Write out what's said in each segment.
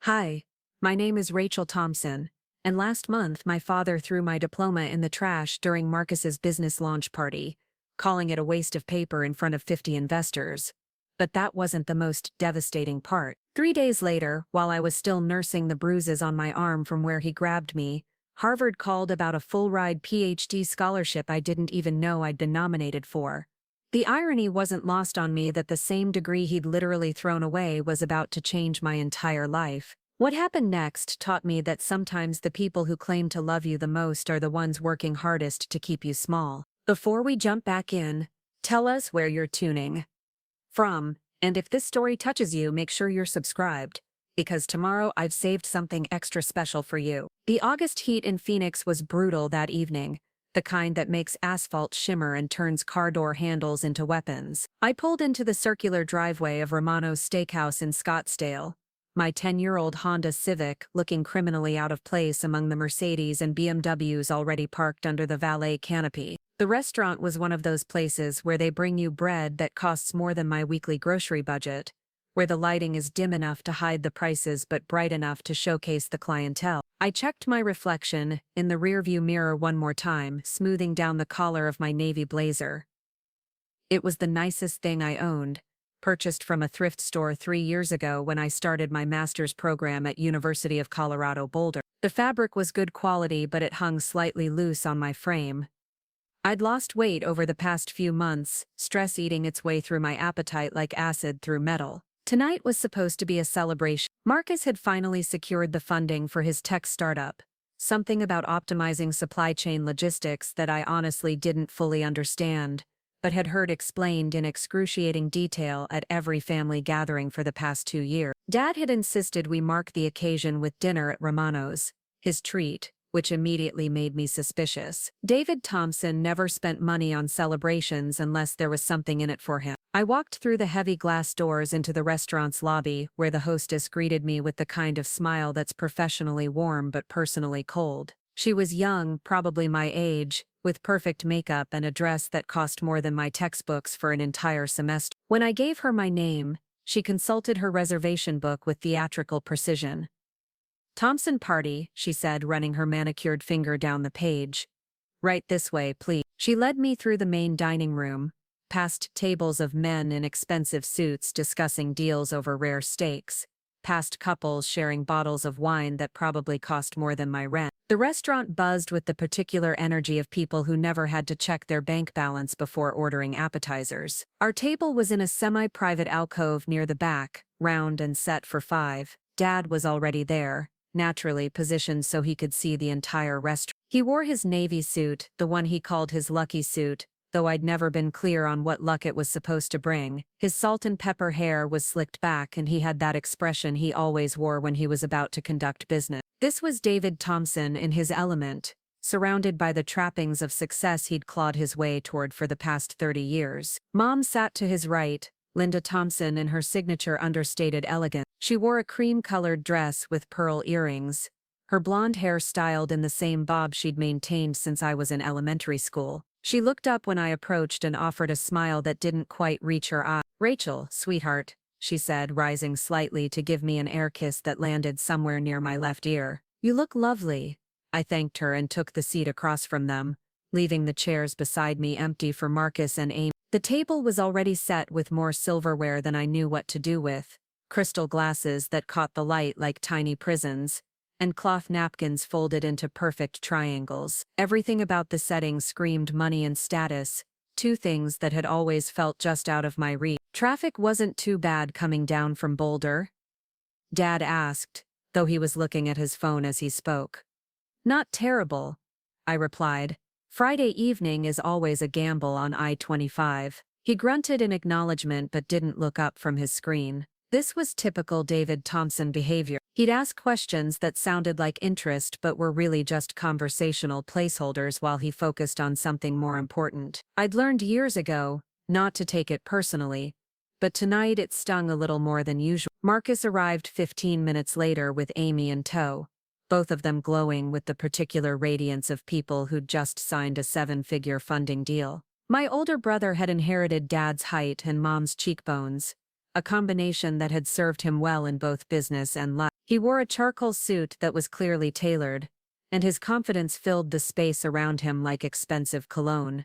Hi, my name is Rachel Thompson, and last month my father threw my diploma in the trash during Marcus's business launch party, calling it a waste of paper in front of 50 investors. But that wasn't the most devastating part. 3 days later, while I was still nursing the bruises on my arm from where he grabbed me, Harvard called about a full-ride PhD scholarship I didn't even know I'd been nominated for. The irony wasn't lost on me that the same degree he'd literally thrown away was about to change my entire life. What happened next taught me that sometimes the people who claim to love you the most are the ones working hardest to keep you small. Before we jump back in, tell us where you're tuning from, and if this story touches you, make sure you're subscribed, because tomorrow I've saved something extra special for you. The August heat in Phoenix was brutal that evening, the kind that makes asphalt shimmer and turns car door handles into weapons. I pulled into the circular driveway of Romano's Steakhouse in Scottsdale, my 10-year-old Honda Civic looking criminally out of place among the Mercedes and BMWs already parked under the valet canopy. The restaurant was one of those places where they bring you bread that costs more than my weekly grocery budget, where the lighting is dim enough to hide the prices but bright enough to showcase the clientele. I checked my reflection in the rearview mirror one more time, smoothing down the collar of my navy blazer. It was the nicest thing I owned, purchased from a thrift store 3 years ago when I started my master's program at University of Colorado Boulder. The fabric was good quality, but it hung slightly loose on my frame. I'd lost weight over the past few months, stress eating its way through my appetite like acid through metal. Tonight was supposed to be a celebration. Marcus had finally secured the funding for his tech startup, something about optimizing supply chain logistics that I honestly didn't fully understand, but had heard explained in excruciating detail at every family gathering for the past 2 years. Dad had insisted we mark the occasion with dinner at Romano's, his treat, which immediately made me suspicious. David Thompson never spent money on celebrations unless there was something in it for him. I walked through the heavy glass doors into the restaurant's lobby, where the hostess greeted me with the kind of smile that's professionally warm but personally cold. She was young, probably my age, with perfect makeup and a dress that cost more than my textbooks for an entire semester. When I gave her my name, she consulted her reservation book with theatrical precision. "Thompson Party," she said, running her manicured finger down the page. "Right this way, please." She led me through the main dining room, past tables of men in expensive suits discussing deals over rare steaks, past couples sharing bottles of wine that probably cost more than my rent. The restaurant buzzed with the particular energy of people who never had to check their bank balance before ordering appetizers. Our table was in a semi-private alcove near the back, round and set for 5. Dad was already there, naturally positioned so he could see the entire restaurant. He wore his navy suit, the one he called his lucky suit, though I'd never been clear on what luck it was supposed to bring. His salt and pepper hair was slicked back, and he had that expression he always wore when he was about to conduct business. This was David Thompson in his element, surrounded by the trappings of success he'd clawed his way toward for the past 30 years. Mom sat to his right, Linda Thompson, in her signature understated elegance. She wore a cream-colored dress with pearl earrings, her blonde hair styled in the same bob she'd maintained since I was in elementary school. She looked up when I approached and offered a smile that didn't quite reach her eye. "Rachel, sweetheart," she said, rising slightly to give me an air kiss that landed somewhere near my left ear. "You look lovely." I thanked her and took the seat across from them, leaving the chairs beside me empty for Marcus and Amy. The table was already set with more silverware than I knew what to do with, crystal glasses that caught the light like tiny prisons, and cloth napkins folded into perfect triangles. Everything about the setting screamed money and status, two things that had always felt just out of my reach. "Traffic wasn't too bad coming down from Boulder?" Dad asked, though he was looking at his phone as he spoke. "Not terrible," I replied. "Friday evening is always a gamble on I-25. He grunted in acknowledgement but didn't look up from his screen. This was typical David Thompson behavior. He'd ask questions that sounded like interest but were really just conversational placeholders while he focused on something more important. I'd learned years ago not to take it personally, but tonight it stung a little more than usual. Marcus arrived 15 minutes later with Amy in tow, both of them glowing with the particular radiance of people who'd just signed a 7-figure funding deal. My older brother had inherited Dad's height and Mom's cheekbones, a combination that had served him well in both business and life. He wore a charcoal suit that was clearly tailored, and his confidence filled the space around him like expensive cologne.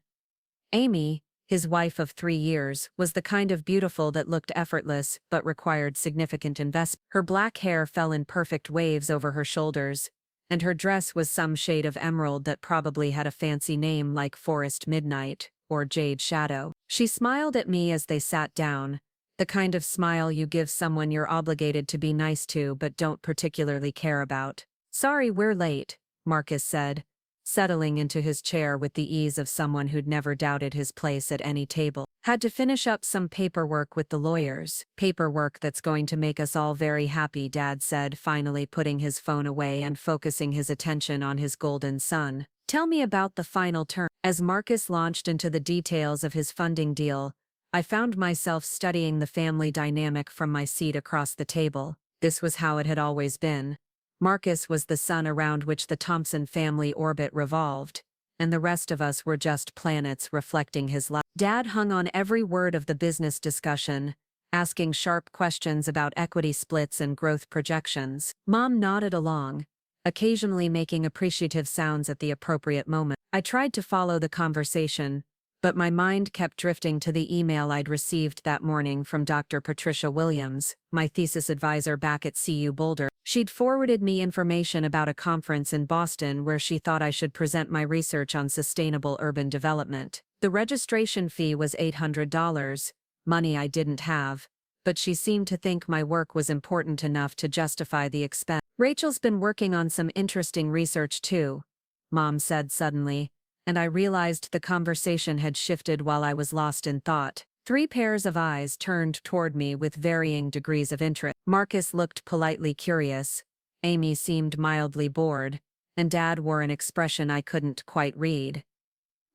Amy, his wife of 3 years, was the kind of beautiful that looked effortless but required significant investment. Her black hair fell in perfect waves over her shoulders, and her dress was some shade of emerald that probably had a fancy name like Forest Midnight or Jade Shadow. She smiled at me as they sat down, the kind of smile you give someone you're obligated to be nice to but don't particularly care about. "Sorry we're late," Marcus said, settling into his chair with the ease of someone who'd never doubted his place at any table. "Had to finish up some paperwork with the lawyers." "Paperwork that's going to make us all very happy," Dad said, finally putting his phone away and focusing his attention on his golden son. "Tell me about the final term." As Marcus launched into the details of his funding deal, I found myself studying the family dynamic from my seat across the table. This was how it had always been. Marcus was the sun around which the Thompson family orbit revolved, and the rest of us were just planets reflecting his light. Dad hung on every word of the business discussion, asking sharp questions about equity splits and growth projections. Mom nodded along, occasionally making appreciative sounds at the appropriate moment. I tried to follow the conversation, but my mind kept drifting to the email I'd received that morning from Dr. Patricia Williams, my thesis advisor back at CU Boulder. She'd forwarded me information about a conference in Boston where she thought I should present my research on sustainable urban development. The registration fee was $800, money I didn't have, but she seemed to think my work was important enough to justify the expense. "Rachel's been working on some interesting research too," Mom said suddenly, and I realized the conversation had shifted while I was lost in thought. 3 pairs of eyes turned toward me with varying degrees of interest. Marcus looked politely curious, Amy seemed mildly bored, and Dad wore an expression I couldn't quite read.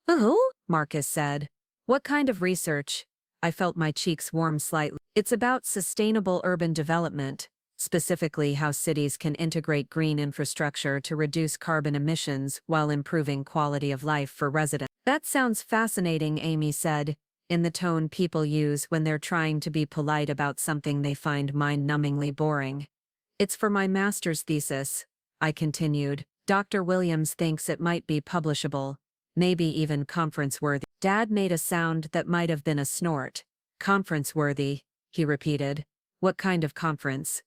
"Oh?" Marcus said. "What kind of research?" I felt my cheeks warm slightly. "It's about sustainable urban development, specifically how cities can integrate green infrastructure to reduce carbon emissions while improving quality of life for residents." "That sounds fascinating," Amy said, in the tone people use when they're trying to be polite about something they find mind-numbingly boring. "It's for my master's thesis," I continued. "Dr. Williams thinks it might be publishable, maybe even conference-worthy." Dad made a sound that might have been a snort. "Conference-worthy," he repeated. "What kind of conference?"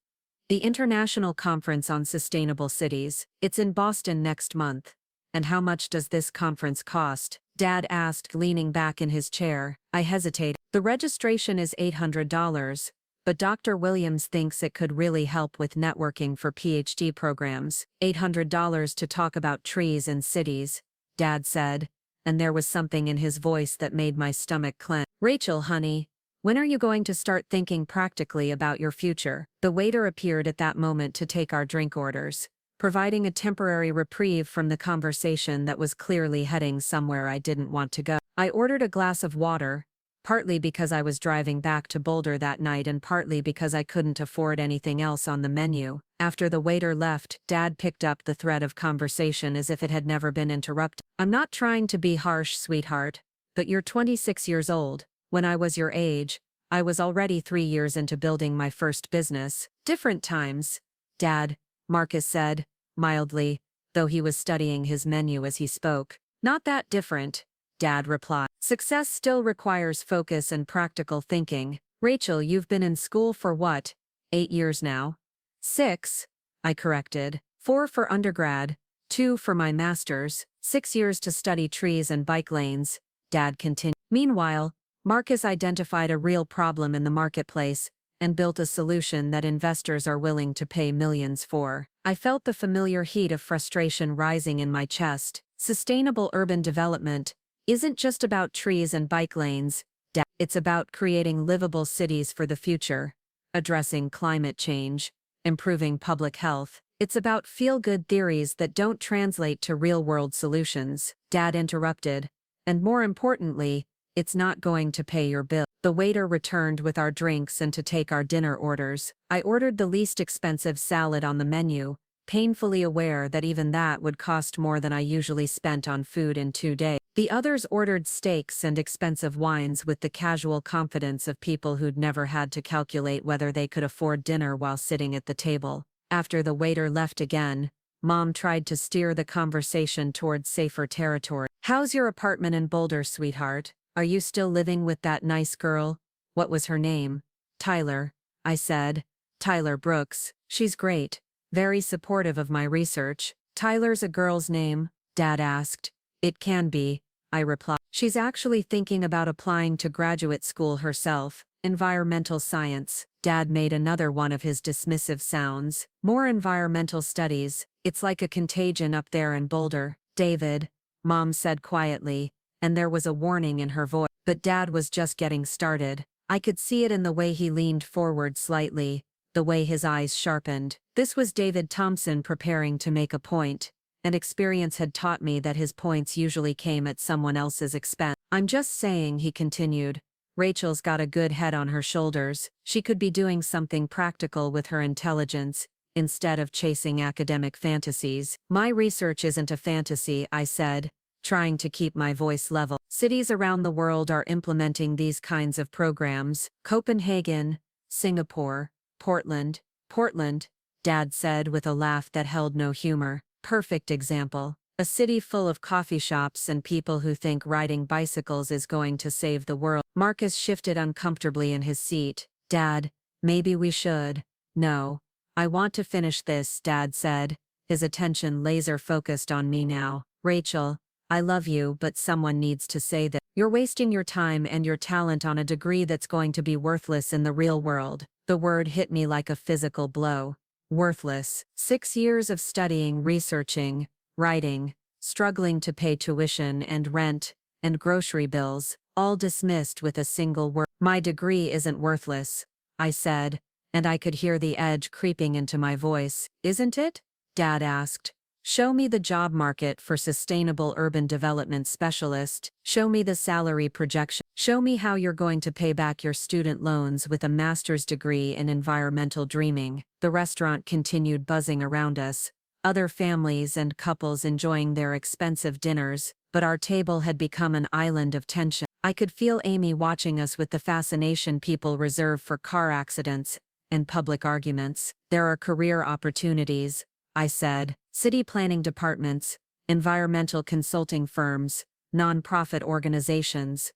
"The International Conference on Sustainable Cities. It's in Boston next month." "And how much does this conference cost?" Dad asked, leaning back in his chair. I hesitated. "The registration is $800, but Dr. Williams thinks it could really help with networking for PhD programs." $800 to talk about trees and cities," Dad said, and there was something in his voice that made my stomach clench. "Rachel, honey, when are you going to start thinking practically about your future?" The waiter appeared at that moment to take our drink orders, providing a temporary reprieve from the conversation that was clearly heading somewhere I didn't want to go. I ordered a glass of water, partly because I was driving back to Boulder that night and partly because I couldn't afford anything else on the menu. After the waiter left, Dad picked up the thread of conversation as if it had never been interrupted. "I'm not trying to be harsh, sweetheart, but you're 26 years old. When I was your age, I was already 3 years into building my first business." "Different times, Dad," Marcus said, mildly, though he was studying his menu as he spoke. "Not that different," Dad replied. "Success still requires focus and practical thinking." "Rachel, you've been in school for what, 8 years now?" "6, I corrected. 4 for undergrad, 2 for my master's, 6 years to study trees and bike lanes," Dad continued. Meanwhile, Marcus identified a real problem in the marketplace and built a solution that investors are willing to pay millions for. I felt the familiar heat of frustration rising in my chest. Sustainable urban development isn't just about trees and bike lanes, it's about creating livable cities for the future, addressing climate change, improving public health. It's about feel-good theories that don't translate to real-world solutions, Dad interrupted. And more importantly, it's not going to pay your bill. The waiter returned with our drinks and to take our dinner orders. I ordered the least expensive salad on the menu, painfully aware that even that would cost more than I usually spent on food in 2 days. The others ordered steaks and expensive wines with the casual confidence of people who'd never had to calculate whether they could afford dinner while sitting at the table. After the waiter left again, Mom tried to steer the conversation toward safer territory. How's your apartment in Boulder, sweetheart? Are you still living with that nice girl? What was her name? Tyler, I said. Tyler Brooks. She's great. Very supportive of my research. Tyler's a girl's name? Dad asked. It can be, I replied. She's actually thinking about applying to graduate school herself, environmental science. Dad made another one of his dismissive sounds. More environmental studies. It's like a contagion up there in Boulder. David, Mom said quietly, and there was a warning in her voice. But Dad was just getting started. I could see it in the way he leaned forward slightly, the way his eyes sharpened. This was David Thompson preparing to make a point, and experience had taught me that his points usually came at someone else's expense. I'm just saying, he continued. Rachel's got a good head on her shoulders. She could be doing something practical with her intelligence, instead of chasing academic fantasies. My research isn't a fantasy, I said, trying to keep my voice level. Cities around the world are implementing these kinds of programs. Copenhagen, Singapore, Portland, Dad said with a laugh that held no humor. Perfect example. A city full of coffee shops and people who think riding bicycles is going to save the world. Marcus shifted uncomfortably in his seat. Dad, maybe we should. No. I want to finish this, Dad said, his attention laser-focused on me now. Rachel, I love you, but someone needs to say that. You're wasting your time and your talent on a degree that's going to be worthless in the real world. The word hit me like a physical blow. Worthless. 6 years of studying, researching, writing, struggling to pay tuition and rent, and grocery bills, all dismissed with a single word. My degree isn't worthless, I said, and I could hear the edge creeping into my voice. Isn't it? Dad asked. Show me the job market for sustainable urban development specialist. Show me the salary projection. Show me how you're going to pay back your student loans with a master's degree in environmental dreaming. The restaurant continued buzzing around us, other families and couples enjoying their expensive dinners, but our table had become an island of tension. I could feel Amy watching us with the fascination people reserve for car accidents and public arguments. There are career opportunities, I said. City planning departments, environmental consulting firms, non-profit organizations,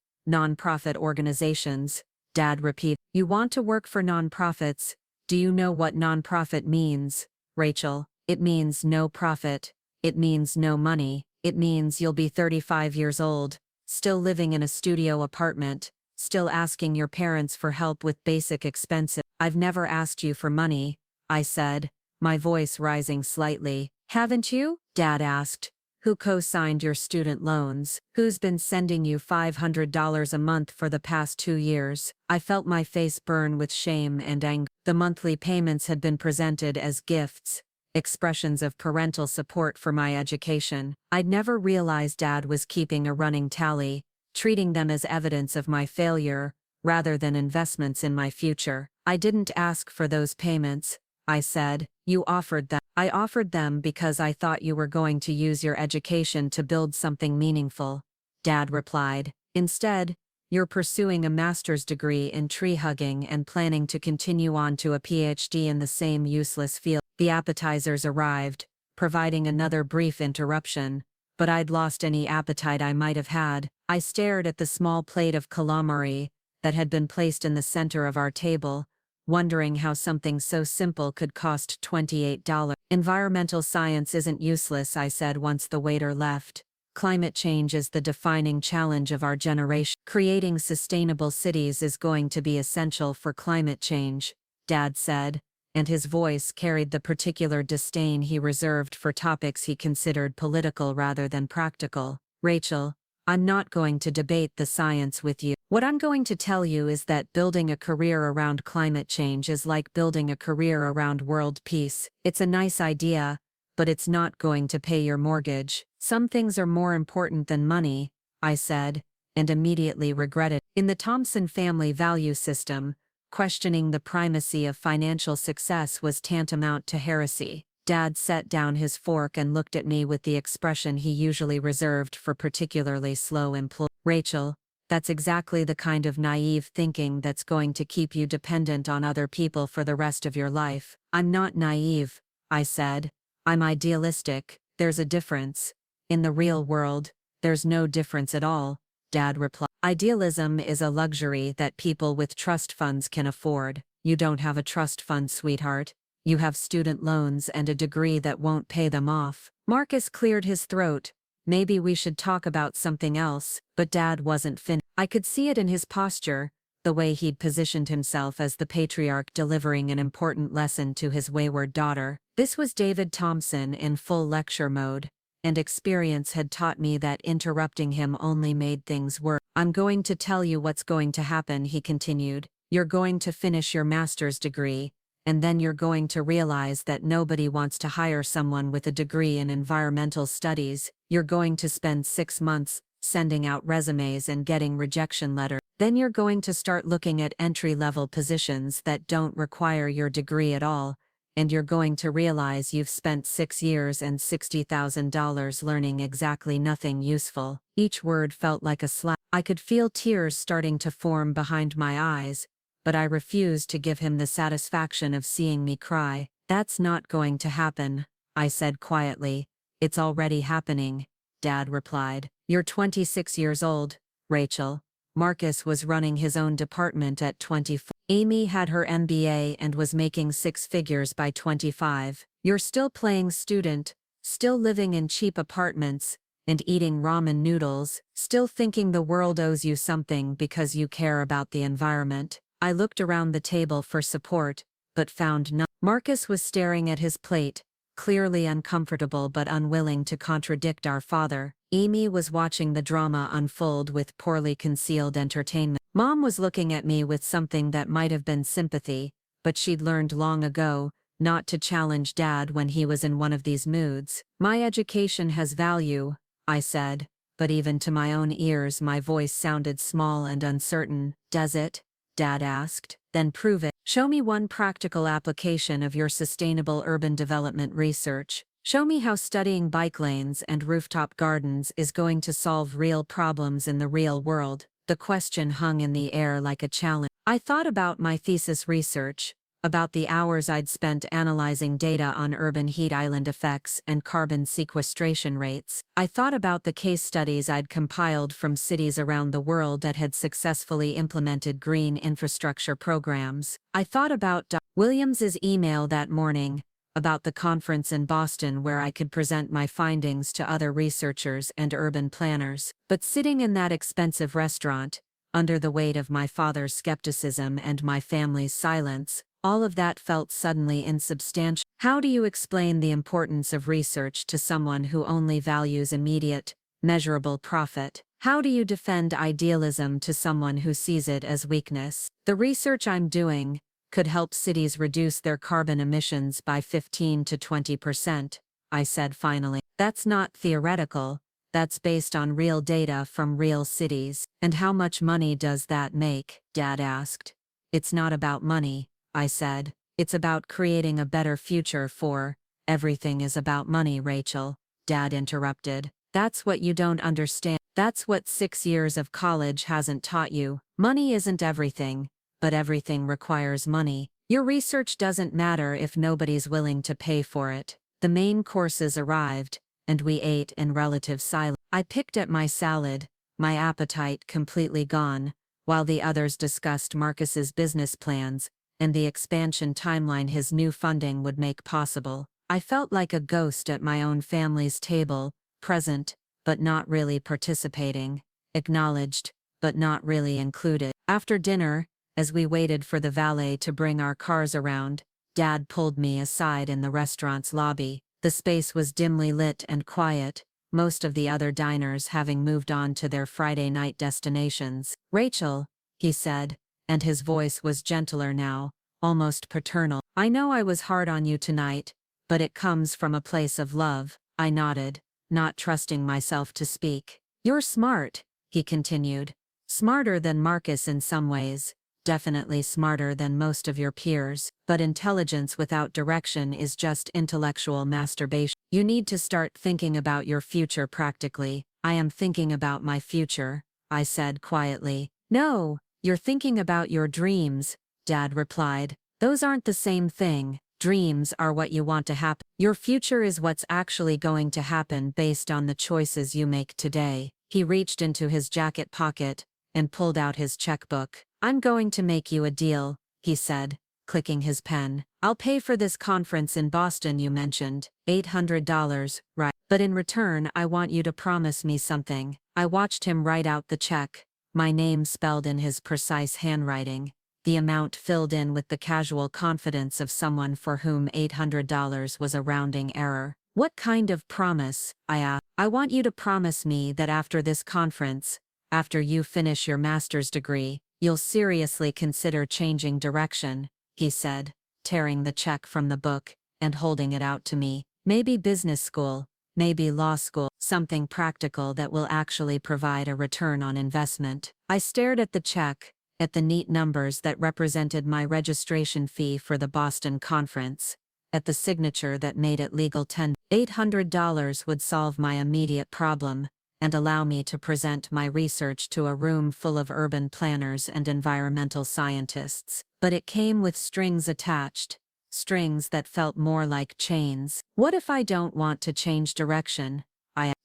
Dad repeated. You want to work for non-profits? Do you know what non-profit means, Rachel? It means no profit. It means no money. It means you'll be 35 years old, still living in a studio apartment, still asking your parents for help with basic expenses. I've never asked you for money, I said, my voice rising slightly. Haven't you? Dad asked. Who co-signed your student loans? Who's been sending you $500 a month for the past 2 years? I felt my face burn with shame and anger. The monthly payments had been presented as gifts, expressions of parental support for my education. I'd never realized Dad was keeping a running tally, treating them as evidence of my failure, rather than investments in my future. I didn't ask for those payments, I said. You offered them. I offered them because I thought you were going to use your education to build something meaningful, Dad replied. Instead, you're pursuing a master's degree in tree hugging and planning to continue on to a PhD in the same useless field. The appetizers arrived, providing another brief interruption, but I'd lost any appetite I might have had. I stared at the small plate of calamari that had been placed in the center of our table, wondering how something so simple could cost $28. Environmental science isn't useless, I said once the waiter left. Climate change is the defining challenge of our generation. Creating sustainable cities is going to be essential for climate change, Dad said, and his voice carried the particular disdain he reserved for topics he considered political rather than practical. Rachel, I'm not going to debate the science with you. What I'm going to tell you is that building a career around climate change is like building a career around world peace. It's a nice idea, but it's not going to pay your mortgage. Some things are more important than money, I said, and immediately regretted. In the Thompson family value system, questioning the primacy of financial success was tantamount to heresy. Dad set down his fork and looked at me with the expression he usually reserved for particularly slow employees. Rachel, that's exactly the kind of naive thinking that's going to keep you dependent on other people for the rest of your life. I'm not naive, I said. I'm idealistic. There's a difference. In the real world, there's no difference at all, Dad replied. Idealism is a luxury that people with trust funds can afford. You don't have a trust fund, sweetheart. You have student loans and a degree that won't pay them off. Marcus cleared his throat. Maybe we should talk about something else, but Dad wasn't finished. I could see it in his posture, the way he'd positioned himself as the patriarch delivering an important lesson to his wayward daughter. This was David Thompson in full lecture mode, and experience had taught me that interrupting him only made things worse. I'm going to tell you what's going to happen, he continued. You're going to finish your master's degree, and then you're going to realize that nobody wants to hire someone with a degree in environmental studies. You're going to spend 6 months sending out resumes and getting rejection letters. Then you're going to start looking at entry-level positions that don't require your degree at all, and you're going to realize you've spent 6 years and $60,000 learning exactly nothing useful. Each word felt like a slap. I could feel tears starting to form behind my eyes, but I refused to give him the satisfaction of seeing me cry. That's not going to happen, I said quietly. It's already happening, Dad replied. You're 26 years old, Rachel. Marcus was running his own department at 24. Amy had her MBA and was making 6 figures by 25. You're still playing student, still living in cheap apartments, and eating ramen noodles, still thinking the world owes you something because you care about the environment. I looked around the table for support, but found none. Marcus was staring at his plate, clearly uncomfortable but unwilling to contradict our father. Amy was watching the drama unfold with poorly concealed entertainment. Mom was looking at me with something that might have been sympathy, but she'd learned long ago not to challenge Dad when he was in one of these moods. My education has value, I said, but even to my own ears my voice sounded small and uncertain. Does it? Dad asked. Then prove it. Show me one practical application of your sustainable urban development research. Show me how studying bike lanes and rooftop gardens is going to solve real problems in the real world. The question hung in the air like a challenge. I thought about my thesis research, about the hours I'd spent analyzing data on urban heat island effects and carbon sequestration rates. I thought about the case studies I'd compiled from cities around the world that had successfully implemented green infrastructure programs. I thought about Williams's email that morning, about the conference in Boston where I could present my findings to other researchers and urban planners. But sitting in that expensive restaurant, under the weight of my father's skepticism and my family's silence, all of that felt suddenly insubstantial. How do you explain the importance of research to someone who only values immediate, measurable profit? How do you defend idealism to someone who sees it as weakness? The research I'm doing could help cities reduce their carbon emissions by 15 to 20%, I said finally. That's not theoretical, that's based on real data from real cities. And how much money does that make? Dad asked. It's not about money, I said. It's about creating a better future for. Everything is about money, Rachel, Dad interrupted. That's what you don't understand. That's what 6 years of college hasn't taught you. Money isn't everything, but everything requires money. Your research doesn't matter if nobody's willing to pay for it. The main courses arrived, and we ate in relative silence. I picked at my salad, my appetite completely gone, while the others discussed Marcus's business plans and the expansion timeline his new funding would make possible. I felt like a ghost at my own family's table, present, but not really participating, acknowledged, but not really included. After dinner, as we waited for the valet to bring our cars around, Dad pulled me aside in the restaurant's lobby. The space was dimly lit and quiet, most of the other diners having moved on to their Friday night destinations. Rachel, he said, and his voice was gentler now, almost paternal. I know I was hard on you tonight, but it comes from a place of love. I nodded, not trusting myself to speak. You're smart, he continued. Smarter than Marcus in some ways. Definitely smarter than most of your peers, but intelligence without direction is just intellectual masturbation. You need to start thinking about your future practically. I am thinking about my future, I said quietly. No, you're thinking about your dreams, Dad replied. Those aren't the same thing. Dreams are what you want to happen. Your future is what's actually going to happen based on the choices you make today. He reached into his jacket pocket and pulled out his checkbook. I'm going to make you a deal, he said, clicking his pen. I'll pay for this conference in Boston you mentioned. $800, right? But in return, I want you to promise me something. I watched him write out the check, my name spelled in his precise handwriting, the amount filled in with the casual confidence of someone for whom $800 was a rounding error. What kind of promise? I asked. I want you to promise me that after this conference, after you finish your master's degree, you'll seriously consider changing direction, he said, tearing the check from the book and holding it out to me. Maybe business school, maybe law school, something practical that will actually provide a return on investment. I stared at the check, at the neat numbers that represented my registration fee for the Boston conference, at the signature that made it legal. $800 would solve my immediate problem and allow me to present my research to a room full of urban planners and environmental scientists. But it came with strings attached, strings that felt more like chains. What if I don't want to change direction?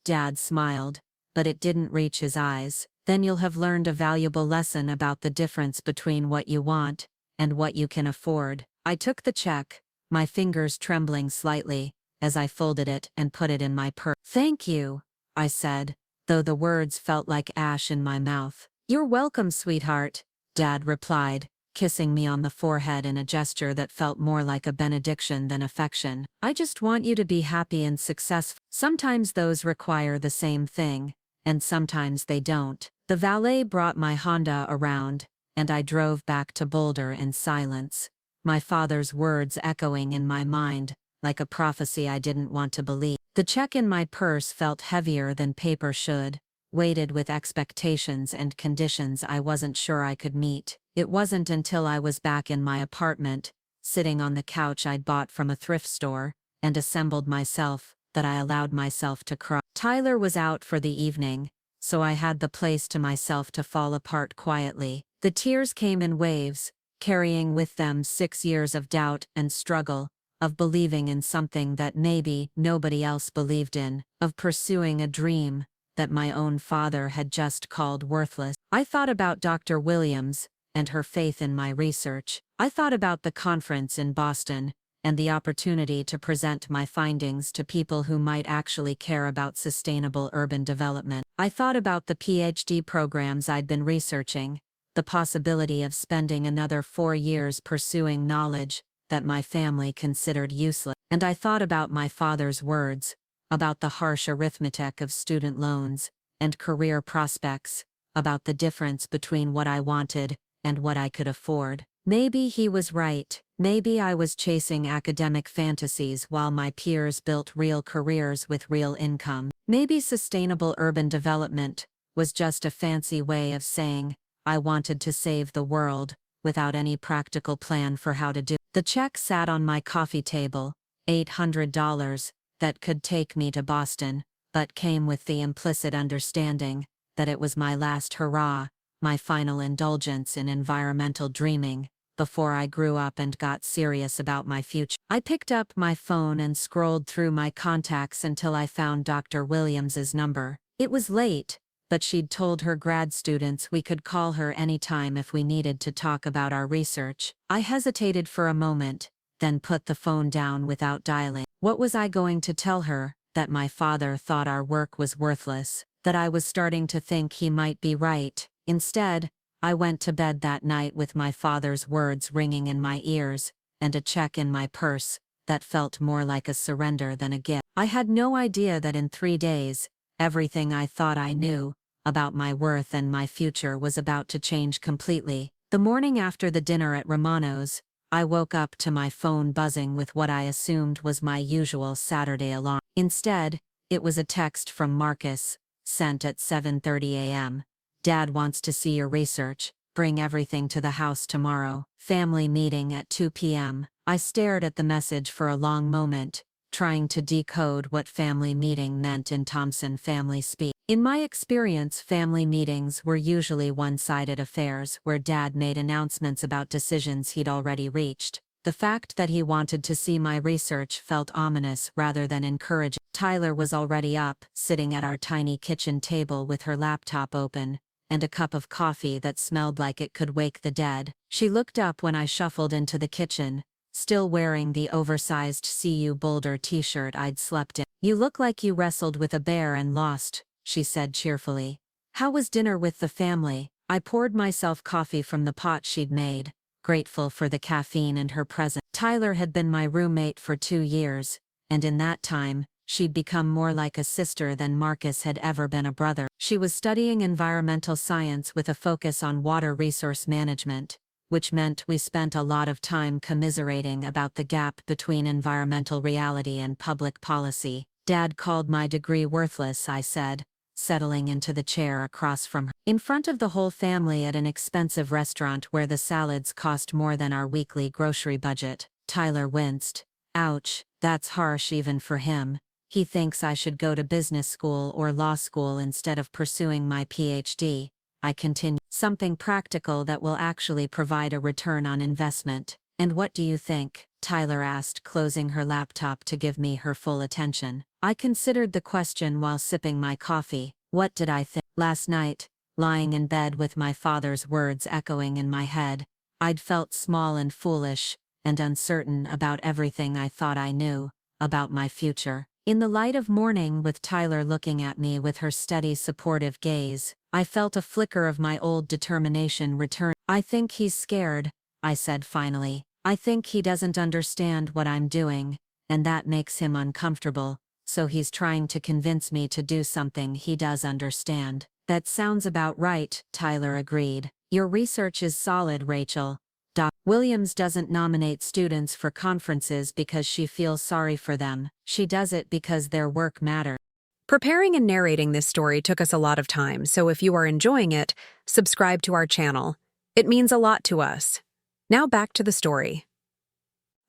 Dad smiled, but it didn't reach his eyes. Then you'll have learned a valuable lesson about the difference between what you want and what you can afford. I took the check, my fingers trembling slightly, as I folded it and put it in my purse. Thank you, I said, though the words felt like ash in my mouth. You're welcome, sweetheart, Dad replied, kissing me on the forehead in a gesture that felt more like a benediction than affection. I just want you to be happy and successful. Sometimes those require the same thing, and sometimes they don't. The valet brought my Honda around, and I drove back to Boulder in silence, my father's words echoing in my mind, like a prophecy I didn't want to believe. The check in my purse felt heavier than paper should, weighted with expectations and conditions I wasn't sure I could meet. It wasn't until I was back in my apartment, sitting on the couch I'd bought from a thrift store, and assembled myself, that I allowed myself to cry. Tyler was out for the evening, so I had the place to myself to fall apart quietly. The tears came in waves, carrying with them 6 years of doubt and struggle, of believing in something that maybe nobody else believed in, of pursuing a dream that my own father had just called worthless. I thought about Dr. Williams and her faith in my research. I thought about the conference in Boston and the opportunity to present my findings to people who might actually care about sustainable urban development. I thought about the PhD programs I'd been researching, the possibility of spending another 4 years pursuing knowledge that my family considered useless. And I thought about my father's words, about the harsh arithmetic of student loans and career prospects, about the difference between what I wanted and what I could afford. Maybe he was right. Maybe I was chasing academic fantasies while my peers built real careers with real income. Maybe sustainable urban development was just a fancy way of saying I wanted to save the world, without any practical plan for how to do it. The check sat on my coffee table, $800, that could take me to Boston, but came with the implicit understanding that it was my last hurrah, my final indulgence in environmental dreaming, before I grew up and got serious about my future. I picked up my phone and scrolled through my contacts until I found Dr. Williams's number. It was late, but she'd told her grad students we could call her anytime if we needed to talk about our research. I hesitated for a moment, then put the phone down without dialing. What was I going to tell her? That my father thought our work was worthless, that I was starting to think he might be right. Instead, I went to bed that night with my father's words ringing in my ears, and a check in my purse that felt more like a surrender than a gift. I had no idea that in 3 days, everything I thought I knew about my worth and my future was about to change completely. The morning after the dinner at Romano's, I woke up to my phone buzzing with what I assumed was my usual Saturday alarm. Instead, it was a text from Marcus, sent at 7:30 a.m. Dad wants to see your research. Bring everything to the house tomorrow. Family meeting at 2 p.m. I stared at the message for a long moment, trying to decode what family meeting meant in Thompson family speak. In my experience, family meetings were usually one-sided affairs where Dad made announcements about decisions he'd already reached, The fact that he wanted to see my research felt ominous rather than encouraging. Tyler was already up, sitting at our tiny kitchen table with her laptop open, and a cup of coffee that smelled like it could wake the dead. She looked up when I shuffled into the kitchen, still wearing the oversized CU Boulder t-shirt I'd slept in. "You look like you wrestled with a bear and lost," she said cheerfully. "How was dinner with the family?" I poured myself coffee from the pot she'd made, grateful for the caffeine and her presence. Tyler had been my roommate for 2 years, and in that time, she'd become more like a sister than Marcus had ever been a brother. She was studying environmental science with a focus on water resource management, which meant we spent a lot of time commiserating about the gap between environmental reality and public policy. "Dad called my degree worthless," I said, settling into the chair across from her. In front of the whole family at an expensive restaurant where the salads cost more than our weekly grocery budget. Tyler winced. "Ouch, that's harsh even for him. He thinks I should go to business school or law school instead of pursuing my PhD. I continued. "Something practical that will actually provide a return on investment." "And what do you think?" Tyler asked, closing her laptop to give me her full attention. I considered the question while sipping my coffee. What did I think? Last night, lying in bed with my father's words echoing in my head, I'd felt small and foolish, and uncertain about everything I thought I knew about my future. In the light of morning, with Tyler looking at me with her steady, supportive gaze, I felt a flicker of my old determination return. "I think he's scared," I said finally. "I think he doesn't understand what I'm doing, and that makes him uncomfortable, so he's trying to convince me to do something he does understand." "That sounds about right," Tyler agreed. "Your research is solid, Rachel. Doc Williams doesn't nominate students for conferences because she feels sorry for them. She does it because their work matters." Preparing and narrating this story took us a lot of time, so if you are enjoying it, subscribe to our channel. It means a lot to us. Now back to the story.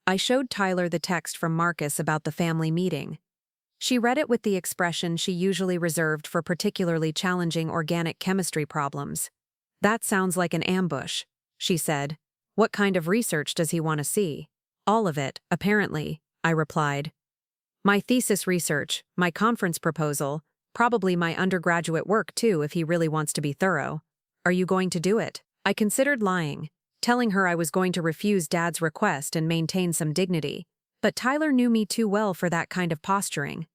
I showed Tyler the text from Marcus about the family meeting. She read it with the expression she usually reserved for particularly challenging organic chemistry problems. "That sounds like an ambush," she said. "What kind of research does he want to see?" "All of it, apparently," I replied. "My thesis research, my conference proposal, probably my undergraduate work too if he really wants to be thorough." "Are you going to do it?" I considered lying, telling her I was going to refuse Dad's request and maintain some dignity, but Tyler knew me too well for that kind of posturing.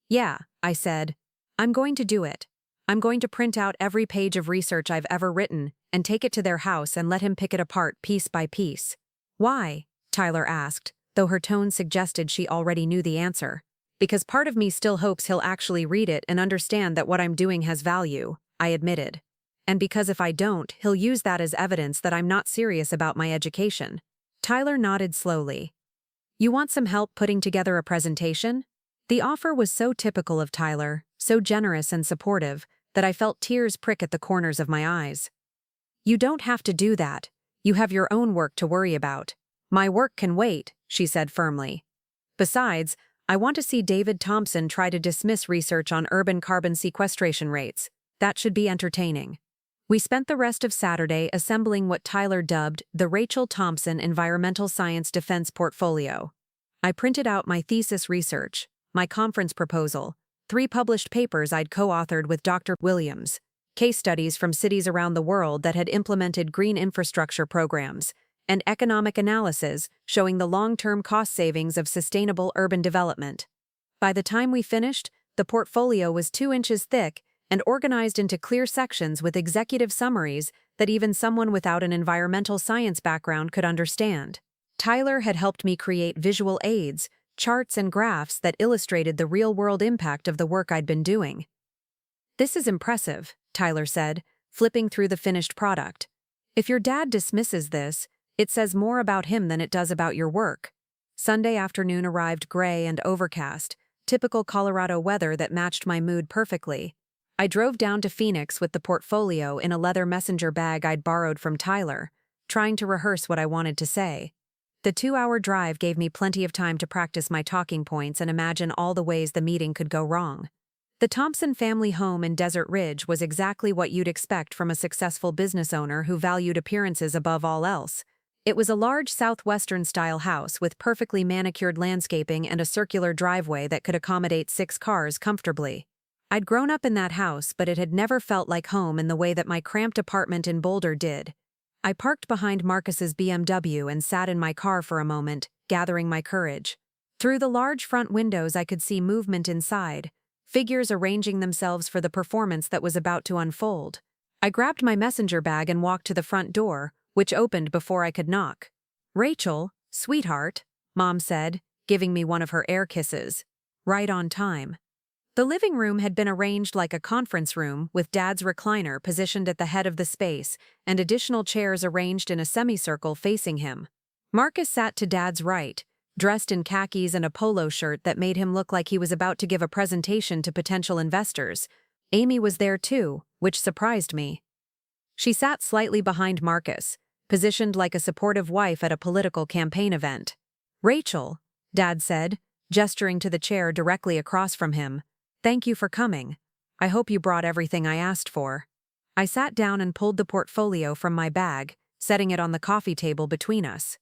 "Yeah," I said. "I'm going to do it. I'm going to print out every page of research I've ever written and take it to their house and let him pick it apart piece by piece." "Why?" Tyler asked, though her tone suggested she already knew the answer. "Because part of me still hopes he'll actually read it and understand that what I'm doing has value," I admitted. "And because if I don't, he'll use that as evidence that I'm not serious about my education." Tyler nodded slowly. "You want some help putting together a presentation?" The offer was so typical of Tyler, so generous and supportive, that I felt tears prick at the corners of my eyes. "You don't have to do that. You have your own work to worry about." "My work can wait," she said firmly. "Besides, I want to see David Thompson try to dismiss research on urban carbon sequestration rates. That should be entertaining." We spent the rest of Saturday assembling what Tyler dubbed the Rachel Thompson Environmental Science Defense Portfolio. I printed out my thesis research, my conference proposal, 3 published papers I'd co-authored with Dr. Williams, case studies from cities around the world that had implemented green infrastructure programs, and economic analysis showing the long-term cost savings of sustainable urban development. By the time we finished, the portfolio was 2 inches thick and organized into clear sections with executive summaries that even someone without an environmental science background could understand. Tyler had helped me create visual aids, charts and graphs that illustrated the real-world impact of the work I'd been doing. "This is impressive," Tyler said, flipping through the finished product. "If your dad dismisses this, it says more about him than it does about your work." Sunday afternoon arrived gray and overcast, typical Colorado weather that matched my mood perfectly. I drove down to Phoenix with the portfolio in a leather messenger bag I'd borrowed from Tyler, trying to rehearse what I wanted to say. The 2-hour drive gave me plenty of time to practice my talking points and imagine all the ways the meeting could go wrong. The Thompson family home in Desert Ridge was exactly what you'd expect from a successful business owner who valued appearances above all else. It was a large southwestern-style house with perfectly manicured landscaping and a circular driveway that could accommodate 6 cars comfortably. I'd grown up in that house, but it had never felt like home in the way that my cramped apartment in Boulder did. I parked behind Marcus's BMW and sat in my car for a moment, gathering my courage. Through the large front windows I could see movement inside, figures arranging themselves for the performance that was about to unfold. I grabbed my messenger bag and walked to the front door, which opened before I could knock. "Rachel, sweetheart," Mom said, giving me one of her air kisses. Right on time. The living room had been arranged like a conference room, with Dad's recliner positioned at the head of the space and additional chairs arranged in a semicircle facing him. Marcus sat to Dad's right, dressed in khakis and a polo shirt that made him look like he was about to give a presentation to potential investors. Amy was there too, which surprised me. She sat slightly behind Marcus, positioned like a supportive wife at a political campaign event. "Rachel," Dad said, gesturing to the chair directly across from him, "thank you for coming. I hope you brought everything I asked for." I sat down and pulled the portfolio from my bag, setting it on the coffee table between us.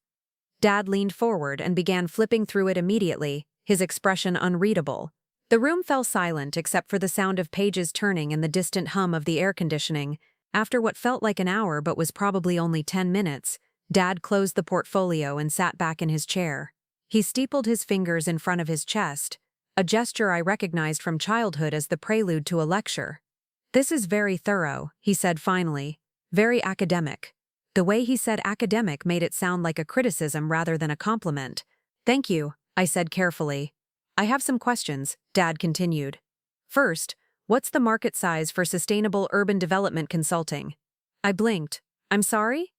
Dad leaned forward and began flipping through it immediately, his expression unreadable. The room fell silent except for the sound of pages turning and the distant hum of the air conditioning. After what felt like an hour but was probably only 10 minutes, Dad closed the portfolio and sat back in his chair. He steepled his fingers in front of his chest, a gesture I recognized from childhood as the prelude to a lecture. "This is very thorough," he said finally. "Very academic." The way he said academic made it sound like a criticism rather than a compliment. "Thank you," I said carefully. "I have some questions," Dad continued. "First, what's the market size for sustainable urban development consulting?" I blinked. "I'm sorry?"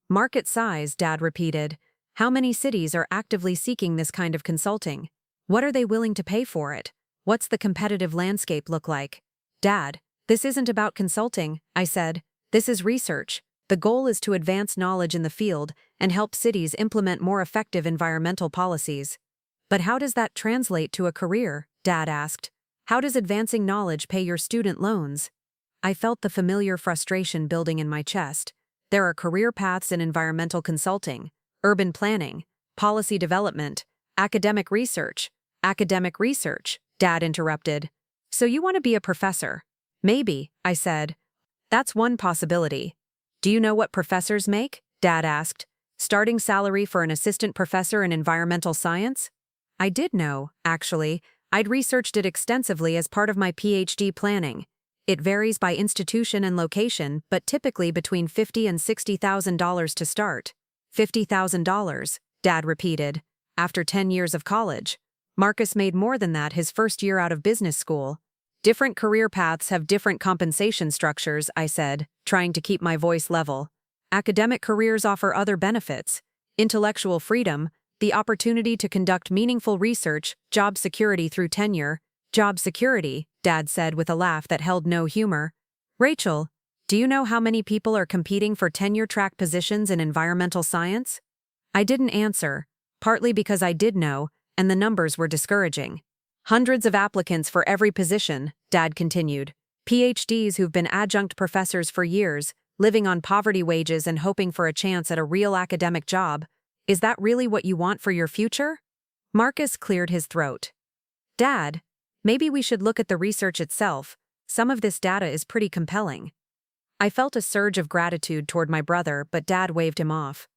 "Market size," Dad repeated. "How many cities are actively seeking this kind of consulting? What are they willing to pay for it? What's the competitive landscape look like?" "Dad, this isn't about consulting," I said. "This is research. The goal is to advance knowledge in the field and help cities implement more effective environmental policies." "But how does that translate to a career?" Dad asked. "How does advancing knowledge pay your student loans?" I felt the familiar frustration building in my chest. There are career paths in environmental consulting, urban planning, policy development, academic research. "Academic research," Dad interrupted. "So you want to be a professor?" "Maybe," I said. "That's one possibility." "Do you know what professors make?" Dad asked. "Starting salary for an assistant professor in environmental science?" I did know, actually. I'd researched it extensively as part of my PhD planning. It varies by institution and location, but typically between $50,000 and $60,000 to start. $50,000, Dad repeated. After 10 years of college. Marcus made more than that his first year out of business school. "Different career paths have different compensation structures," I said, trying to keep my voice level. "Academic careers offer other benefits: intellectual freedom, the opportunity to conduct meaningful research, job security through tenure." "Job security," Dad said with a laugh that held no humor. "Rachel, do you know how many people are competing for tenure-track positions in environmental science?" I didn't answer, partly because I did know, and the numbers were discouraging. "Hundreds of applicants for every position," Dad continued. "PhDs who've been adjunct professors for years, living on poverty wages and hoping for a chance at a real academic job. Is that really what you want for your future?" Marcus cleared his throat. "Dad, maybe we should look at the research itself. Some of this data is pretty compelling." I felt a surge of gratitude toward my brother, but Dad waved him off.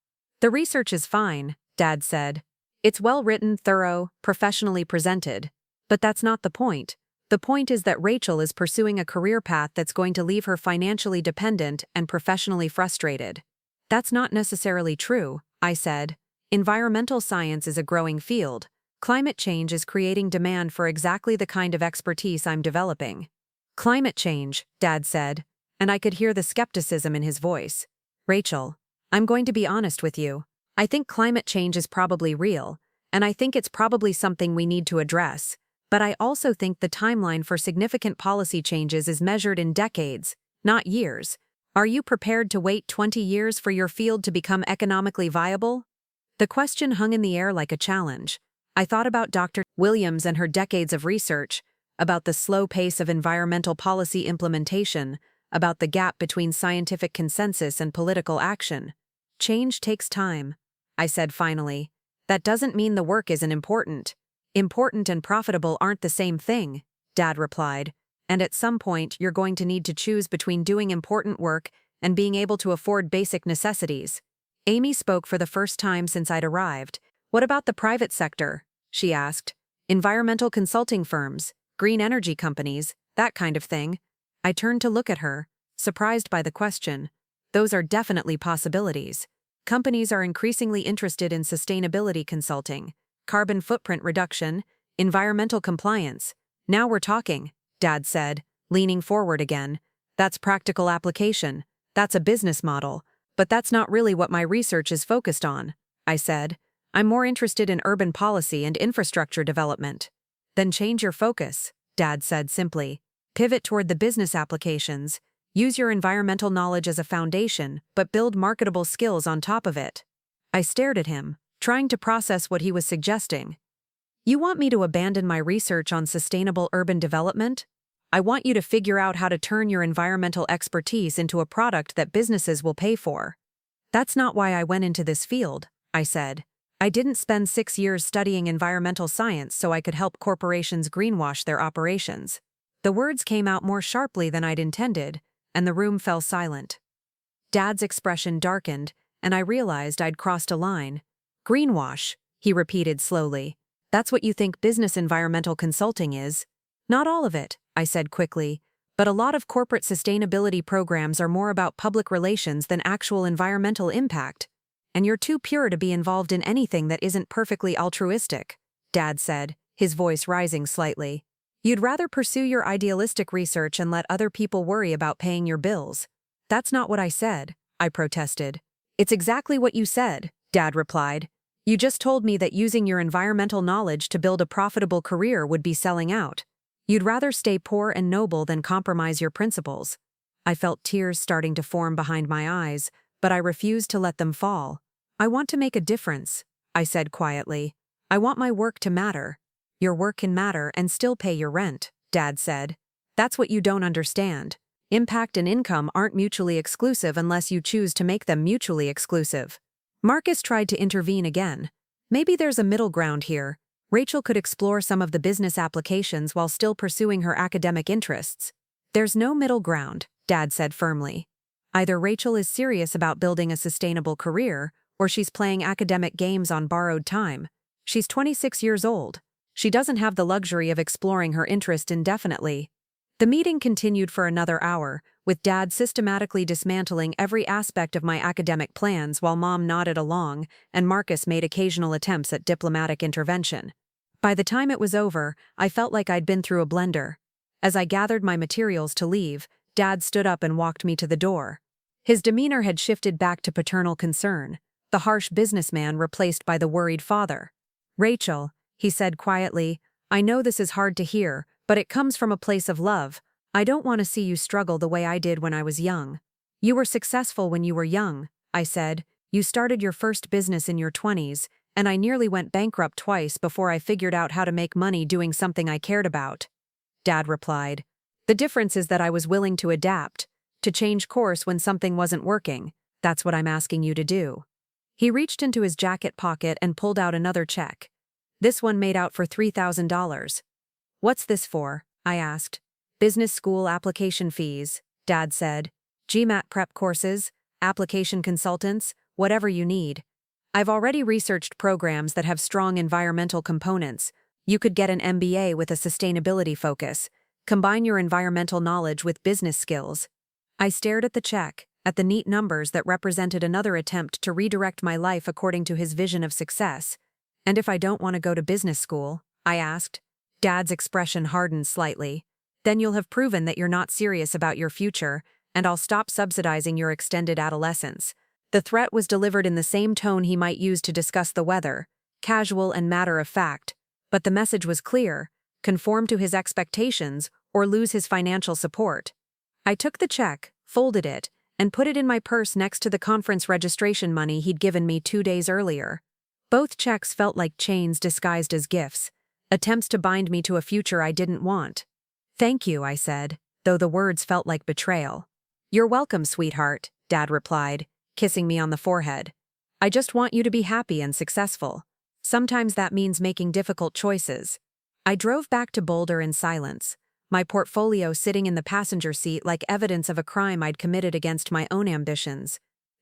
"The research is fine," Dad said. "It's well-written, thorough, professionally presented. But that's not the point. The point is that Rachel is pursuing a career path that's going to leave her financially dependent and professionally frustrated." "That's not necessarily true," I said. "Environmental science is a growing field. Climate change is creating demand for exactly the kind of expertise I'm developing." "Climate change," Dad said, and I could hear the skepticism in his voice. "Rachel, I'm going to be honest with you. I think climate change is probably real, and I think it's probably something we need to address. But I also think the timeline for significant policy changes is measured in decades, not years. Are you prepared to wait 20 years for your field to become economically viable?" The question hung in the air like a challenge. I thought about Dr. Williams and her decades of research, about the slow pace of environmental policy implementation, about the gap between scientific consensus and political action. Change takes time, I said finally. That doesn't mean the work isn't important. Important and profitable aren't the same thing, Dad replied. And at some point, you're going to need to choose between doing important work and being able to afford basic necessities. Amy spoke for the first time since I'd arrived. What about the private sector? She asked. Environmental consulting firms, green energy companies, that kind of thing. I turned to look at her, surprised by the question. Those are definitely possibilities. Companies are increasingly interested in sustainability consulting, carbon footprint reduction, environmental compliance. Now we're talking, Dad said, leaning forward again. That's practical application. That's a business model. But that's not really what my research is focused on, I said. I'm more interested in urban policy and infrastructure development. Then change your focus, Dad said simply. Pivot toward the business applications. Use your environmental knowledge as a foundation, but build marketable skills on top of it. I stared at him, trying to process what he was suggesting. You want me to abandon my research on sustainable urban development? I want you to figure out how to turn your environmental expertise into a product that businesses will pay for. That's not why I went into this field, I said. I didn't spend 6 years studying environmental science so I could help corporations greenwash their operations. The words came out more sharply than I'd intended, and the room fell silent. Dad's expression darkened, and I realized I'd crossed a line. Greenwash, he repeated slowly. That's what you think business environmental consulting is? Not all of it, I said quickly, but a lot of corporate sustainability programs are more about public relations than actual environmental impact. And you're too pure to be involved in anything that isn't perfectly altruistic, Dad said, his voice rising slightly. You'd rather pursue your idealistic research and let other people worry about paying your bills. That's not what I said, I protested. It's exactly what you said, Dad replied. You just told me that using your environmental knowledge to build a profitable career would be selling out. You'd rather stay poor and noble than compromise your principles. I felt tears starting to form behind my eyes, but I refused to let them fall. I want to make a difference, I said quietly. I want my work to matter. Your work can matter and still pay your rent, Dad said. That's what you don't understand. Impact and income aren't mutually exclusive unless you choose to make them mutually exclusive. Marcus tried to intervene again. Maybe there's a middle ground here. Rachel could explore some of the business applications while still pursuing her academic interests. There's no middle ground, Dad said firmly. Either Rachel is serious about building a sustainable career, or she's playing academic games on borrowed time. She's 26 years old. She doesn't have the luxury of exploring her interest indefinitely. The meeting continued for another hour, with Dad systematically dismantling every aspect of my academic plans while Mom nodded along and Marcus made occasional attempts at diplomatic intervention. By the time it was over, I felt like I'd been through a blender. As I gathered my materials to leave, Dad stood up and walked me to the door. His demeanor had shifted back to paternal concern, the harsh businessman replaced by the worried father. Rachel, he said quietly, I know this is hard to hear, but it comes from a place of love. I don't want to see you struggle the way I did when I was young. You were successful when you were young, I said. You started your first business in your 20s, and I nearly went bankrupt twice before I figured out how to make money doing something I cared about. Dad replied. The difference is that I was willing to adapt, to change course when something wasn't working. That's what I'm asking you to do. He reached into his jacket pocket and pulled out another check. This one made out for $3,000. What's this for? I asked. Business school application fees, Dad said. GMAT prep courses, application consultants, whatever you need. I've already researched programs that have strong environmental components. You could get an MBA with a sustainability focus. Combine your environmental knowledge with business skills. I stared at the check, at the neat numbers that represented another attempt to redirect my life according to his vision of success. And if I don't want to go to business school? I asked. Dad's expression hardened slightly. Then you'll have proven that you're not serious about your future, and I'll stop subsidizing your extended adolescence. The threat was delivered in the same tone he might use to discuss the weather, casual and matter-of-fact. But the message was clear: conform to his expectations or lose his financial support. I took the check, folded it, and put it in my purse next to the conference registration money he'd given me 2 days earlier. Both checks felt like chains disguised as gifts, attempts to bind me to a future I didn't want. Thank you, I said, though the words felt like betrayal. You're welcome, sweetheart, Dad replied, kissing me on the forehead. I just want you to be happy and successful. Sometimes that means making difficult choices. I drove back to Boulder in silence, my portfolio sitting in the passenger seat like evidence of a crime I'd committed against my own ambitions.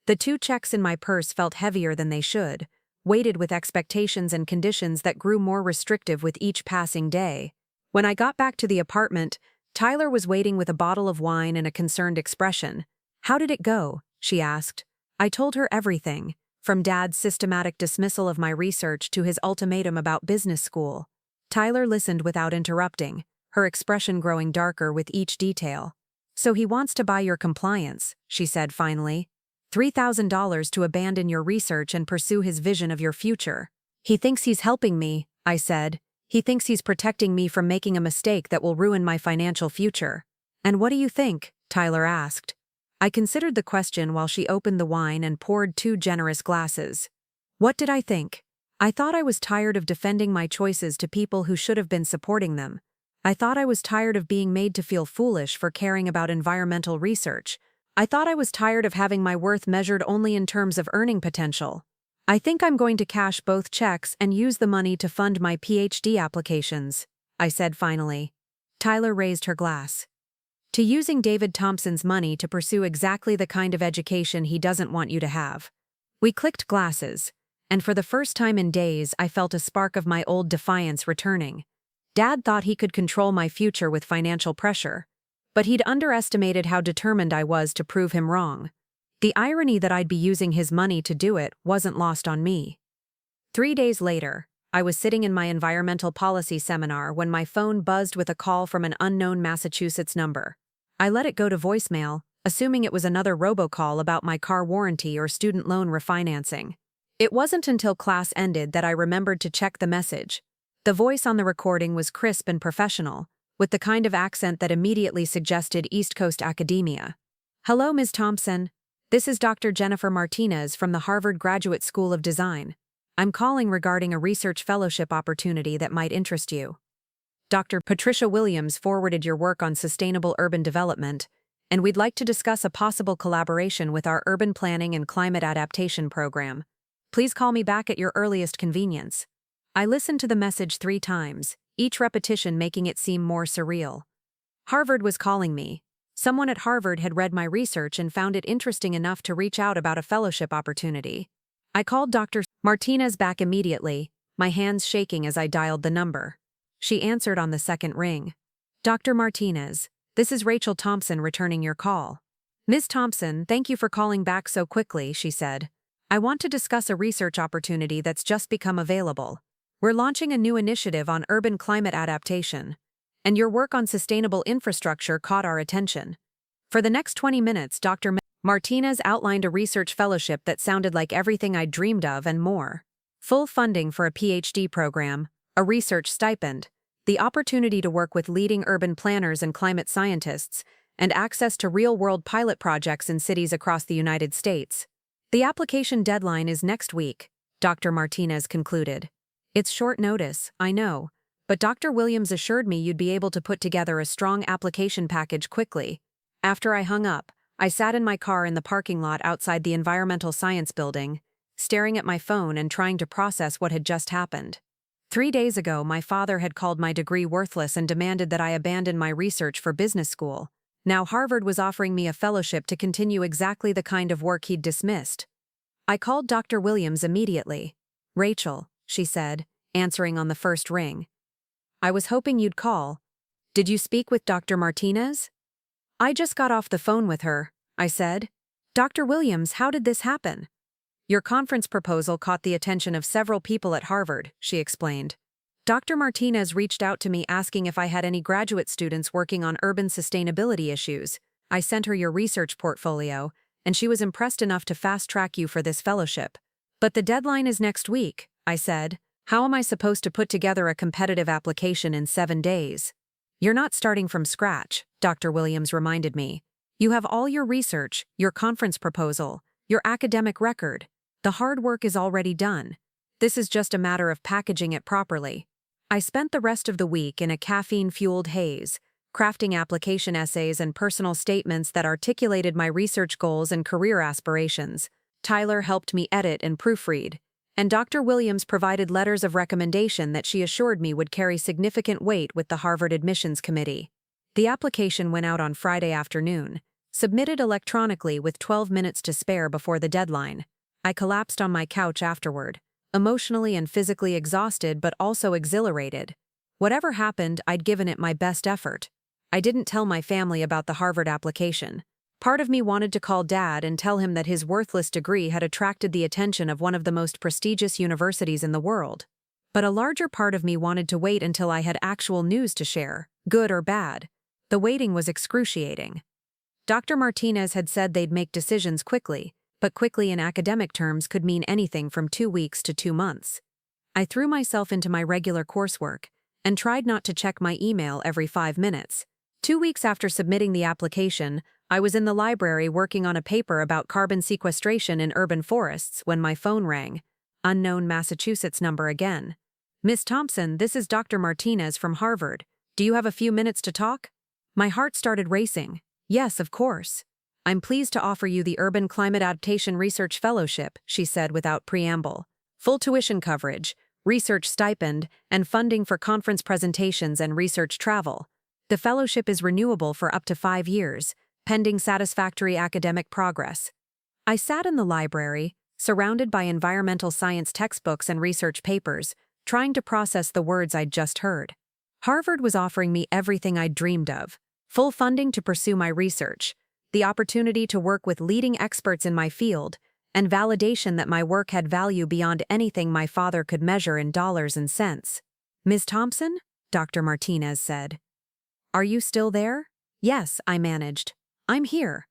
The 2 checks in my purse felt heavier than they should, weighted with expectations and conditions that grew more restrictive with each passing day. When I got back to the apartment, Tyler was waiting with a bottle of wine and a concerned expression. "How did it go?" she asked. I told her everything, from Dad's systematic dismissal of my research to his ultimatum about business school. Tyler listened without interrupting, her expression growing darker with each detail. "So he wants to buy your compliance," she said finally. $3,000 to abandon your research and pursue his vision of your future. "He thinks he's helping me," I said. "He thinks he's protecting me from making a mistake that will ruin my financial future." "And what do you think?" Tyler asked. I considered the question while she opened the wine and poured 2 generous glasses. What did I think? I thought I was tired of defending my choices to people who should have been supporting them. I thought I was tired of being made to feel foolish for caring about environmental research. I thought I was tired of having my worth measured only in terms of earning potential. "I think I'm going to cash both checks and use the money to fund my PhD applications," I said finally. Tyler raised her glass. "To using David Thompson's money to pursue exactly the kind of education he doesn't want you to have." We clicked glasses, and for the first time in days I felt a spark of my old defiance returning. Dad thought he could control my future with financial pressure, but he'd underestimated how determined I was to prove him wrong. The irony that I'd be using his money to do it wasn't lost on me. 3 days later, I was sitting in my environmental policy seminar when my phone buzzed with a call from an unknown Massachusetts number. I let it go to voicemail, assuming it was another robocall about my car warranty or student loan refinancing. It wasn't until class ended that I remembered to check the message. The voice on the recording was crisp and professional, with the kind of accent that immediately suggested East Coast academia. "Hello, Ms. Thompson. This is Dr. Jennifer Martinez from the Harvard Graduate School of Design. I'm calling regarding a research fellowship opportunity that might interest you. Dr. Patricia Williams forwarded your work on sustainable urban development, and we'd like to discuss a possible collaboration with our urban planning and climate adaptation program. Please call me back at your earliest convenience." I listened to the message 3 times, each repetition making it seem more surreal. Harvard was calling me. Someone at Harvard had read my research and found it interesting enough to reach out about a fellowship opportunity. I called Dr. Martinez back immediately, my hands shaking as I dialed the number. She answered on the second ring. "Dr. Martinez, this is Rachel Thompson returning your call." "Ms. Thompson, thank you for calling back so quickly," she said. "I want to discuss a research opportunity that's just become available. We're launching a new initiative on urban climate adaptation, and your work on sustainable infrastructure caught our attention." For the next 20 minutes, Dr. Martinez outlined a research fellowship that sounded like everything I'd dreamed of and more. Full funding for a PhD program, a research stipend, the opportunity to work with leading urban planners and climate scientists, and access to real-world pilot projects in cities across the United States. "The application deadline is next week," Dr. Martinez concluded. "It's short notice, I know, but Dr. Williams assured me you'd be able to put together a strong application package quickly." After I hung up, I sat in my car in the parking lot outside the Environmental Science Building, staring at my phone and trying to process what had just happened. 3 days ago, my father had called my degree worthless and demanded that I abandon my research for business school. Now Harvard was offering me a fellowship to continue exactly the kind of work he'd dismissed. I called Dr. Williams immediately. "Rachel," she said, answering on the first ring. "I was hoping you'd call. Did you speak with Dr. Martinez?" "I just got off the phone with her," I said. "Dr. Williams, how did this happen?" "Your conference proposal caught the attention of several people at Harvard," she explained. "Dr. Martinez reached out to me asking if I had any graduate students working on urban sustainability issues. I sent her your research portfolio, and she was impressed enough to fast-track you for this fellowship. But the deadline is next week," I said. "How am I supposed to put together a competitive application in 7 days?" "You're not starting from scratch," Dr. Williams reminded me. "You have all your research, your conference proposal, your academic record. The hard work is already done. This is just a matter of packaging it properly." I spent the rest of the week in a caffeine-fueled haze, crafting application essays and personal statements that articulated my research goals and career aspirations. Tyler helped me edit and proofread, and Dr. Williams provided letters of recommendation that she assured me would carry significant weight with the Harvard Admissions Committee. The application went out on Friday afternoon, submitted electronically with 12 minutes to spare before the deadline. I collapsed on my couch afterward, emotionally and physically exhausted but also exhilarated. Whatever happened, I'd given it my best effort. I didn't tell my family about the Harvard application. Part of me wanted to call Dad and tell him that his worthless degree had attracted the attention of one of the most prestigious universities in the world. But a larger part of me wanted to wait until I had actual news to share, good or bad. The waiting was excruciating. Dr. Martinez had said they'd make decisions quickly, but quickly in academic terms could mean anything from 2 weeks to 2 months. I threw myself into my regular coursework and tried not to check my email every 5 minutes. 2 weeks after submitting the application, I was in the library working on a paper about carbon sequestration in urban forests when my phone rang. Unknown Massachusetts number again. "Miss Thompson, this is Dr. Martinez from Harvard. Do you have a few minutes to talk?" My heart started racing. "Yes, of course. I'm pleased to offer you the Urban Climate Adaptation Research Fellowship," she said without preamble. "Full tuition coverage, research stipend, and funding for conference presentations and research travel. The fellowship is renewable for up to 5 years, pending satisfactory academic progress." I sat in the library, surrounded by environmental science textbooks and research papers, trying to process the words I'd just heard. Harvard was offering me everything I'd dreamed of: full funding to pursue my research, the opportunity to work with leading experts in my field, and validation that my work had value beyond anything my father could measure in dollars and cents. "Ms. Thompson?" Dr. Martinez said. "Are you still there?" "Yes," I managed. "I'm here.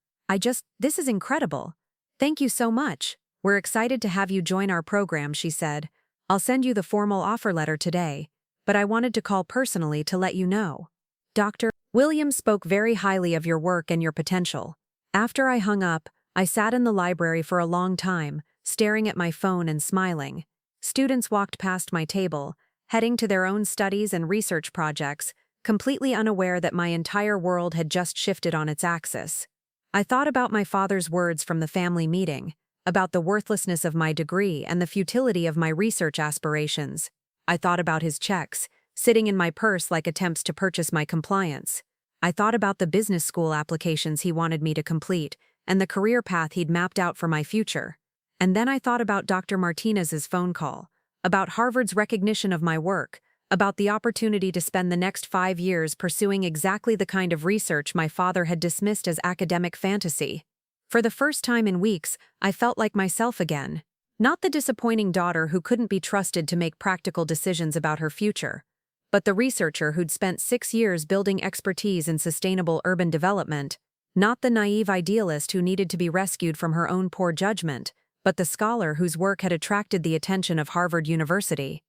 This is incredible. Thank you so much. We're excited to have you join our program," she said. "I'll send you the formal offer letter today, but I wanted to call personally to let you know. Dr. Williams spoke very highly of your work and your potential." After I hung up, I sat in the library for a long time, staring at my phone and smiling. Students walked past my table, heading to their own studies and research projects, completely unaware that my entire world had just shifted on its axis. I thought about my father's words from the family meeting, about the worthlessness of my degree and the futility of my research aspirations. I thought about his checks, sitting in my purse like attempts to purchase my compliance. I thought about the business school applications he wanted me to complete, and the career path he'd mapped out for my future. And then I thought about Dr. Martinez's phone call, about Harvard's recognition of my work, about the opportunity to spend the next 5 years pursuing exactly the kind of research my father had dismissed as academic fantasy. For the first time in weeks, I felt like myself again. Not the disappointing daughter who couldn't be trusted to make practical decisions about her future, but the researcher who'd spent 6 years building expertise in sustainable urban development. Not the naive idealist who needed to be rescued from her own poor judgment, but the scholar whose work had attracted the attention of Harvard University.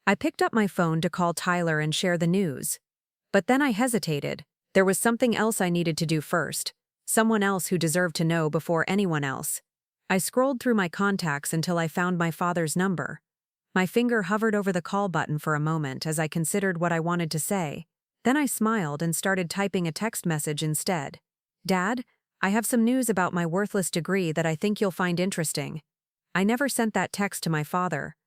I picked up my phone to call Tyler and share the news. But then I hesitated. There was something else I needed to do first. Someone else who deserved to know before anyone else. I scrolled through my contacts until I found my father's number. My finger hovered over the call button for a moment as I considered what I wanted to say. Then I smiled and started typing a text message instead. "Dad, I have some news about my worthless degree that I think you'll find interesting." I never sent that text to my father.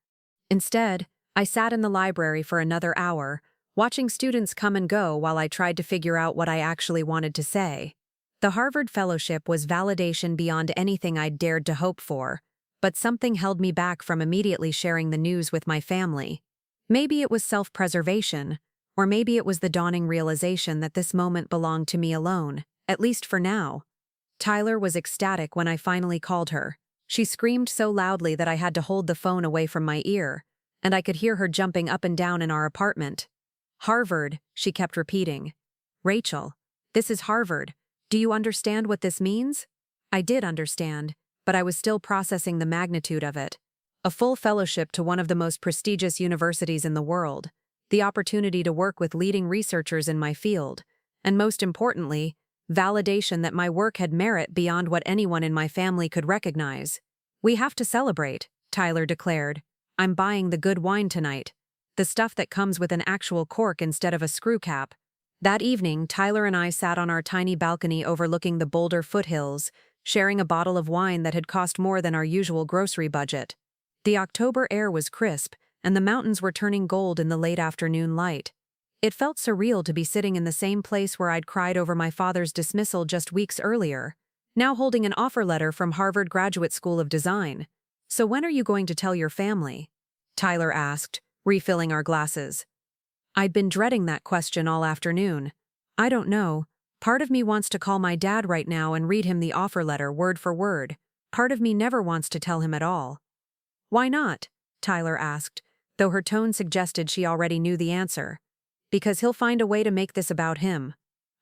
Instead, I sat in the library for another hour, watching students come and go while I tried to figure out what I actually wanted to say. The Harvard Fellowship was validation beyond anything I'd dared to hope for, but something held me back from immediately sharing the news with my family. Maybe it was self-preservation, or maybe it was the dawning realization that this moment belonged to me alone, at least for now. Tyler was ecstatic when I finally called her. She screamed so loudly that I had to hold the phone away from my ear, and I could hear her jumping up and down in our apartment. "Harvard," she kept repeating. "Rachel, this is Harvard. Do you understand what this means?" I did understand, but I was still processing the magnitude of it. A full fellowship to one of the most prestigious universities in the world, the opportunity to work with leading researchers in my field, and most importantly, validation that my work had merit beyond what anyone in my family could recognize. "We have to celebrate," Tyler declared. "I'm buying the good wine tonight. The stuff that comes with an actual cork instead of a screw cap." That evening, Tyler and I sat on our tiny balcony overlooking the Boulder foothills, sharing a bottle of wine that had cost more than our usual grocery budget. The October air was crisp, and the mountains were turning gold in the late afternoon light. It felt surreal to be sitting in the same place where I'd cried over my father's dismissal just weeks earlier, now holding an offer letter from Harvard Graduate School of Design. "So when are you going to tell your family?" Tyler asked, refilling our glasses. I'd been dreading that question all afternoon. "I don't know. Part of me wants to call my dad right now and read him the offer letter word for word. Part of me never wants to tell him at all." "Why not?" Tyler asked, though her tone suggested she already knew the answer. "Because he'll find a way to make this about him,"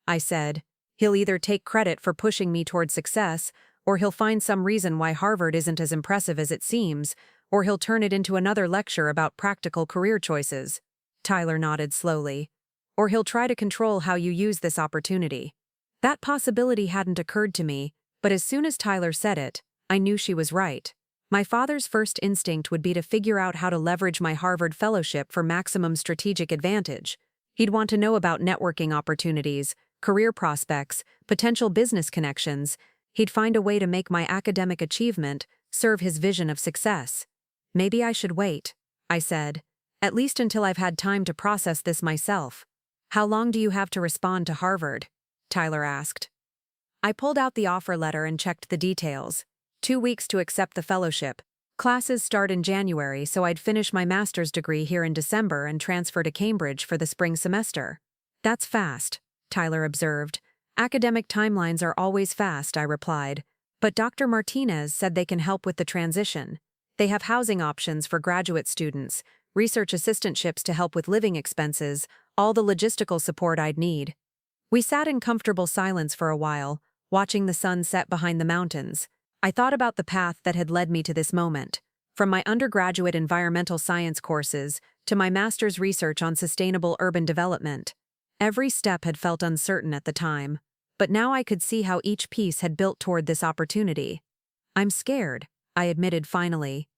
I said. "He'll either take credit for pushing me toward success, or he'll find some reason why Harvard isn't as impressive as it seems, or he'll turn it into another lecture about practical career choices." Tyler nodded slowly. "Or he'll try to control how you use this opportunity." That possibility hadn't occurred to me, but as soon as Tyler said it, I knew she was right. My father's first instinct would be to figure out how to leverage my Harvard fellowship for maximum strategic advantage. He'd want to know about networking opportunities, career prospects, potential business connections. He'd find a way to make my academic achievement serve his vision of success. "Maybe I should wait," I said. "At least until I've had time to process this myself." "How long do you have to respond to Harvard?" Tyler asked. I pulled out the offer letter and checked the details. 2 weeks to accept the fellowship. Classes start in January, so I'd finish my master's degree here in December and transfer to Cambridge for the spring semester. "That's fast," Tyler observed. "Academic timelines are always fast," I replied. "But Dr. Martinez said they can help with the transition. They have housing options for graduate students, research assistantships to help with living expenses, all the logistical support I'd need." We sat in comfortable silence for a while, watching the sun set behind the mountains. I thought about the path that had led me to this moment, from my undergraduate environmental science courses to my master's research on sustainable urban development. Every step had felt uncertain at the time, but now I could see how each piece had built toward this opportunity. "I'm scared," I admitted finally.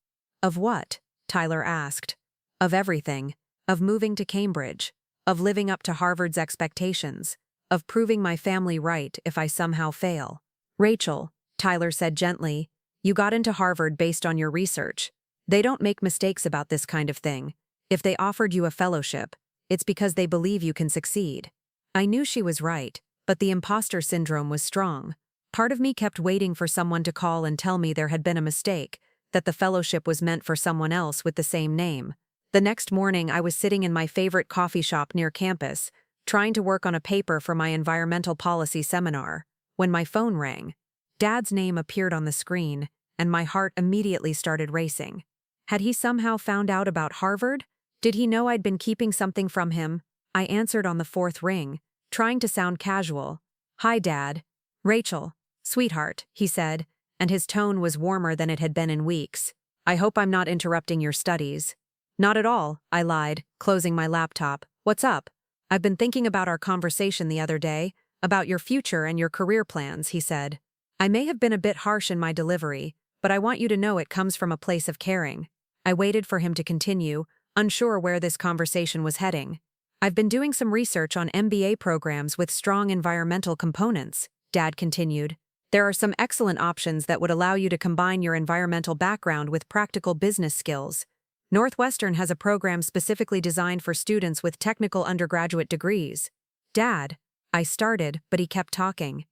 "Of what?" Tyler asked. "Of everything. Of moving to Cambridge. Of living up to Harvard's expectations. Of proving my family right if I somehow fail." "Rachel," Tyler said gently, "you got into Harvard based on your research. They don't make mistakes about this kind of thing. If they offered you a fellowship, it's because they believe you can succeed." I knew she was right, but the imposter syndrome was strong. Part of me kept waiting for someone to call and tell me there had been a mistake, that the fellowship was meant for someone else with the same name. The next morning, I was sitting in my favorite coffee shop near campus, trying to work on a paper for my environmental policy seminar, when my phone rang. Dad's name appeared on the screen, and my heart immediately started racing. Had he somehow found out about Harvard? Did he know I'd been keeping something from him? I answered on the fourth ring, trying to sound casual. "Hi, Dad." "Rachel, sweetheart," he said, and his tone was warmer than it had been in weeks. "I hope I'm not interrupting your studies." "Not at all," I lied, closing my laptop. "What's up?" "I've been thinking about our conversation the other day, about your future and your career plans," he said. I may have been a bit harsh in my delivery, but I want you to know it comes from a place of caring. I waited for him to continue, unsure where this conversation was heading. "I've been doing some research on MBA programs with strong environmental components," Dad continued. "There are some excellent options that would allow you to combine your environmental background with practical business skills. Northwestern has a program specifically designed for students with technical undergraduate degrees." "Dad," I started, but he kept talking.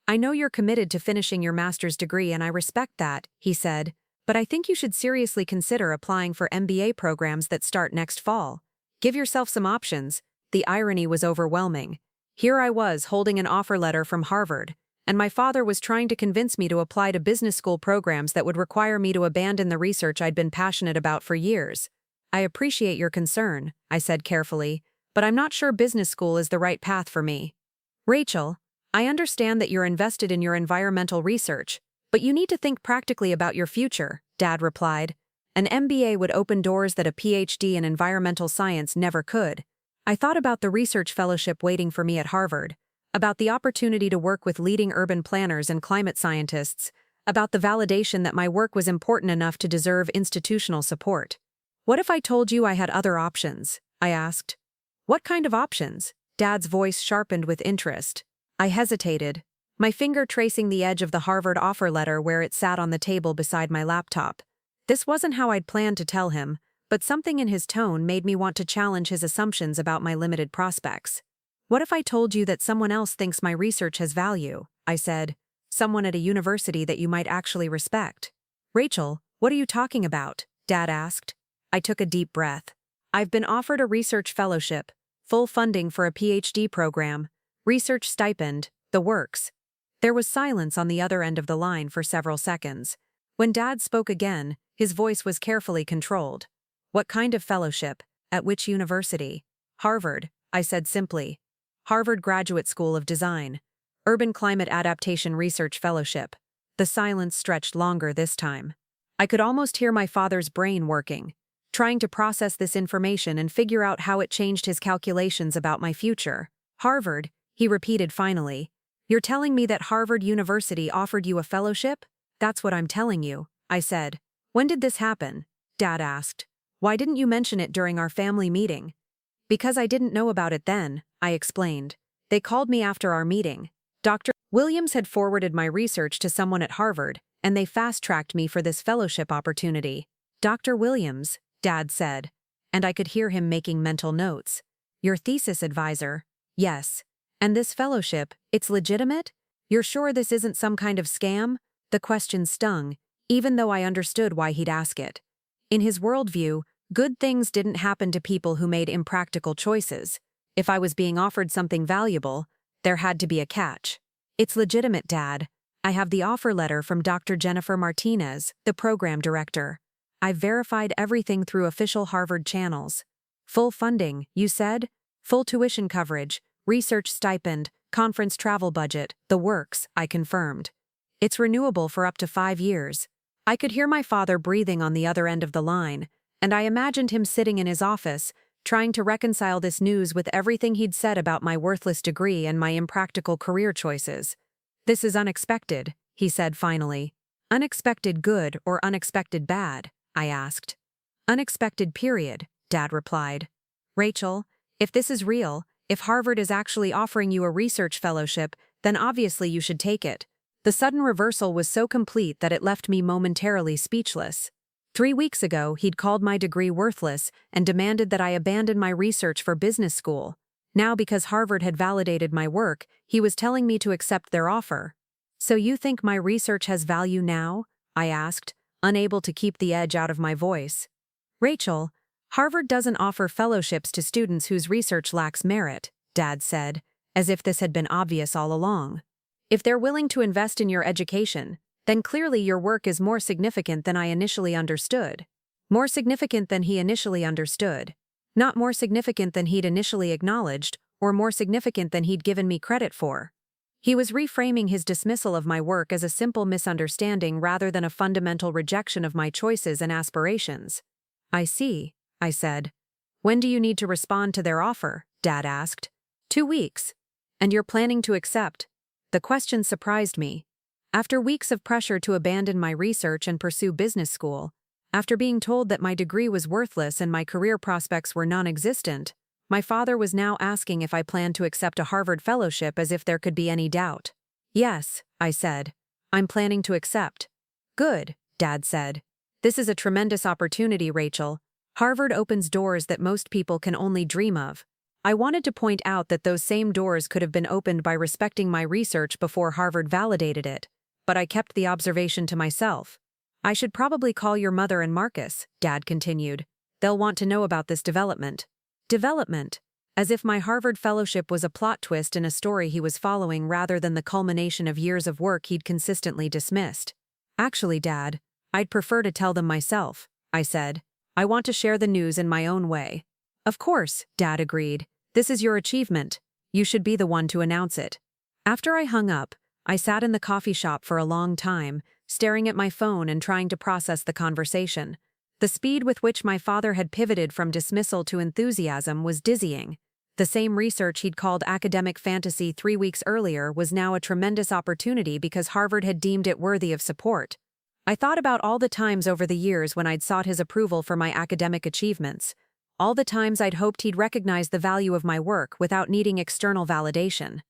"I know you're committed to finishing your master's degree and I respect that," he said, "but I think you should seriously consider applying for MBA programs that start next fall. Give yourself some options." The irony was overwhelming. Here I was holding an offer letter from Harvard, and my father was trying to convince me to apply to business school programs that would require me to abandon the research I'd been passionate about for years. "I appreciate your concern," I said carefully, "but I'm not sure business school is the right path for me." "Rachel, I understand that you're invested in your environmental research, but you need to think practically about your future," Dad replied. "An MBA would open doors that a PhD in environmental science never could." I thought about the research fellowship waiting for me at Harvard, about the opportunity to work with leading urban planners and climate scientists, about the validation that my work was important enough to deserve institutional support. "What if I told you I had other options?" I asked. "What kind of options?" Dad's voice sharpened with interest. I hesitated. my finger tracing the edge of the Harvard offer letter where it sat on the table beside my laptop. This wasn't how I'd planned to tell him, but something in his tone made me want to challenge his assumptions about my limited prospects. "What if I told you that someone else thinks my research has value?" I said. "Someone at a university that you might actually respect." "Rachel, what are you talking about?" Dad asked. I took a deep breath. "I've been offered a research fellowship, full funding for a PhD program, research stipend, the works." There was silence on the other end of the line for several seconds. When Dad spoke again, his voice was carefully controlled. "What kind of fellowship? At which university?" "Harvard," I said simply. "Harvard Graduate School of Design. Urban Climate Adaptation Research Fellowship." The silence stretched longer this time. I could almost hear my father's brain working, trying to process this information and figure out how it changed his calculations about my future. "Harvard," he repeated finally. "You're telling me that Harvard University offered you a fellowship?" "That's what I'm telling you," I said. "When did this happen?" Dad asked. "Why didn't you mention it during our family meeting?" "Because I didn't know about it then," I explained. "They called me after our meeting. Dr. Williams had forwarded my research to someone at Harvard, and they fast-tracked me for this fellowship opportunity." "Dr. Williams," Dad said, and I could hear him making mental notes. "Your thesis advisor?" "Yes. And this fellowship, it's legitimate? You're sure this isn't some kind of scam?" The question stung, even though I understood why he'd ask it. In his worldview, good things didn't happen to people who made impractical choices. If I was being offered something valuable, there had to be a catch. "It's legitimate, Dad. I have the offer letter from Dr. Jennifer Martinez, the program director. I've verified everything through official Harvard channels." "Full funding, you said? Full tuition coverage, research stipend, conference travel budget, the works," I confirmed. "It's renewable for up to 5 years. I could hear my father breathing on the other end of the line, and I imagined him sitting in his office, trying to reconcile this news with everything he'd said about my worthless degree and my impractical career choices. "This is unexpected," he said finally. "Unexpected good or unexpected bad?" I asked. "Unexpected period," Dad replied. "Rachel, if this is real, if Harvard is actually offering you a research fellowship, then obviously you should take it." The sudden reversal was so complete that it left me momentarily speechless. 3 weeks ago, he'd called my degree worthless and demanded that I abandon my research for business school. Now, because Harvard had validated my work, he was telling me to accept their offer. "So you think my research has value now?" I asked, unable to keep the edge out of my voice. "Rachel, Harvard doesn't offer fellowships to students whose research lacks merit," Dad said, as if this had been obvious all along. "If they're willing to invest in your education, then clearly your work is more significant than I initially understood." More significant than he initially understood. Not more significant than he'd initially acknowledged, or more significant than he'd given me credit for. He was reframing his dismissal of my work as a simple misunderstanding rather than a fundamental rejection of my choices and aspirations. "I see," I said. "When do you need to respond to their offer?" Dad asked. 2 weeks. "And you're planning to accept?" The question surprised me. After weeks of pressure to abandon my research and pursue business school, after being told that my degree was worthless and my career prospects were non-existent, my father was now asking if I planned to accept a Harvard fellowship as if there could be any doubt. "Yes," I said. "I'm planning to accept." "Good," Dad said. "This is a tremendous opportunity, Rachel. Harvard opens doors that most people can only dream of." I wanted to point out that those same doors could have been opened by respecting my research before Harvard validated it, but I kept the observation to myself. "I should probably call your mother and Marcus," Dad continued. "They'll want to know about this development." Development? As if my Harvard fellowship was a plot twist in a story he was following rather than the culmination of years of work he'd consistently dismissed. "Actually, Dad, I'd prefer to tell them myself," I said. "I want to share the news in my own way." "Of course," Dad agreed. "This is your achievement. You should be the one to announce it." After I hung up, I sat in the coffee shop for a long time, staring at my phone and trying to process the conversation. The speed with which my father had pivoted from dismissal to enthusiasm was dizzying. The same research he'd called academic fantasy 3 weeks earlier was now a tremendous opportunity because Harvard had deemed it worthy of support. I thought about all the times over the years when I'd sought his approval for my academic achievements. All the times I'd hoped he'd recognize the value of my work without needing external validation.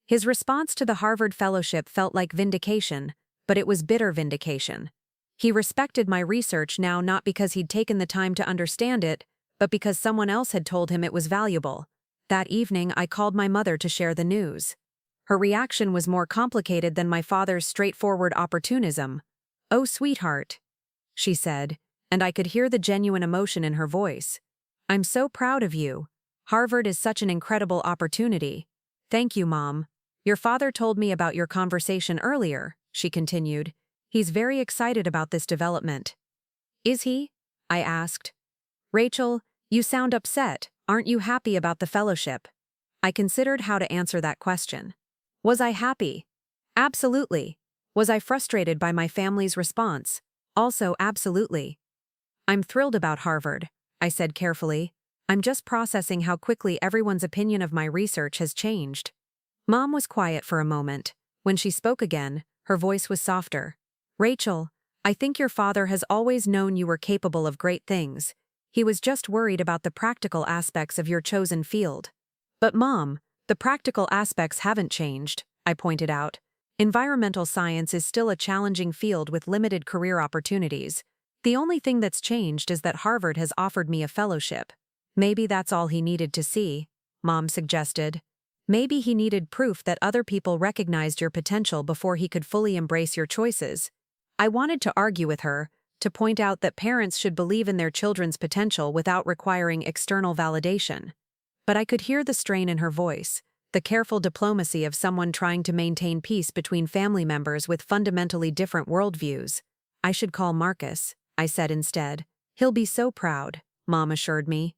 His response to the Harvard fellowship felt like vindication, but it was bitter vindication. He respected my research now not because he'd taken the time to understand it, but because someone else had told him it was valuable. That evening, I called my mother to share the news. Her reaction was more complicated than my father's straightforward opportunism. "Oh, sweetheart," she said, and I could hear the genuine emotion in her voice. "I'm so proud of you. Harvard is such an incredible opportunity." "Thank you, Mom. Your father told me about your conversation earlier," she continued. "He's very excited about this development." "Is he?" I asked. "Rachel, you sound upset. Aren't you happy about the fellowship?" I considered how to answer that question. Was I happy? Absolutely. Was I frustrated by my family's response? Also, absolutely. "I'm thrilled about Harvard," I said carefully. "I'm just processing how quickly everyone's opinion of my research has changed." Mom was quiet for a moment. When she spoke again, her voice was softer. "Rachel, I think your father has always known you were capable of great things. He was just worried about the practical aspects of your chosen field." "But Mom, the practical aspects haven't changed," I pointed out. "Environmental science is still a challenging field with limited career opportunities. The only thing that's changed is that Harvard has offered me a fellowship." "Maybe that's all he needed to see," Mom suggested. "Maybe he needed proof that other people recognized your potential before he could fully embrace your choices." I wanted to argue with her, to point out that parents should believe in their children's potential without requiring external validation. But I could hear the strain in her voice, the careful diplomacy of someone trying to maintain peace between family members with fundamentally different worldviews. "I should call Marcus," I said instead. "He'll be so proud," Mom assured me.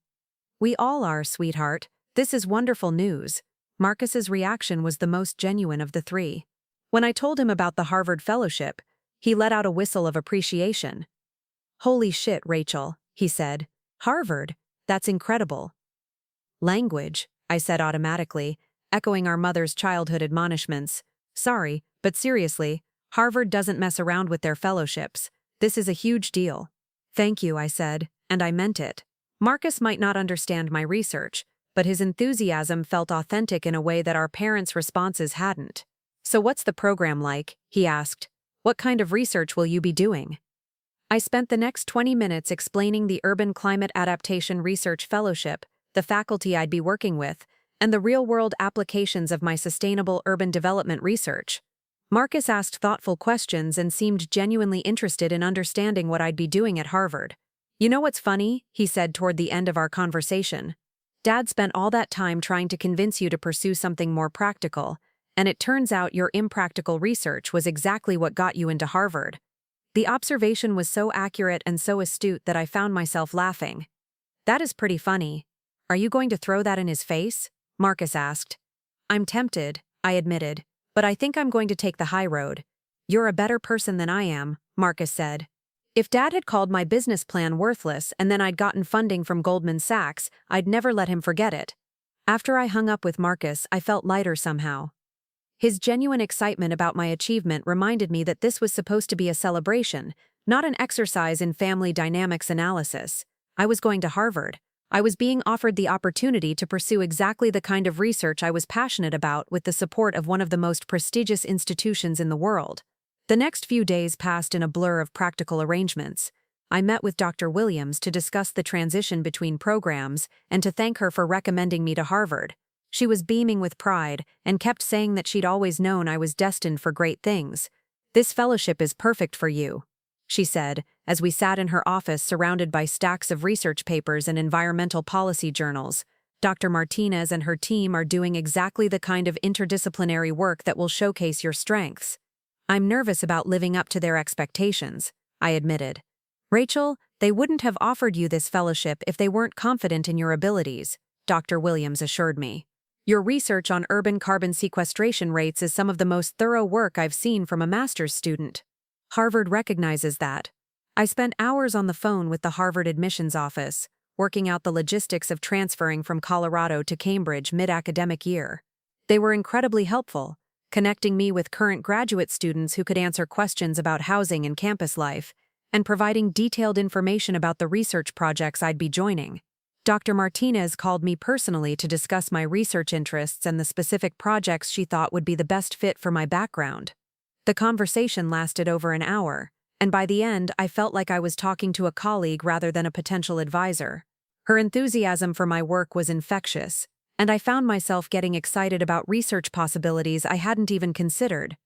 "We all are, sweetheart. This is wonderful news." Marcus's reaction was the most genuine of the three. When I told him about the Harvard fellowship, he let out a whistle of appreciation. "Holy shit, Rachel," he said. "Harvard? That's incredible." "Language," I said automatically, echoing our mother's childhood admonishments. "Sorry, but seriously, Harvard doesn't mess around with their fellowships. This is a huge deal." "Thank you," I said, and I meant it. Marcus might not understand my research, but his enthusiasm felt authentic in a way that our parents' responses hadn't. "So what's the program like?" he asked. "What kind of research will you be doing?" I spent the next 20 minutes explaining the Urban Climate Adaptation Research Fellowship, the faculty I'd be working with, and the real-world applications of my sustainable urban development research. Marcus asked thoughtful questions and seemed genuinely interested in understanding what I'd be doing at Harvard. "You know what's funny?" he said toward the end of our conversation. "Dad spent all that time trying to convince you to pursue something more practical, and it turns out your impractical research was exactly what got you into Harvard." The observation was so accurate and so astute that I found myself laughing. "That is pretty funny. Are you going to throw that in his face?" Marcus asked. "I'm tempted," I admitted, "but I think I'm going to take the high road." "You're a better person than I am," Marcus said. If Dad had called my business plan worthless and then I'd gotten funding from Goldman Sachs, I'd never let him forget it. After I hung up with Marcus, I felt lighter somehow. His genuine excitement about my achievement reminded me that this was supposed to be a celebration, not an exercise in family dynamics analysis. I was going to Harvard. I was being offered the opportunity to pursue exactly the kind of research I was passionate about with the support of one of the most prestigious institutions in the world. The next few days passed in a blur of practical arrangements. I met with Dr. Williams to discuss the transition between programs and to thank her for recommending me to Harvard. She was beaming with pride and kept saying that she'd always known I was destined for great things. "This fellowship is perfect for you," she said, as we sat in her office surrounded by stacks of research papers and environmental policy journals. "Dr. Martinez and her team are doing exactly the kind of interdisciplinary work that will showcase your strengths." "I'm nervous about living up to their expectations," I admitted. "Rachel, they wouldn't have offered you this fellowship if they weren't confident in your abilities," Dr. Williams assured me. "Your research on urban carbon sequestration rates is some of the most thorough work I've seen from a master's student. Harvard recognizes that." I spent hours on the phone with the Harvard admissions office, working out the logistics of transferring from Colorado to Cambridge mid-academic year. They were incredibly helpful, connecting me with current graduate students who could answer questions about housing and campus life, and providing detailed information about the research projects I'd be joining. Dr. Martinez called me personally to discuss my research interests and the specific projects she thought would be the best fit for my background. The conversation lasted over an hour, and by the end I felt like I was talking to a colleague rather than a potential advisor. Her enthusiasm for my work was infectious, and I found myself getting excited about research possibilities I hadn't even considered.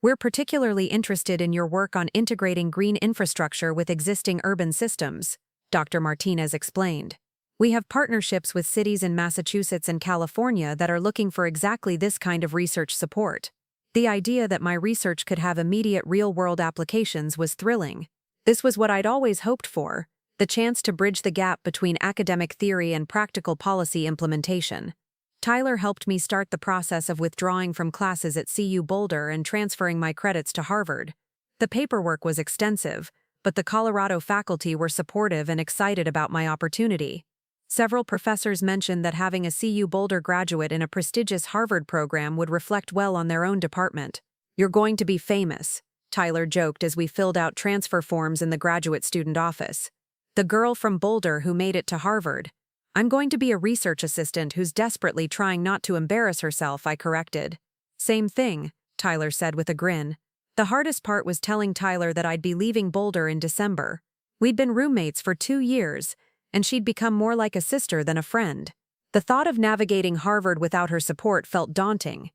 We're particularly interested in your work on integrating green infrastructure with existing urban systems, Dr. Martinez explained. We have partnerships with cities in Massachusetts and California that are looking for exactly this kind of research support. The idea that my research could have immediate real-world applications was thrilling. This was what I'd always hoped for, the chance to bridge the gap between academic theory and practical policy implementation. Tyler helped me start the process of withdrawing from classes at CU Boulder and transferring my credits to Harvard. The paperwork was extensive, but the Colorado faculty were supportive and excited about my opportunity. Several professors mentioned that having a CU Boulder graduate in a prestigious Harvard program would reflect well on their own department. "You're going to be famous," Tyler joked as we filled out transfer forms in the graduate student office. "The girl from Boulder who made it to Harvard." "I'm going to be a research assistant who's desperately trying not to embarrass herself," I corrected. "Same thing," Tyler said with a grin. The hardest part was telling Tyler that I'd be leaving Boulder in December. We'd been roommates for 2 years, and she'd become more like a sister than a friend. The thought of navigating Harvard without her support felt daunting.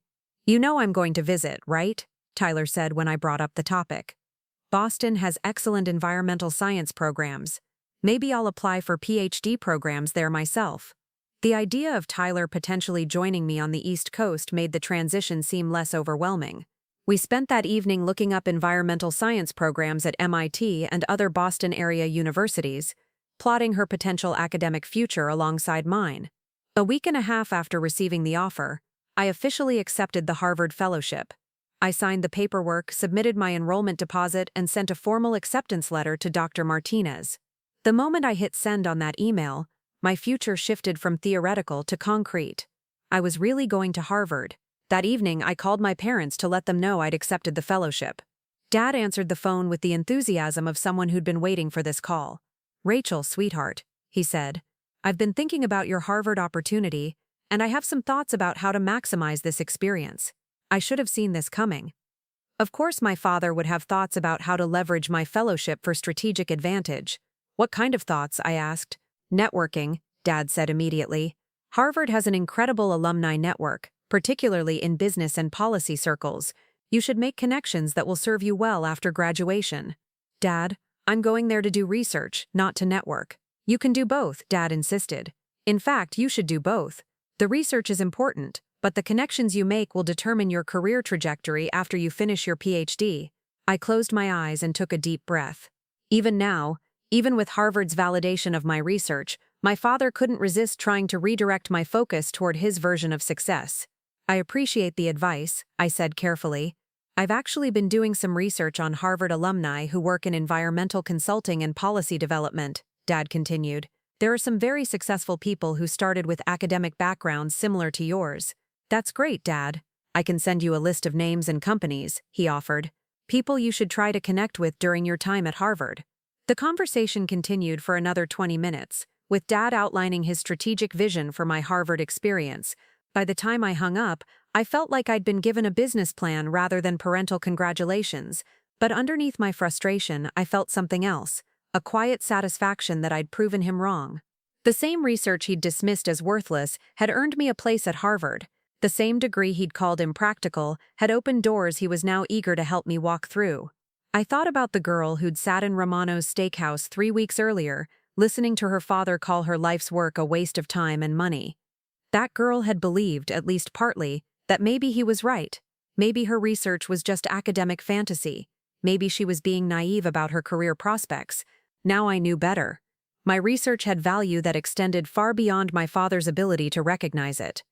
"You know I'm going to visit, right?" Tyler said when I brought up the topic. "Boston has excellent environmental science programs. Maybe I'll apply for PhD programs there myself." The idea of Tyler potentially joining me on the East Coast made the transition seem less overwhelming. We spent that evening looking up environmental science programs at MIT and other Boston area universities, plotting her potential academic future alongside mine. A week and a half after receiving the offer, I officially accepted the Harvard Fellowship. I signed the paperwork, submitted my enrollment deposit, and sent a formal acceptance letter to Dr. Martinez. The moment I hit send on that email, my future shifted from theoretical to concrete. I was really going to Harvard. That evening, I called my parents to let them know I'd accepted the fellowship. Dad answered the phone with the enthusiasm of someone who'd been waiting for this call. "Rachel, sweetheart," he said, "I've been thinking about your Harvard opportunity, and I have some thoughts about how to maximize this experience. I should have seen this coming." Of course, my father would have thoughts about how to leverage my fellowship for strategic advantage. "What kind of thoughts?" I asked. "Networking," Dad said immediately. "Harvard has an incredible alumni network, particularly in business and policy circles. You should make connections that will serve you well after graduation." "Dad, I'm going there to do research, not to network." "You can do both," Dad insisted. "In fact, you should do both. The research is important, but the connections you make will determine your career trajectory after you finish your PhD." I closed my eyes and took a deep breath. Even with Harvard's validation of my research, my father couldn't resist trying to redirect my focus toward his version of success. "I appreciate the advice," I said carefully. "I've actually been doing some research on Harvard alumni who work in environmental consulting and policy development," Dad continued. "There are some very successful people who started with academic backgrounds similar to yours." "That's great, Dad. I can send you a list of names and companies," he offered. "People you should try to connect with during your time at Harvard." The conversation continued for another 20 minutes, with Dad outlining his strategic vision for my Harvard experience. By the time I hung up, I felt like I'd been given a business plan rather than parental congratulations, but underneath my frustration, I felt something else, a quiet satisfaction that I'd proven him wrong. The same research he'd dismissed as worthless had earned me a place at Harvard. The same degree he'd called impractical had opened doors he was now eager to help me walk through. I thought about the girl who'd sat in Romano's Steakhouse 3 weeks earlier, listening to her father call her life's work a waste of time and money. That girl had believed, at least partly, that maybe he was right. Maybe her research was just academic fantasy. Maybe she was being naive about her career prospects. Now I knew better. My research had value that extended far beyond my father's ability to recognize it.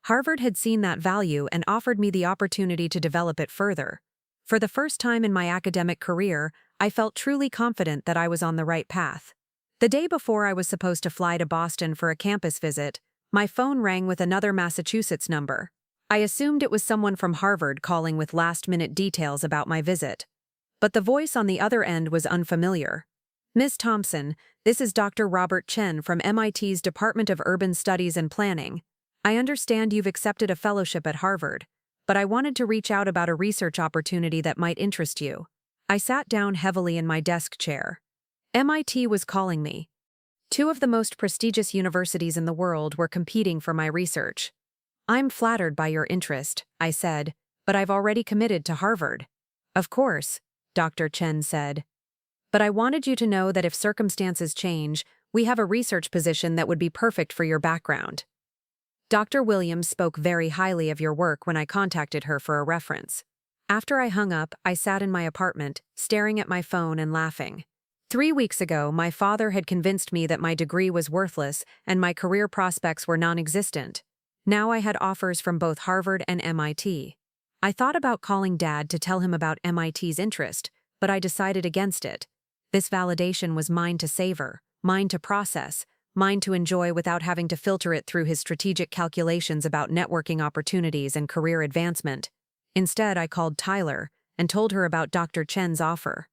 Harvard had seen that value and offered me the opportunity to develop it further. For the first time in my academic career, I felt truly confident that I was on the right path. The day before I was supposed to fly to Boston for a campus visit, my phone rang with another Massachusetts number. I assumed it was someone from Harvard calling with last-minute details about my visit. But the voice on the other end was unfamiliar. Miss Thompson, this is Dr. Robert Chen from MIT's Department of Urban Studies and Planning. I understand you've accepted a fellowship at Harvard, but I wanted to reach out about a research opportunity that might interest you. I sat down heavily in my desk chair. MIT was calling me. Two of the most prestigious universities in the world were competing for my research. I'm flattered by your interest, I said, but I've already committed to Harvard. Of course, Dr. Chen said. But I wanted you to know that if circumstances change, we have a research position that would be perfect for your background. Dr. Williams spoke very highly of your work when I contacted her for a reference. After I hung up, I sat in my apartment, staring at my phone and laughing. 3 weeks ago, my father had convinced me that my degree was worthless and my career prospects were non-existent. Now I had offers from both Harvard and MIT. I thought about calling Dad to tell him about MIT's interest, but I decided against it. This validation was mine to savor, mine to process, mine to enjoy without having to filter it through his strategic calculations about networking opportunities and career advancement. Instead, I called Tyler and told her about Dr. Chen's offer.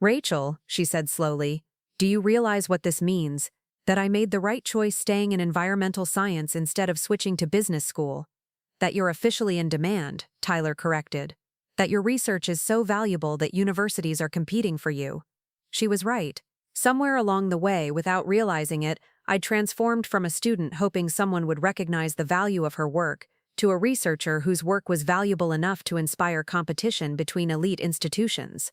Rachel, she said slowly, do you realize what this means? That I made the right choice staying in environmental science instead of switching to business school. That you're officially in demand, Tyler corrected. That your research is so valuable that universities are competing for you. She was right. Somewhere along the way, without realizing it, I'd transformed from a student hoping someone would recognize the value of her work to a researcher whose work was valuable enough to inspire competition between elite institutions.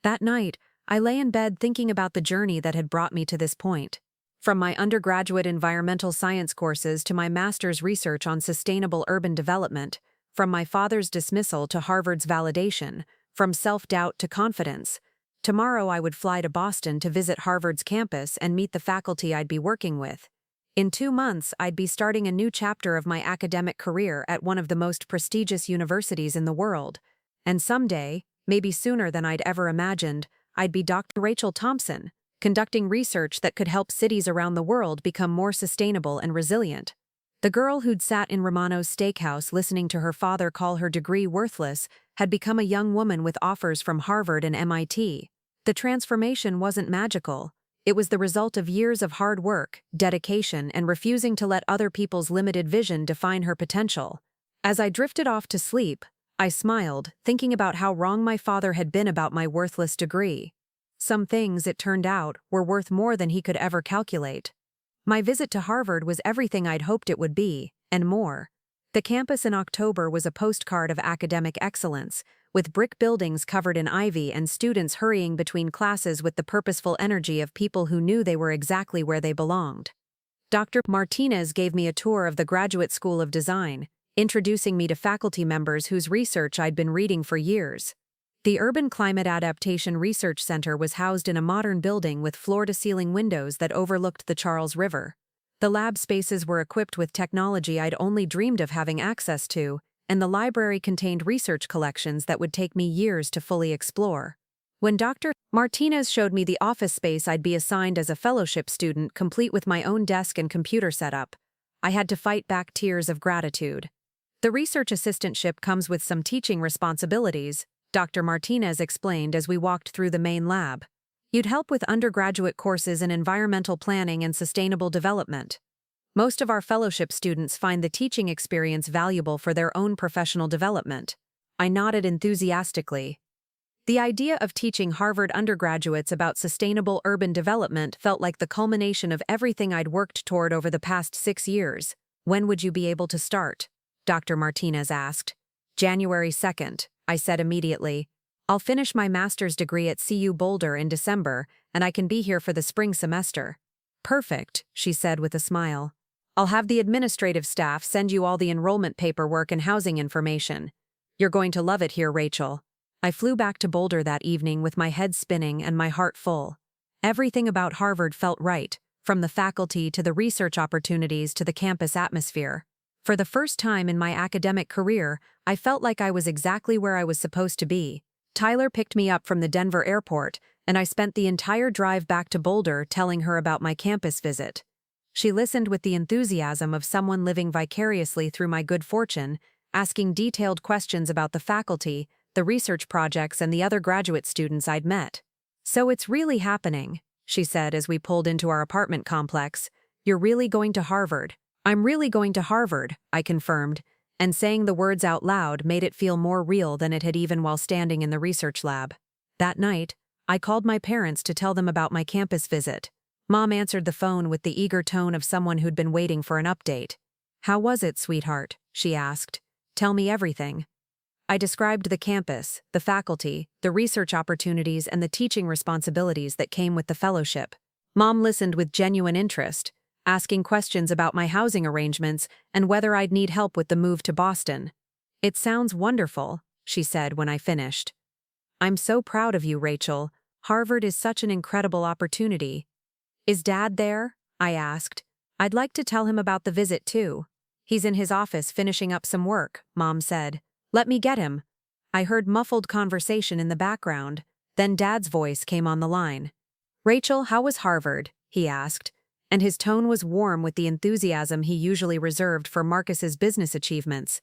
That night, I lay in bed thinking about the journey that had brought me to this point. From my undergraduate environmental science courses to my master's research on sustainable urban development, from my father's dismissal to Harvard's validation, from self-doubt to confidence. Tomorrow I would fly to Boston to visit Harvard's campus and meet the faculty I'd be working with. In 2 months, I'd be starting a new chapter of my academic career at one of the most prestigious universities in the world. And someday, maybe sooner than I'd ever imagined, I'd be Dr. Rachel Thompson, conducting research that could help cities around the world become more sustainable and resilient. The girl who'd sat in Romano's Steakhouse listening to her father call her degree worthless had become a young woman with offers from Harvard and MIT. The transformation wasn't magical. It was the result of years of hard work, dedication, and refusing to let other people's limited vision define her potential. As I drifted off to sleep, I smiled, thinking about how wrong my father had been about my worthless degree. Some things, it turned out, were worth more than he could ever calculate. My visit to Harvard was everything I'd hoped it would be, and more. The campus in October was a postcard of academic excellence, with brick buildings covered in ivy and students hurrying between classes with the purposeful energy of people who knew they were exactly where they belonged. Dr. Martinez gave me a tour of the Graduate School of Design, introducing me to faculty members whose research I'd been reading for years. The Urban Climate Adaptation Research Center was housed in a modern building with floor-to-ceiling windows that overlooked the Charles River. The lab spaces were equipped with technology I'd only dreamed of having access to, and the library contained research collections that would take me years to fully explore. When Dr. Martinez showed me the office space I'd be assigned as a fellowship student, complete with my own desk and computer setup, I had to fight back tears of gratitude. The research assistantship comes with some teaching responsibilities, Dr. Martinez explained as we walked through the main lab. You'd help with undergraduate courses in environmental planning and sustainable development. Most of our fellowship students find the teaching experience valuable for their own professional development. I nodded enthusiastically. The idea of teaching Harvard undergraduates about sustainable urban development felt like the culmination of everything I'd worked toward over the past 6 years. When would you be able to start? Dr. Martinez asked. January 2nd, I said immediately. I'll finish my master's degree at CU Boulder in December, and I can be here for the spring semester. Perfect, she said with a smile. I'll have the administrative staff send you all the enrollment paperwork and housing information. You're going to love it here, Rachel. I flew back to Boulder that evening with my head spinning and my heart full. Everything about Harvard felt right, from the faculty to the research opportunities to the campus atmosphere. For the first time in my academic career, I felt like I was exactly where I was supposed to be. Tyler picked me up from the Denver airport, and I spent the entire drive back to Boulder telling her about my campus visit. She listened with the enthusiasm of someone living vicariously through my good fortune, asking detailed questions about the faculty, the research projects, and the other graduate students I'd met. So it's really happening, she said as we pulled into our apartment complex. "You're really going to Harvard?" "I'm really going to Harvard," I confirmed, and saying the words out loud made it feel more real than it had even while standing in the research lab. That night, I called my parents to tell them about my campus visit. Mom answered the phone with the eager tone of someone who'd been waiting for an update. "How was it, sweetheart?" she asked. "Tell me everything." I described the campus, the faculty, the research opportunities, and the teaching responsibilities that came with the fellowship. Mom listened with genuine interest, asking questions about my housing arrangements and whether I'd need help with the move to Boston. "It sounds wonderful," she said when I finished. "I'm so proud of you, Rachel. Harvard is such an incredible opportunity." "Is Dad there?" I asked. "I'd like to tell him about the visit too." "He's in his office finishing up some work," Mom said. "Let me get him." I heard muffled conversation in the background, then Dad's voice came on the line. "Rachel, how was Harvard?" he asked, and his tone was warm with the enthusiasm he usually reserved for Marcus's business achievements.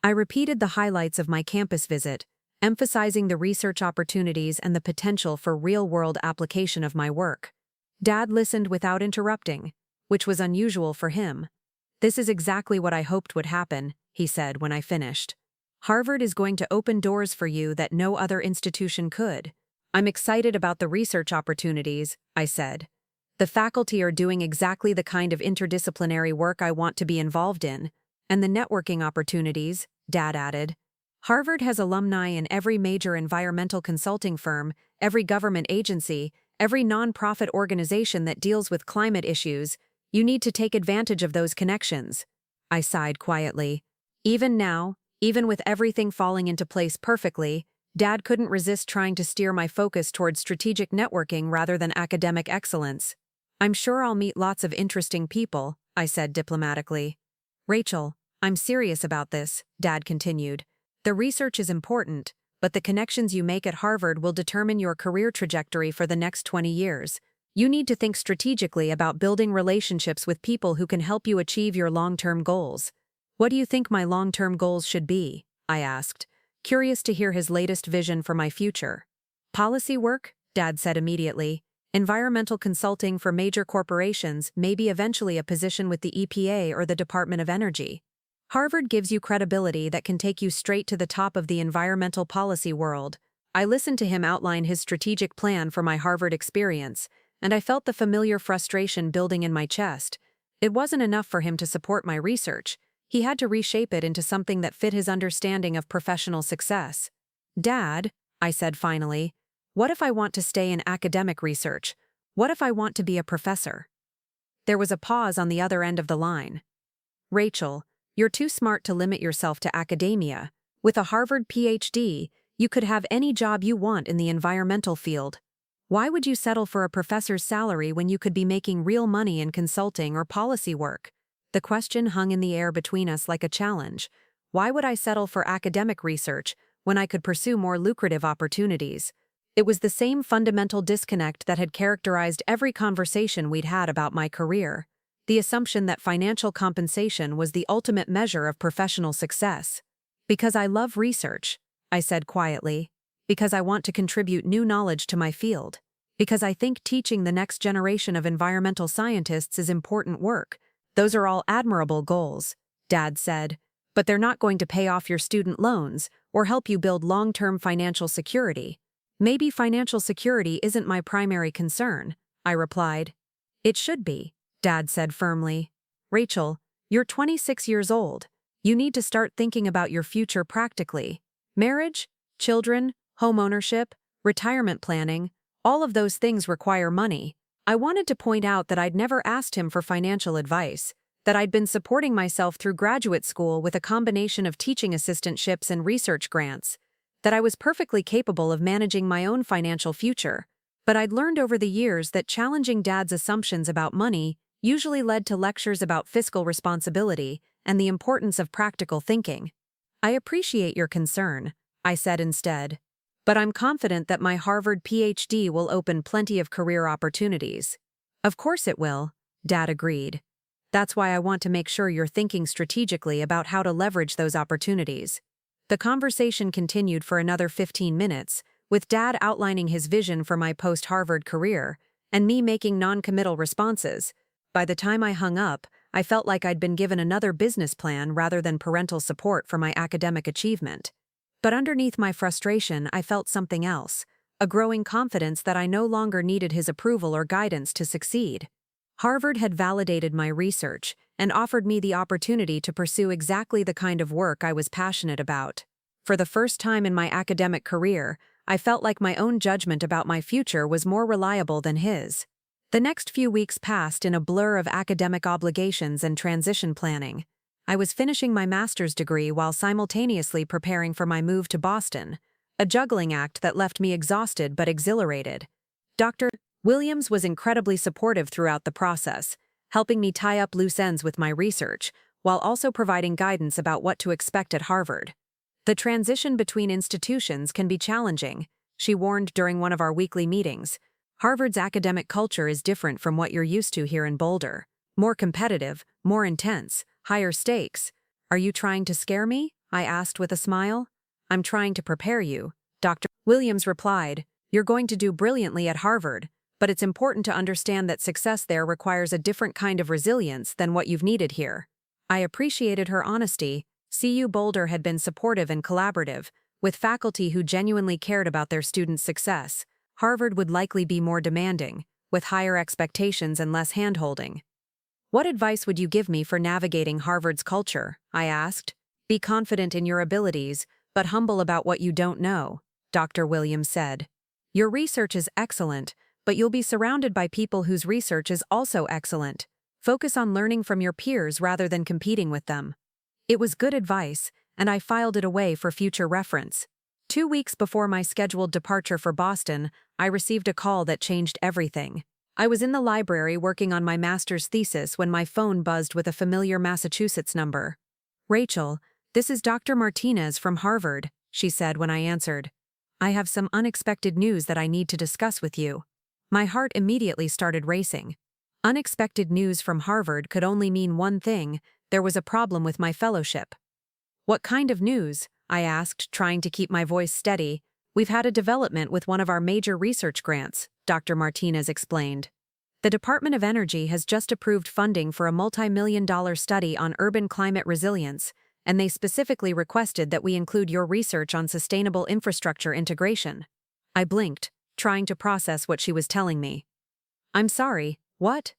I repeated the highlights of my campus visit, emphasizing the research opportunities and the potential for real-world application of my work. Dad listened without interrupting, which was unusual for him. "This is exactly what I hoped would happen," he said when I finished. "Harvard is going to open doors for you that no other institution could." "I'm excited about the research opportunities," I said. "The faculty are doing exactly the kind of interdisciplinary work I want to be involved in. And the networking opportunities," Dad added. "Harvard has alumni in every major environmental consulting firm, every government agency, every nonprofit organization that deals with climate issues. You need to take advantage of those connections." I sighed quietly. Even now, even with everything falling into place perfectly, Dad couldn't resist trying to steer my focus towards strategic networking rather than academic excellence. "I'm sure I'll meet lots of interesting people," I said diplomatically. "Rachel, I'm serious about this," Dad continued. "The research is important, but the connections you make at Harvard will determine your career trajectory for the next 20 years. You need to think strategically about building relationships with people who can help you achieve your long-term goals." "What do you think my long-term goals should be?" I asked, curious to hear his latest vision for my future. "Policy work," Dad said immediately. "Environmental consulting for major corporations, maybe eventually a position with the EPA or the Department of Energy. Harvard gives you credibility that can take you straight to the top of the environmental policy world." I listened to him outline his strategic plan for my Harvard experience, and I felt the familiar frustration building in my chest. It wasn't enough for him to support my research. He had to reshape it into something that fit his understanding of professional success. "Dad," I said finally, "what if I want to stay in academic research? What if I want to be a professor?" There was a pause on the other end of the line. "Rachel, you're too smart to limit yourself to academia. With a Harvard PhD, you could have any job you want in the environmental field. Why would you settle for a professor's salary when you could be making real money in consulting or policy work?" The question hung in the air between us like a challenge. Why would I settle for academic research when I could pursue more lucrative opportunities? It was the same fundamental disconnect that had characterized every conversation we'd had about my career. The assumption that financial compensation was the ultimate measure of professional success. "Because I love research," I said quietly. "Because I want to contribute new knowledge to my field. Because I think teaching the next generation of environmental scientists is important work." "Those are all admirable goals," Dad said, "but they're not going to pay off your student loans or help you build long-term financial security." "Maybe financial security isn't my primary concern," I replied. "It should be," Dad said firmly. "Rachel, you're 26 years old. You need to start thinking about your future practically. Marriage, children, home ownership, retirement planning, all of those things require money." I wanted to point out that I'd never asked him for financial advice, that I'd been supporting myself through graduate school with a combination of teaching assistantships and research grants, that I was perfectly capable of managing my own financial future. But I'd learned over the years that challenging Dad's assumptions about money usually led to lectures about fiscal responsibility and the importance of practical thinking. "I appreciate your concern," I said instead. "But I'm confident that my Harvard PhD will open plenty of career opportunities." "Of course it will," Dad agreed. "That's why I want to make sure you're thinking strategically about how to leverage those opportunities." The conversation continued for another 15 minutes, with Dad outlining his vision for my post-Harvard career, and me making non-committal responses. By the time I hung up, I felt like I'd been given another business plan rather than parental support for my academic achievement. But underneath my frustration, I felt something else, a growing confidence that I no longer needed his approval or guidance to succeed. Harvard had validated my research and offered me the opportunity to pursue exactly the kind of work I was passionate about. For the first time in my academic career, I felt like my own judgment about my future was more reliable than his. The next few weeks passed in a blur of academic obligations and transition planning. I was finishing my master's degree while simultaneously preparing for my move to Boston, a juggling act that left me exhausted but exhilarated. Dr. Williams was incredibly supportive throughout the process, helping me tie up loose ends with my research, while also providing guidance about what to expect at Harvard. The transition between institutions can be challenging, she warned during one of our weekly meetings. Harvard's academic culture is different from what you're used to here in Boulder. More competitive, more intense, higher stakes. Are you trying to scare me? I asked with a smile. I'm trying to prepare you, Dr. Williams replied. You're going to do brilliantly at Harvard, but it's important to understand that success there requires a different kind of resilience than what you've needed here. I appreciated her honesty. CU Boulder had been supportive and collaborative, with faculty who genuinely cared about their students' success. Harvard would likely be more demanding, with higher expectations and less handholding. What advice would you give me for navigating Harvard's culture? I asked. Be confident in your abilities, but humble about what you don't know, Dr. Williams said. Your research is excellent, but you'll be surrounded by people whose research is also excellent. Focus on learning from your peers rather than competing with them. It was good advice, and I filed it away for future reference. 2 weeks before my scheduled departure for Boston, I received a call that changed everything. I was in the library working on my master's thesis when my phone buzzed with a familiar Massachusetts number. Rachel, this is Dr. Martinez from Harvard, she said when I answered. I have some unexpected news that I need to discuss with you. My heart immediately started racing. Unexpected news from Harvard could only mean one thing: there was a problem with my fellowship. What kind of news? I asked, trying to keep my voice steady. We've had a development with one of our major research grants, Dr. Martinez explained. The Department of Energy has just approved funding for a multi-million-dollar study on urban climate resilience, and they specifically requested that we include your research on sustainable infrastructure integration. I blinked, trying to process what she was telling me. I'm sorry, what?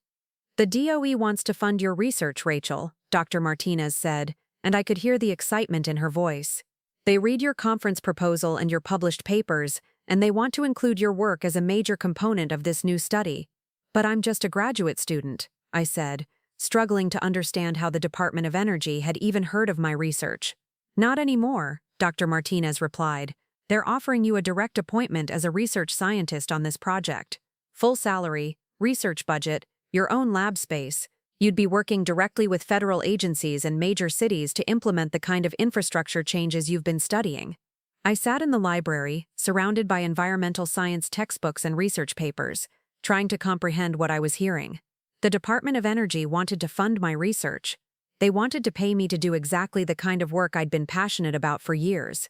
The DOE wants to fund your research, Rachel, Dr. Martinez said, and I could hear the excitement in her voice. They read your conference proposal and your published papers, and they want to include your work as a major component of this new study. But I'm just a graduate student, I said, struggling to understand how the Department of Energy had even heard of my research. Not anymore, Dr. Martinez replied. They're offering you a direct appointment as a research scientist on this project. Full salary, research budget, your own lab space. You'd be working directly with federal agencies and major cities to implement the kind of infrastructure changes you've been studying. I sat in the library, surrounded by environmental science textbooks and research papers, trying to comprehend what I was hearing. The Department of Energy wanted to fund my research. They wanted to pay me to do exactly the kind of work I'd been passionate about for years.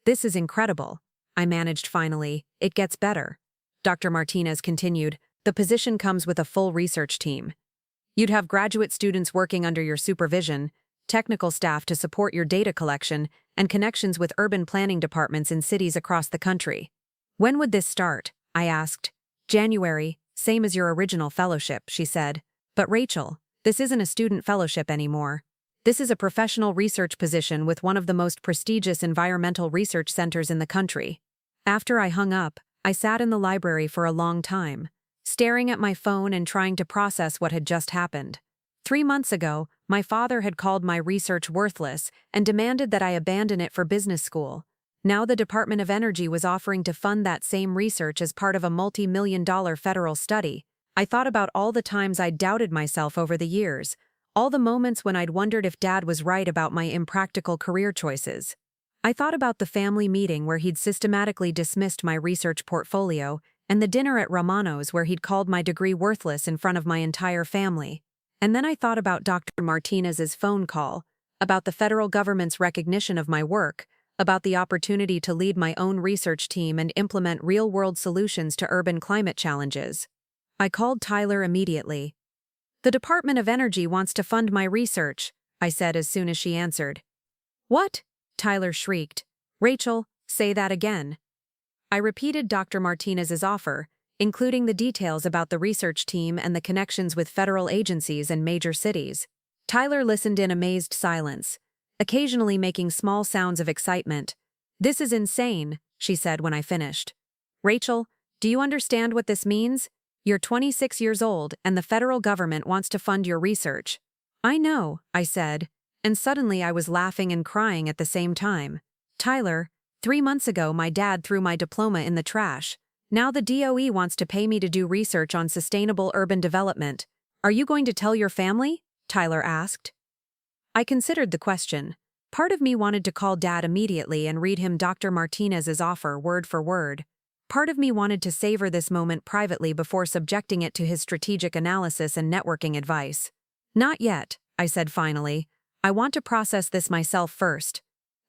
This is incredible, I managed finally. It gets better. Dr. Martinez continued, the position comes with a full research team. You'd have graduate students working under your supervision, technical staff to support your data collection, and connections with urban planning departments in cities across the country. When would this start? I asked. January, same as your original fellowship, she said. But Rachel, this isn't a student fellowship anymore. This is a professional research position with one of the most prestigious environmental research centers in the country. After I hung up, I sat in the library for a long time, staring at my phone and trying to process what had just happened. 3 months ago, my father had called my research worthless and demanded that I abandon it for business school. Now the Department of Energy was offering to fund that same research as part of a multi-million-dollar federal study. I thought about all the times I'd doubted myself over the years, all the moments when I'd wondered if Dad was right about my impractical career choices. I thought about the family meeting where he'd systematically dismissed my research portfolio, and the dinner at Romano's where he'd called my degree worthless in front of my entire family. And then I thought about Dr. Martinez's phone call, about the federal government's recognition of my work, about the opportunity to lead my own research team and implement real-world solutions to urban climate challenges. I called Tyler immediately. "The Department of Energy wants to fund my research," I said as soon as she answered. "What?" Tyler shrieked. "Rachel, say that again." I repeated Dr. Martinez's offer, including the details about the research team and the connections with federal agencies and major cities. Tyler listened in amazed silence, occasionally making small sounds of excitement. "This is insane," she said when I finished. "Rachel, do you understand what this means? You're 26 years old and the federal government wants to fund your research." "I know," I said, and suddenly I was laughing and crying at the same time. "Tyler, 3 months ago my dad threw my diploma in the trash. Now the DOE wants to pay me to do research on sustainable urban development. Are you going to tell your family?" Tyler asked. I considered the question. Part of me wanted to call Dad immediately and read him Dr. Martinez's offer word for word. Part of me wanted to savor this moment privately before subjecting it to his strategic analysis and networking advice. "Not yet," I said finally. "I want to process this myself first."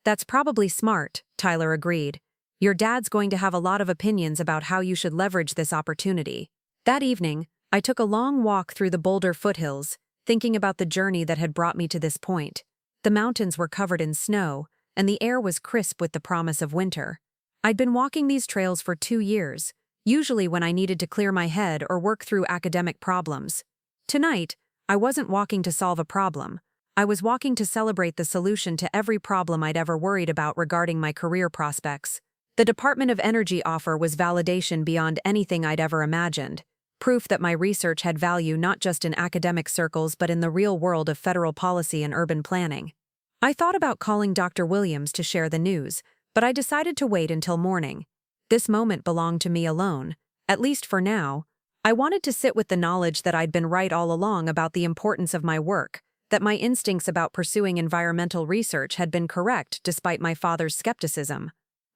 "That's probably smart," Tyler agreed. "Your dad's going to have a lot of opinions about how you should leverage this opportunity." That evening, I took a long walk through the Boulder foothills, thinking about the journey that had brought me to this point. The mountains were covered in snow, and the air was crisp with the promise of winter. I'd been walking these trails for 2 years, usually when I needed to clear my head or work through academic problems. Tonight, I wasn't walking to solve a problem. I was walking to celebrate the solution to every problem I'd ever worried about regarding my career prospects. The Department of Energy offer was validation beyond anything I'd ever imagined, proof that my research had value not just in academic circles but in the real world of federal policy and urban planning. I thought about calling Dr. Williams to share the news, but I decided to wait until morning. This moment belonged to me alone, at least for now. I wanted to sit with the knowledge that I'd been right all along about the importance of my work, that my instincts about pursuing environmental research had been correct despite my father's skepticism.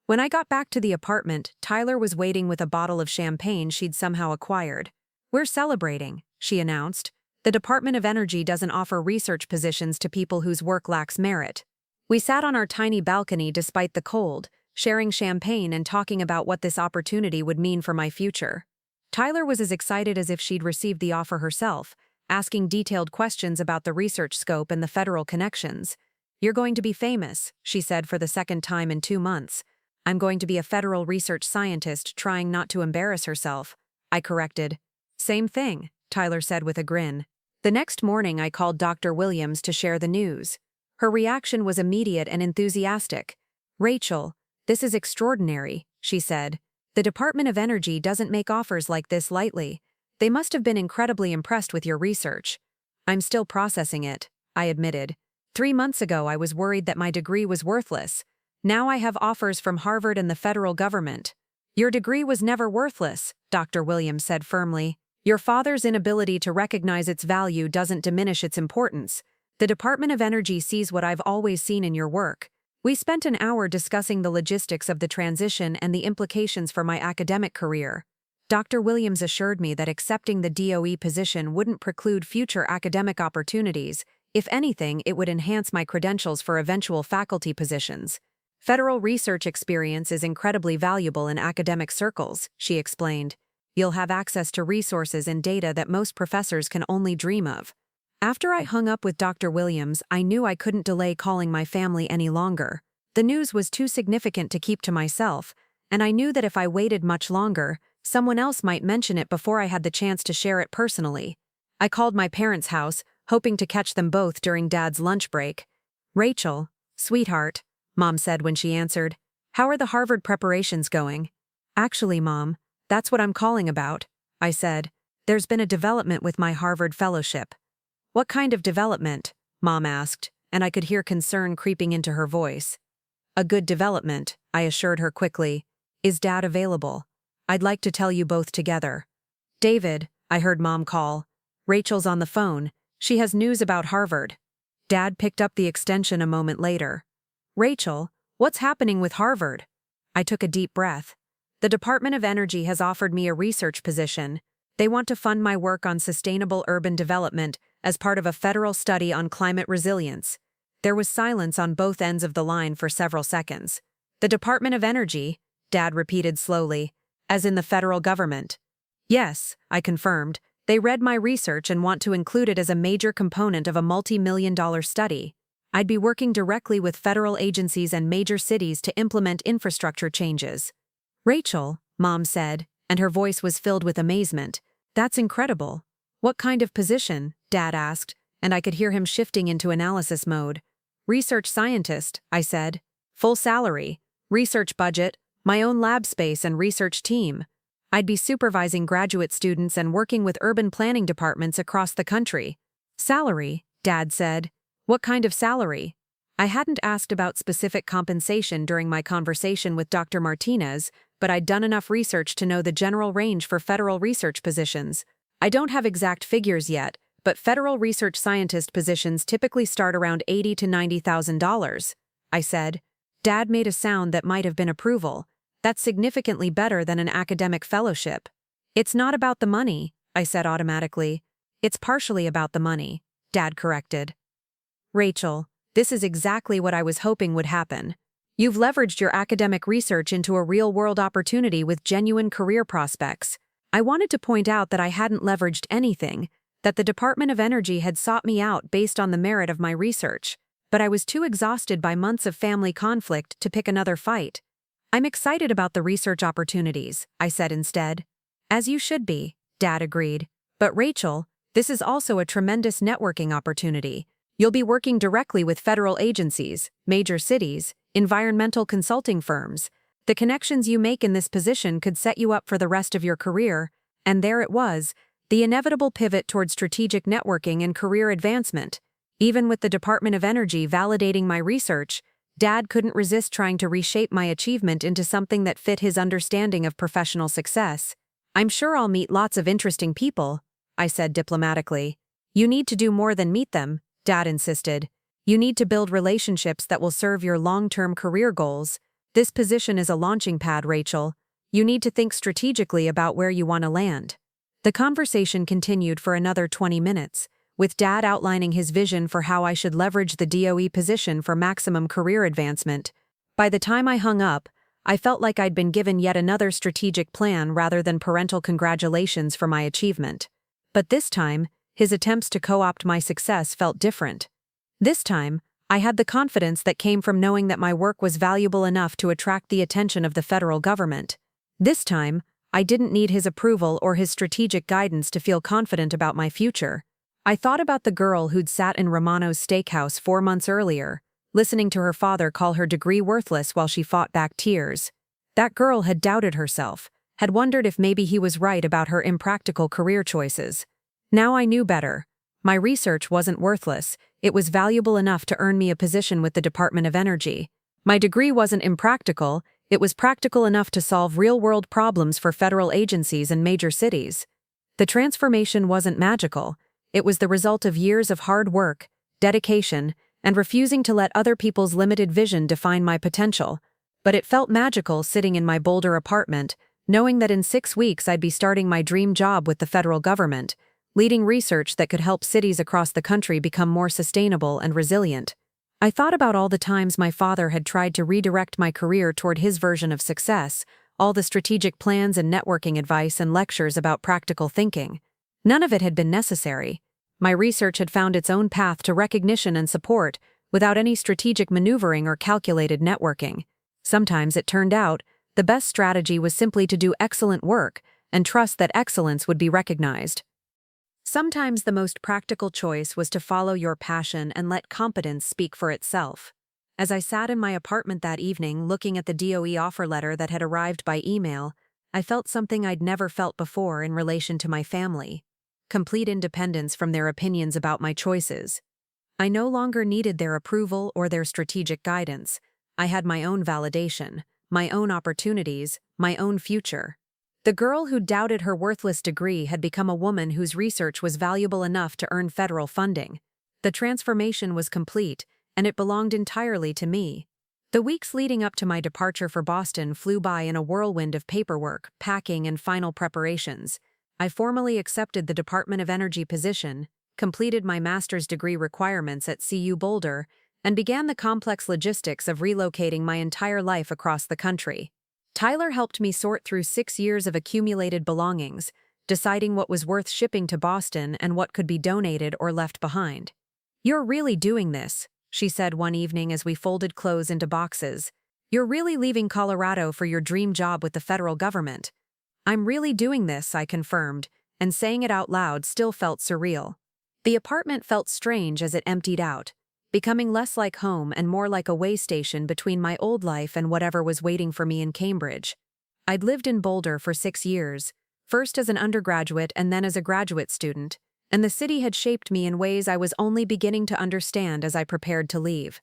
When I got back to the apartment, Tyler was waiting with a bottle of champagne she'd somehow acquired. "We're celebrating," she announced. "The Department of Energy doesn't offer research positions to people whose work lacks merit." We sat on our tiny balcony despite the cold, sharing champagne and talking about what this opportunity would mean for my future. Tyler was as excited as if she'd received the offer herself, asking detailed questions about the research scope and the federal connections. "You're going to be famous," she said for the second time in 2 months. "I'm going to be a federal research scientist trying not to embarrass herself," I corrected. "Same thing," Tyler said with a grin. The next morning I called Dr. Williams to share the news. Her reaction was immediate and enthusiastic. "Rachel, this is extraordinary," she said. "The Department of Energy doesn't make offers like this lightly. They must have been incredibly impressed with your research." "I'm still processing it," I admitted. 3 months ago I was worried that my degree was worthless. Now I have offers from Harvard and the federal government. "Your degree was never worthless," Dr. Williams said firmly. "Your father's inability to recognize its value doesn't diminish its importance. The Department of Energy sees what I've always seen in your work." We spent an hour discussing the logistics of the transition and the implications for my academic career. Dr. Williams assured me that accepting the DOE position wouldn't preclude future academic opportunities. If anything, it would enhance my credentials for eventual faculty positions. "Federal research experience is incredibly valuable in academic circles," she explained. "You'll have access to resources and data that most professors can only dream of." After I hung up with Dr. Williams, I knew I couldn't delay calling my family any longer. The news was too significant to keep to myself, and I knew that if I waited much longer, someone else might mention it before I had the chance to share it personally. I called my parents' house, hoping to catch them both during Dad's lunch break. "Rachel, sweetheart," Mom said when she answered, "how are the Harvard preparations going?" "Actually, Mom, that's what I'm calling about," I said. "There's been a development with my Harvard fellowship." "What kind of development?" Mom asked, and I could hear concern creeping into her voice. "A good development," I assured her quickly. "Is Dad available? I'd like to tell you both together." "David," I heard Mom call. "Rachel's on the phone. She has news about Harvard." Dad picked up the extension a moment later. "Rachel, what's happening with Harvard?" I took a deep breath. "The Department of Energy has offered me a research position. They want to fund my work on sustainable urban development as part of a federal study on climate resilience." There was silence on both ends of the line for several seconds. "The Department of Energy," Dad repeated slowly, "as in the federal government." Yes, I confirmed. They read my research and want to include it as a major component of a multi-million-dollar study. I'd be working directly with federal agencies and major cities to implement infrastructure changes. Rachel, Mom said, and her voice was filled with amazement. That's incredible. What kind of position? Dad asked, and I could hear him shifting into analysis mode. Research scientist, I said. Full salary, research budget, my own lab space and research team. I'd be supervising graduate students and working with urban planning departments across the country. Salary, Dad said. What kind of salary? I hadn't asked about specific compensation during my conversation with Dr. Martinez, but I'd done enough research to know the general range for federal research positions. I don't have exact figures yet, but federal research scientist positions typically start around $80,000 to $90,000. I said. Dad made a sound that might have been approval. That's significantly better than an academic fellowship. It's not about the money, I said automatically. It's partially about the money, Dad corrected. Rachel, this is exactly what I was hoping would happen. You've leveraged your academic research into a real-world opportunity with genuine career prospects. I wanted to point out that I hadn't leveraged anything, that the Department of Energy had sought me out based on the merit of my research, but I was too exhausted by months of family conflict to pick another fight. I'm excited about the research opportunities, I said instead. As you should be, Dad agreed. But Rachel, this is also a tremendous networking opportunity. You'll be working directly with federal agencies, major cities, environmental consulting firms. The connections you make in this position could set you up for the rest of your career, and there it was, the inevitable pivot toward strategic networking and career advancement. Even with the Department of Energy validating my research, Dad couldn't resist trying to reshape my achievement into something that fit his understanding of professional success. I'm sure I'll meet lots of interesting people, I said diplomatically. You need to do more than meet them, Dad insisted. You need to build relationships that will serve your long-term career goals. This position is a launching pad, Rachel. You need to think strategically about where you want to land. The conversation continued for another 20 minutes, with Dad outlining his vision for how I should leverage the DOE position for maximum career advancement. By the time I hung up, I felt like I'd been given yet another strategic plan rather than parental congratulations for my achievement. But this time, his attempts to co-opt my success felt different. This time, I had the confidence that came from knowing that my work was valuable enough to attract the attention of the federal government. This time, I didn't need his approval or his strategic guidance to feel confident about my future. I thought about the girl who'd sat in Romano's Steakhouse 4 months earlier, listening to her father call her degree worthless while she fought back tears. That girl had doubted herself, had wondered if maybe he was right about her impractical career choices. Now I knew better. My research wasn't worthless, it was valuable enough to earn me a position with the Department of Energy. My degree wasn't impractical, it was practical enough to solve real-world problems for federal agencies and major cities. The transformation wasn't magical, it was the result of years of hard work, dedication, and refusing to let other people's limited vision define my potential. But it felt magical sitting in my Boulder apartment, knowing that in 6 weeks I'd be starting my dream job with the federal government, leading research that could help cities across the country become more sustainable and resilient. I thought about all the times my father had tried to redirect my career toward his version of success, all the strategic plans and networking advice and lectures about practical thinking. None of it had been necessary. My research had found its own path to recognition and support, without any strategic maneuvering or calculated networking. Sometimes it turned out, the best strategy was simply to do excellent work, and trust that excellence would be recognized. Sometimes the most practical choice was to follow your passion and let competence speak for itself. As I sat in my apartment that evening looking at the DOE offer letter that had arrived by email, I felt something I'd never felt before in relation to my family. Complete independence from their opinions about my choices. I no longer needed their approval or their strategic guidance. I had my own validation, my own opportunities, my own future. The girl who doubted her worthless degree had become a woman whose research was valuable enough to earn federal funding. The transformation was complete, and it belonged entirely to me. The weeks leading up to my departure for Boston flew by in a whirlwind of paperwork, packing, and final preparations. I formally accepted the Department of Energy position, completed my master's degree requirements at CU Boulder, and began the complex logistics of relocating my entire life across the country. Tyler helped me sort through 6 years of accumulated belongings, deciding what was worth shipping to Boston and what could be donated or left behind. "You're really doing this," she said one evening as we folded clothes into boxes. "You're really leaving Colorado for your dream job with the federal government." "I'm really doing this," I confirmed, and saying it out loud still felt surreal. The apartment felt strange as it emptied out, becoming less like home and more like a way station between my old life and whatever was waiting for me in Cambridge. I'd lived in Boulder for 6 years, first as an undergraduate and then as a graduate student, and the city had shaped me in ways I was only beginning to understand as I prepared to leave.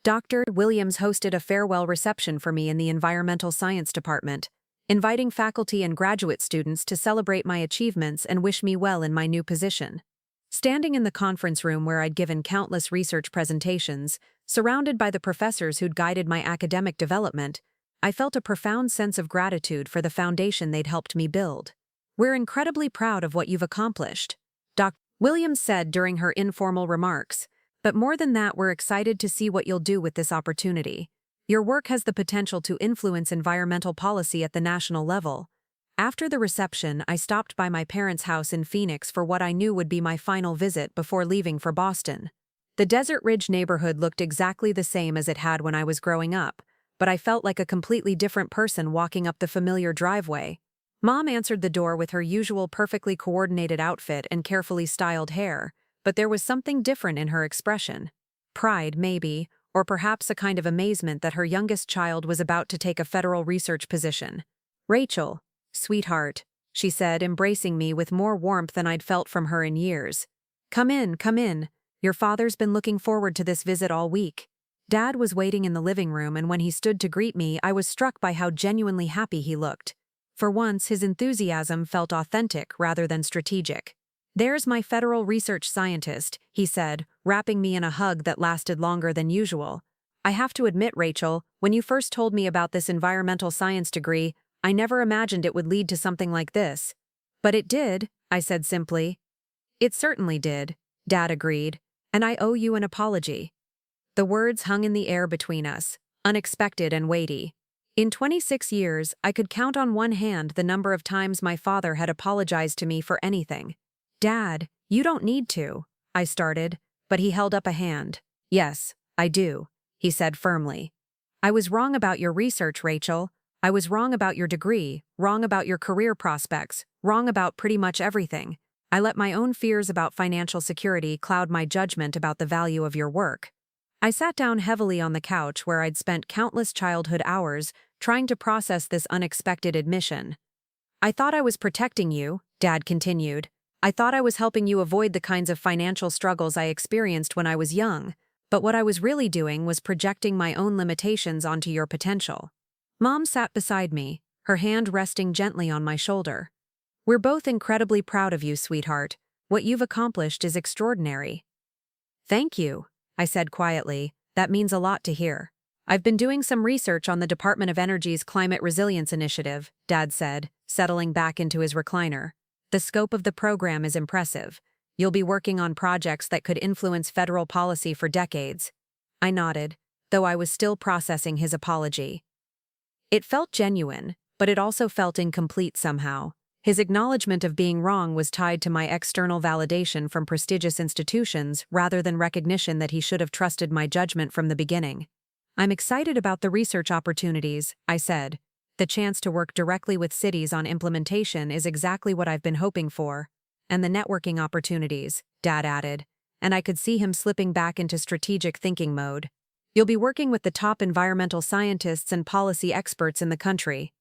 Dr. Williams hosted a farewell reception for me in the environmental science department, inviting faculty and graduate students to celebrate my achievements and wish me well in my new position. Standing in the conference room where I'd given countless research presentations, surrounded by the professors who'd guided my academic development, I felt a profound sense of gratitude for the foundation they'd helped me build. "We're incredibly proud of what you've accomplished," Dr. Williams said during her informal remarks, "but more than that, we're excited to see what you'll do with this opportunity. Your work has the potential to influence environmental policy at the national level." After the reception, I stopped by my parents' house in Phoenix for what I knew would be my final visit before leaving for Boston. The Desert Ridge neighborhood looked exactly the same as it had when I was growing up, but I felt like a completely different person walking up the familiar driveway. Mom answered the door with her usual perfectly coordinated outfit and carefully styled hair, but there was something different in her expression. Pride, maybe, or perhaps a kind of amazement that her youngest child was about to take a federal research position. "Rachel, sweetheart," she said, embracing me with more warmth than I'd felt from her in years. Come in, come in. Your father's been looking forward to this visit all week." Dad was waiting in the living room, and when he stood to greet me, I was struck by how genuinely happy he looked. For once, his enthusiasm felt authentic rather than strategic. "There's my federal research scientist," he said, wrapping me in a hug that lasted longer than usual. "I have to admit, Rachel, when you first told me about this environmental science degree, I never imagined it would lead to something like this." "But it did," I said simply. "It certainly did," Dad agreed, "and I owe you an apology." The words hung in the air between us, unexpected and weighty. In 26 years, I could count on one hand the number of times my father had apologized to me for anything. "Dad, you don't need to," I started, but he held up a hand. "Yes, I do," he said firmly. "I was wrong about your research, Rachel. I was wrong about your degree, wrong about your career prospects, wrong about pretty much everything. I let my own fears about financial security cloud my judgment about the value of your work." I sat down heavily on the couch where I'd spent countless childhood hours trying to process this unexpected admission. "I thought I was protecting you," Dad continued. "I thought I was helping you avoid the kinds of financial struggles I experienced when I was young, but what I was really doing was projecting my own limitations onto your potential." Mom sat beside me, her hand resting gently on my shoulder. "We're both incredibly proud of you, sweetheart. What you've accomplished is extraordinary." "Thank you," I said quietly. "That means a lot to hear." "I've been doing some research on the Department of Energy's Climate Resilience Initiative," Dad said, settling back into his recliner. "The scope of the program is impressive. You'll be working on projects that could influence federal policy for decades." I nodded, though I was still processing his apology. It felt genuine, but it also felt incomplete somehow. His acknowledgement of being wrong was tied to my external validation from prestigious institutions rather than recognition that he should have trusted my judgment from the beginning. "I'm excited about the research opportunities," I said. "The chance to work directly with cities on implementation is exactly what I've been hoping for." "And the networking opportunities," Dad added, and I could see him slipping back into strategic thinking mode. "You'll be working with the top environmental scientists and policy experts in the country."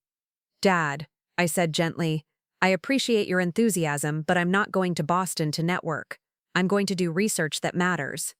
"Dad," I said gently, "I appreciate your enthusiasm, but I'm not going to Boston to network. I'm going to do research that matters."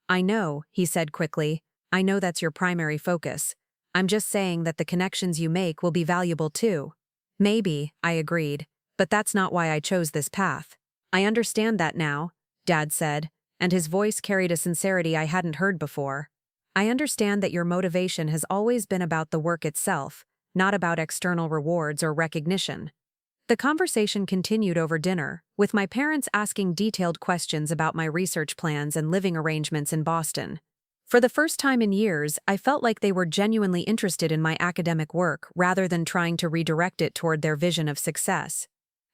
"I know," he said quickly. "I know that's your primary focus. I'm just saying that the connections you make will be valuable too." "Maybe," I agreed, "but that's not why I chose this path." "I understand that now," Dad said, and his voice carried a sincerity I hadn't heard before. "I understand that your motivation has always been about the work itself, not about external rewards or recognition." The conversation continued over dinner, with my parents asking detailed questions about my research plans and living arrangements in Boston. For the first time in years, I felt like they were genuinely interested in my academic work rather than trying to redirect it toward their vision of success.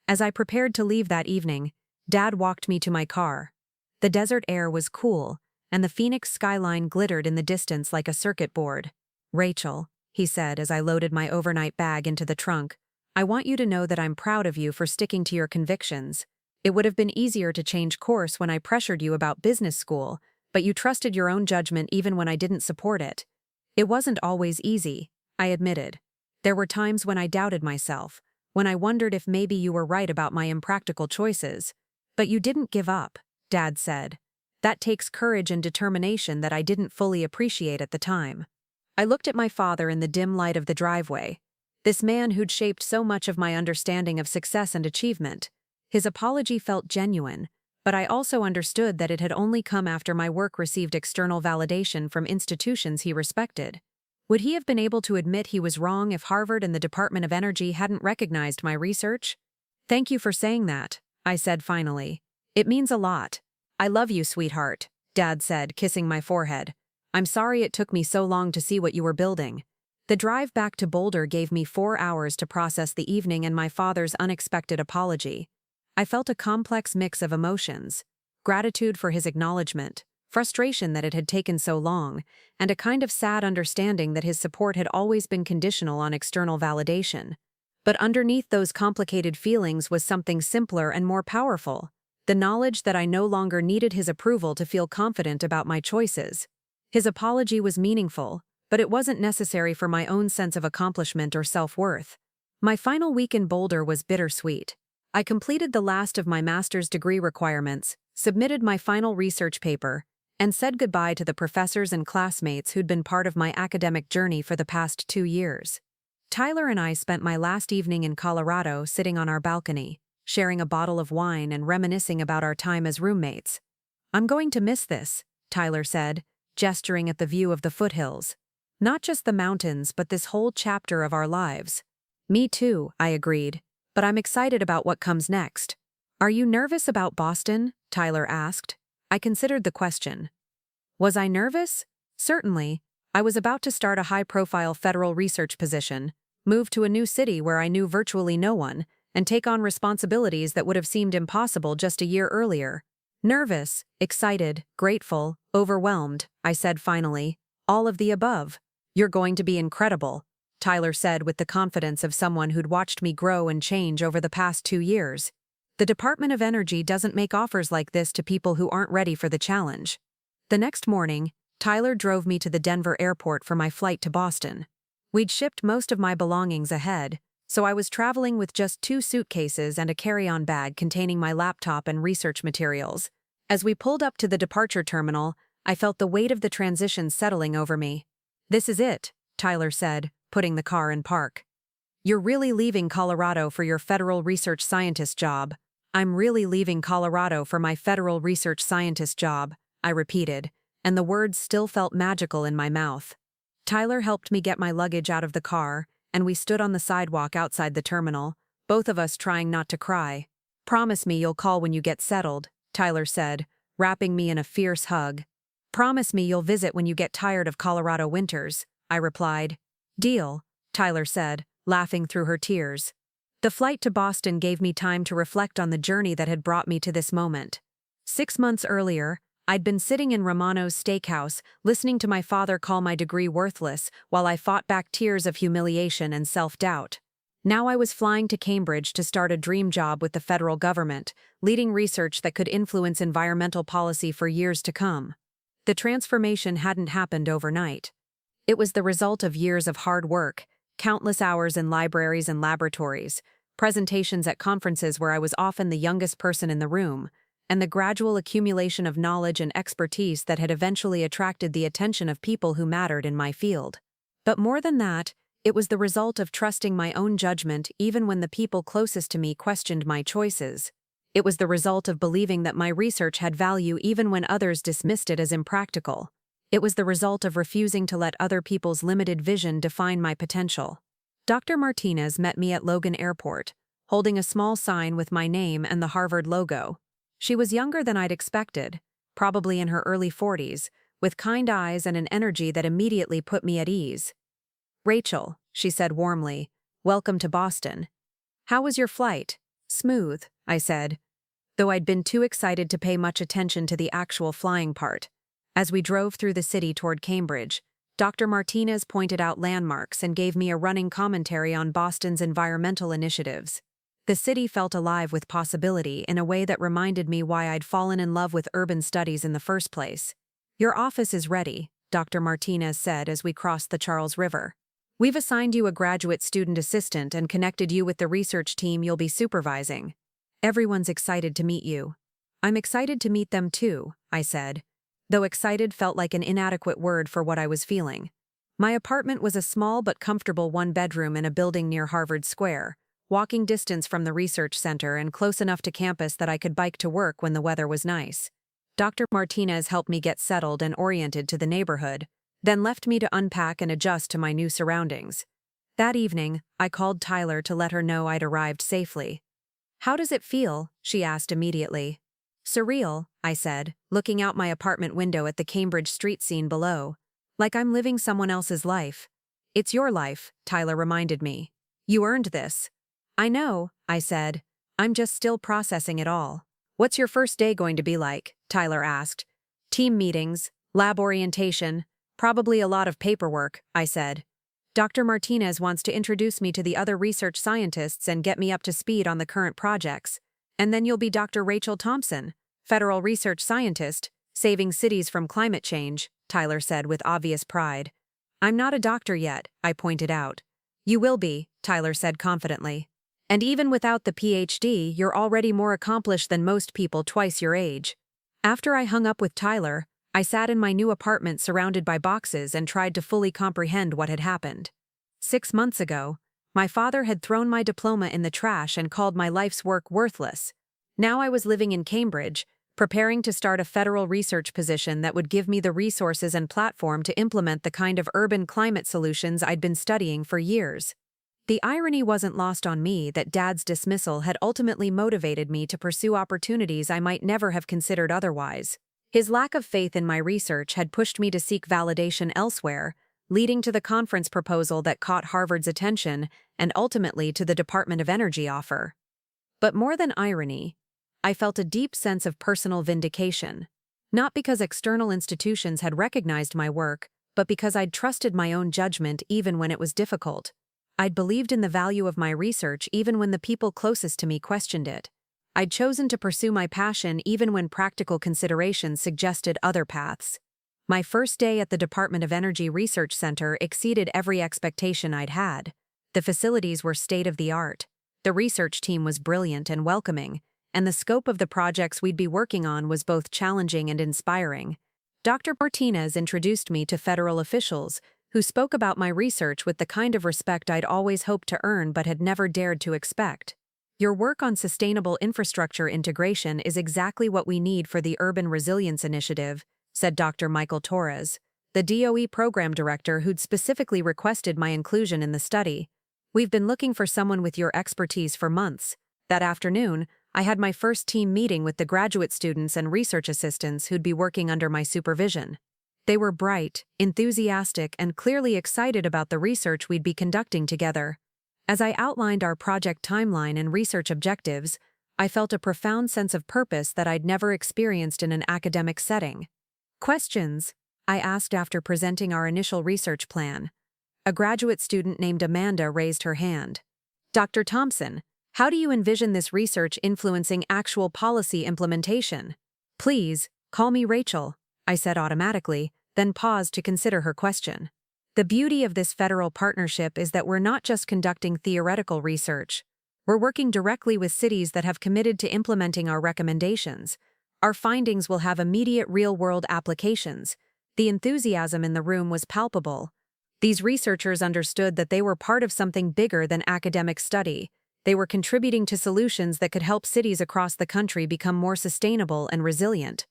As I prepared to leave that evening, Dad walked me to my car. The desert air was cool, and the Phoenix skyline glittered in the distance like a circuit board. "Rachel," he said as I loaded my overnight bag into the trunk, "I want you to know that I'm proud of you for sticking to your convictions. It would have been easier to change course when I pressured you about business school, but you trusted your own judgment even when I didn't support it. It wasn't always easy," I admitted. "There were times when I doubted myself, when I wondered if maybe you were right about my impractical choices. But you didn't give up," Dad said. "That takes courage and determination that I didn't fully appreciate at the time." I looked at my father in the dim light of the driveway. This man who'd shaped so much of my understanding of success and achievement. His apology felt genuine, but I also understood that it had only come after my work received external validation from institutions he respected. Would he have been able to admit he was wrong if Harvard and the Department of Energy hadn't recognized my research? "Thank you for saying that," I said finally. "It means a lot." "I love you, sweetheart," Dad said, kissing my forehead. "I'm sorry it took me so long to see what you were building." The drive back to Boulder gave me 4 hours to process the evening and my father's unexpected apology. I felt a complex mix of emotions: gratitude for his acknowledgement, frustration that it had taken so long, and a kind of sad understanding that his support had always been conditional on external validation. But underneath those complicated feelings was something simpler and more powerful: the knowledge that I no longer needed his approval to feel confident about my choices. His apology was meaningful, but it wasn't necessary for my own sense of accomplishment or self-worth. My final week in Boulder was bittersweet. I completed the last of my master's degree requirements, submitted my final research paper, and said goodbye to the professors and classmates who'd been part of my academic journey for the past 2 years. Tyler and I spent my last evening in Colorado sitting on our balcony, sharing a bottle of wine and reminiscing about our time as roommates. "I'm going to miss this," Tyler said, gesturing at the view of the foothills. "Not just the mountains, but this whole chapter of our lives." "Me too," I agreed, "but I'm excited about what comes next." "Are you nervous about Boston?" Tyler asked. I considered the question. Was I nervous? Certainly. I was about to start a high-profile federal research position, move to a new city where I knew virtually no one, and take on responsibilities that would have seemed impossible just a year earlier. "Nervous, excited, grateful, overwhelmed," I said finally. "All of the above." "You're going to be incredible," Tyler said with the confidence of someone who'd watched me grow and change over the past 2 years. "The Department of Energy doesn't make offers like this to people who aren't ready for the challenge." The next morning, Tyler drove me to the Denver airport for my flight to Boston. We'd shipped most of my belongings ahead, so I was traveling with just 2 suitcases and a carry-on bag containing my laptop and research materials. As we pulled up to the departure terminal, I felt the weight of the transition settling over me. "This is it," Tyler said, putting the car in park. "You're really leaving Colorado for your federal research scientist job." "I'm really leaving Colorado for my federal research scientist job," I repeated, and the words still felt magical in my mouth. Tyler helped me get my luggage out of the car, and we stood on the sidewalk outside the terminal, both of us trying not to cry. "Promise me you'll call when you get settled," Tyler said, wrapping me in a fierce hug. "Promise me you'll visit when you get tired of Colorado winters," I replied. "Deal," Tyler said, laughing through her tears. The flight to Boston gave me time to reflect on the journey that had brought me to this moment. 6 months earlier, I'd been sitting in Romano's Steakhouse, listening to my father call my degree worthless while I fought back tears of humiliation and self-doubt. Now I was flying to Cambridge to start a dream job with the federal government, leading research that could influence environmental policy for years to come. The transformation hadn't happened overnight. It was the result of years of hard work, countless hours in libraries and laboratories, presentations at conferences where I was often the youngest person in the room, and the gradual accumulation of knowledge and expertise that had eventually attracted the attention of people who mattered in my field. But more than that, it was the result of trusting my own judgment even when the people closest to me questioned my choices. It was the result of believing that my research had value even when others dismissed it as impractical. It was the result of refusing to let other people's limited vision define my potential. Dr. Martinez met me at Logan Airport, holding a small sign with my name and the Harvard logo. She was younger than I'd expected, probably in her early 40s, with kind eyes and an energy that immediately put me at ease. "Rachel," she said warmly, "welcome to Boston." "How was your flight?" Smooth, I said, though I'd been too excited to pay much attention to the actual flying part. As we drove through the city toward Cambridge, Dr. Martinez pointed out landmarks and gave me a running commentary on Boston's environmental initiatives. The city felt alive with possibility in a way that reminded me why I'd fallen in love with urban studies in the first place. Your office is ready, Dr. Martinez said as we crossed the Charles River. We've assigned you a graduate student assistant and connected you with the research team you'll be supervising. Everyone's excited to meet you. I'm excited to meet them too, I said, though excited felt like an inadequate word for what I was feeling. My apartment was a small but comfortable one-bedroom in a building near Harvard Square, walking distance from the research center and close enough to campus that I could bike to work when the weather was nice. Dr. Martinez helped me get settled and oriented to the neighborhood, then left me to unpack and adjust to my new surroundings. That evening, I called Tyler to let her know I'd arrived safely. "How does it feel?" she asked immediately. "Surreal," I said, looking out my apartment window at the Cambridge street scene below. "Like I'm living someone else's life." "It's your life," Tyler reminded me. "You earned this." "I know," I said. "I'm just still processing it all." "What's your first day going to be like?" Tyler asked. "Team meetings, lab orientation, probably a lot of paperwork," I said. "Dr. Martinez wants to introduce me to the other research scientists and get me up to speed on the current projects. And then you'll be Dr. Rachel Thompson, federal research scientist, saving cities from climate change," Tyler said with obvious pride. "I'm not a doctor yet," I pointed out. "You will be," Tyler said confidently. "And even without the PhD, you're already more accomplished than most people twice your age." After I hung up with Tyler, I sat in my new apartment surrounded by boxes and tried to fully comprehend what had happened. 6 months ago, my father had thrown my diploma in the trash and called my life's work worthless. Now I was living in Cambridge, preparing to start a federal research position that would give me the resources and platform to implement the kind of urban climate solutions I'd been studying for years. The irony wasn't lost on me that Dad's dismissal had ultimately motivated me to pursue opportunities I might never have considered otherwise. His lack of faith in my research had pushed me to seek validation elsewhere, leading to the conference proposal that caught Harvard's attention and ultimately to the Department of Energy offer. But more than irony, I felt a deep sense of personal vindication. Not because external institutions had recognized my work, but because I'd trusted my own judgment even when it was difficult. I'd believed in the value of my research even when the people closest to me questioned it. I'd chosen to pursue my passion even when practical considerations suggested other paths. My first day at the Department of Energy Research Center exceeded every expectation I'd had. The facilities were state-of-the-art. The research team was brilliant and welcoming, and the scope of the projects we'd be working on was both challenging and inspiring. Dr. Martinez introduced me to federal officials, who spoke about my research with the kind of respect I'd always hoped to earn but had never dared to expect. "Your work on sustainable infrastructure integration is exactly what we need for the Urban Resilience Initiative," said Dr. Michael Torres, the DOE program director who'd specifically requested my inclusion in the study. "We've been looking for someone with your expertise for months." That afternoon, I had my first team meeting with the graduate students and research assistants who'd be working under my supervision. They were bright, enthusiastic, and clearly excited about the research we'd be conducting together. As I outlined our project timeline and research objectives, I felt a profound sense of purpose that I'd never experienced in an academic setting. "Questions?" I asked after presenting our initial research plan. A graduate student named Amanda raised her hand. "Dr. Thompson, how do you envision this research influencing actual policy implementation?" "Please, call me Rachel," I said automatically, then paused to consider her question. The beauty of this federal partnership is that we're not just conducting theoretical research. We're working directly with cities that have committed to implementing our recommendations. Our findings will have immediate real-world applications. The enthusiasm in the room was palpable. These researchers understood that they were part of something bigger than academic study. They were contributing to solutions that could help cities across the country become more sustainable and resilient.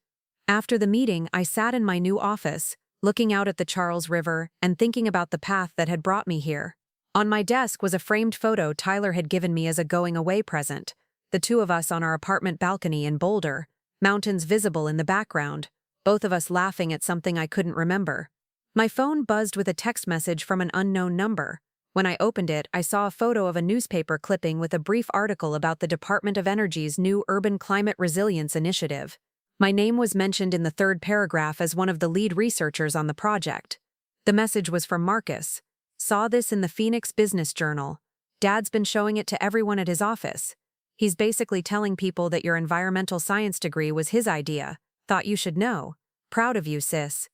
After the meeting, I sat in my new office, looking out at the Charles River and thinking about the path that had brought me here. On my desk was a framed photo Tyler had given me as a going-away present, the two of us on our apartment balcony in Boulder, mountains visible in the background, both of us laughing at something I couldn't remember. My phone buzzed with a text message from an unknown number. When I opened it, I saw a photo of a newspaper clipping with a brief article about the Department of Energy's new Urban Climate Resilience Initiative. My name was mentioned in the third paragraph as one of the lead researchers on the project. The message was from Marcus. Saw this in the Phoenix Business Journal. Dad's been showing it to everyone at his office. He's basically telling people that your environmental science degree was his idea. Thought you should know. Proud of you, sis.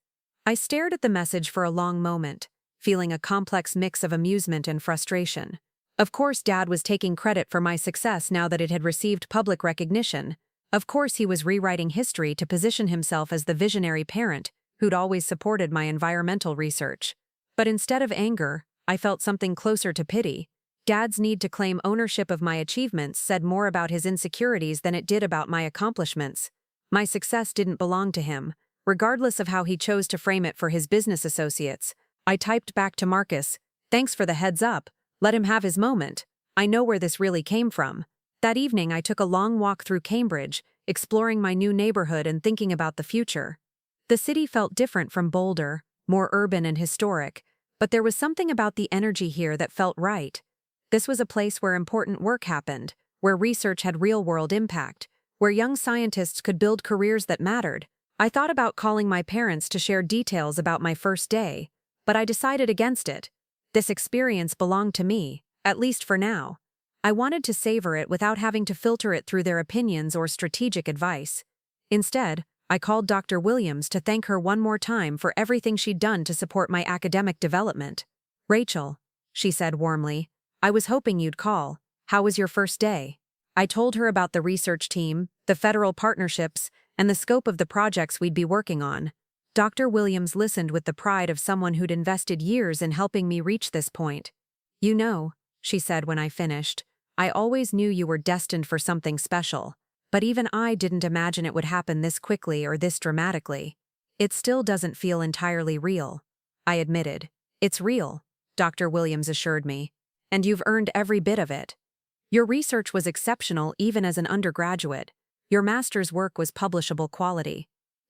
I stared at the message for a long moment, feeling a complex mix of amusement and frustration. Of course, Dad was taking credit for my success now that it had received public recognition. Of course, he was rewriting history to position himself as the visionary parent who'd always supported my environmental research. But instead of anger, I felt something closer to pity. Dad's need to claim ownership of my achievements said more about his insecurities than it did about my accomplishments. My success didn't belong to him, regardless of how he chose to frame it for his business associates. I typed back to Marcus, "Thanks for the heads up. Let him have his moment. I know where this really came from." That evening I took a long walk through Cambridge, exploring my new neighborhood and thinking about the future. The city felt different from Boulder, more urban and historic, but there was something about the energy here that felt right. This was a place where important work happened, where research had real-world impact, where young scientists could build careers that mattered. I thought about calling my parents to share details about my first day, but I decided against it. This experience belonged to me, at least for now. I wanted to savor it without having to filter it through their opinions or strategic advice. Instead, I called Dr. Williams to thank her one more time for everything she'd done to support my academic development. "Rachel," she said warmly, "I was hoping you'd call. How was your first day?" I told her about the research team, the federal partnerships, and the scope of the projects we'd be working on. Dr. Williams listened with the pride of someone who'd invested years in helping me reach this point. "You know," she said when I finished, "I always knew you were destined for something special, but even I didn't imagine it would happen this quickly or this dramatically. It still doesn't feel entirely real," I admitted. "It's real," Dr. Williams assured me, "and you've earned every bit of it. Your research was exceptional even as an undergraduate. Your master's work was publishable quality.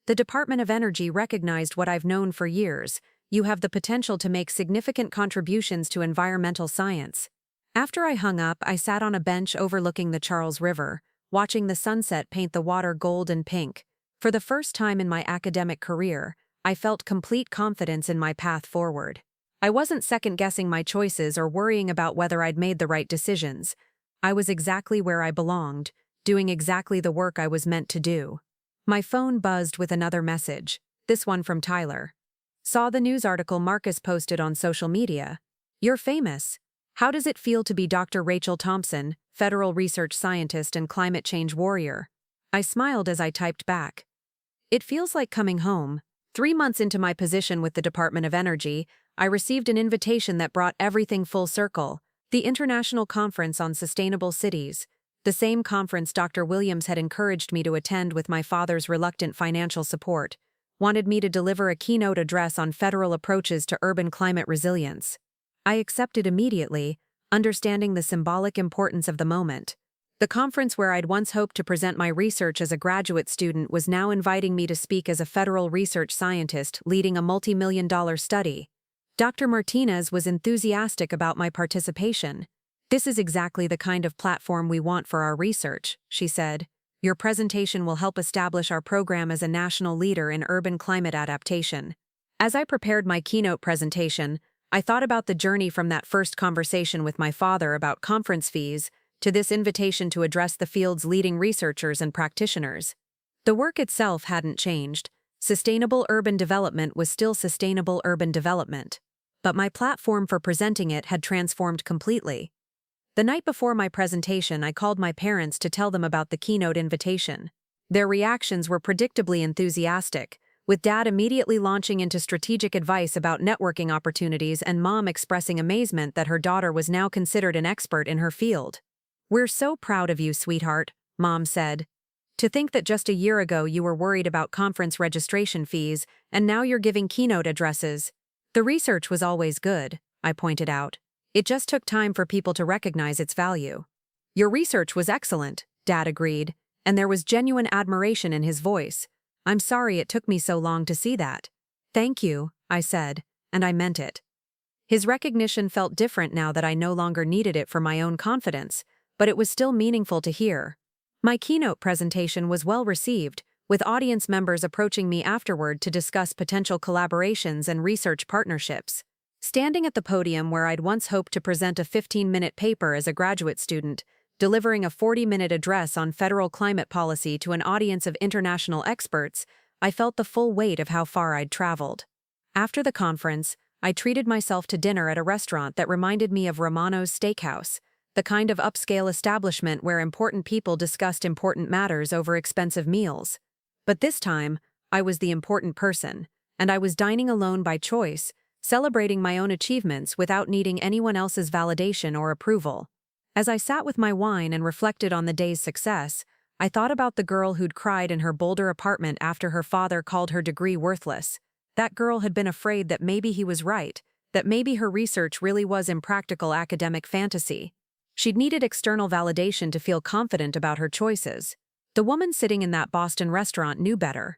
The Department of Energy recognized what I've known for years. You have the potential to make significant contributions to environmental science." After I hung up, I sat on a bench overlooking the Charles River, watching the sunset paint the water gold and pink. For the first time in my academic career, I felt complete confidence in my path forward. I wasn't second-guessing my choices or worrying about whether I'd made the right decisions. I was exactly where I belonged, doing exactly the work I was meant to do. My phone buzzed with another message, this one from Tyler. "Saw the news article Marcus posted on social media. You're famous. How does it feel to be Dr. Rachel Thompson, federal research scientist and climate change warrior?" I smiled as I typed back. "It feels like coming home." 3 months into my position with the Department of Energy, I received an invitation that brought everything full circle: the International Conference on Sustainable Cities, the same conference Dr. Williams had encouraged me to attend with my father's reluctant financial support, wanted me to deliver a keynote address on federal approaches to urban climate resilience. I accepted immediately, understanding the symbolic importance of the moment. The conference where I'd once hoped to present my research as a graduate student was now inviting me to speak as a federal research scientist leading a multi-million-dollar study. Dr. Martinez was enthusiastic about my participation. "This is exactly the kind of platform we want for our research," she said. "Your presentation will help establish our program as a national leader in urban climate adaptation." As I prepared my keynote presentation, I thought about the journey from that first conversation with my father about conference fees to this invitation to address the field's leading researchers and practitioners. The work itself hadn't changed. Sustainable urban development was still sustainable urban development. But my platform for presenting it had transformed completely. The night before my presentation, I called my parents to tell them about the keynote invitation. Their reactions were predictably enthusiastic, with Dad immediately launching into strategic advice about networking opportunities and Mom expressing amazement that her daughter was now considered an expert in her field. "We're so proud of you, sweetheart," Mom said. "To think that just a year ago you were worried about conference registration fees, and now you're giving keynote addresses." "The research was always good," I pointed out. "It just took time for people to recognize its value." "Your research was excellent," Dad agreed, and there was genuine admiration in his voice. "I'm sorry it took me so long to see that." "Thank you," I said, and I meant it. His recognition felt different now that I no longer needed it for my own confidence, but it was still meaningful to hear. My keynote presentation was well received, with audience members approaching me afterward to discuss potential collaborations and research partnerships. Standing at the podium where I'd once hoped to present a 15-minute paper as a graduate student, delivering a 40-minute address on federal climate policy to an audience of international experts, I felt the full weight of how far I'd traveled. After the conference, I treated myself to dinner at a restaurant that reminded me of Romano's Steakhouse, the kind of upscale establishment where important people discussed important matters over expensive meals. But this time, I was the important person, and I was dining alone by choice, celebrating my own achievements without needing anyone else's validation or approval. As I sat with my wine and reflected on the day's success, I thought about the girl who'd cried in her Boulder apartment after her father called her degree worthless. That girl had been afraid that maybe he was right, that maybe her research really was impractical academic fantasy. She'd needed external validation to feel confident about her choices. The woman sitting in that Boston restaurant knew better.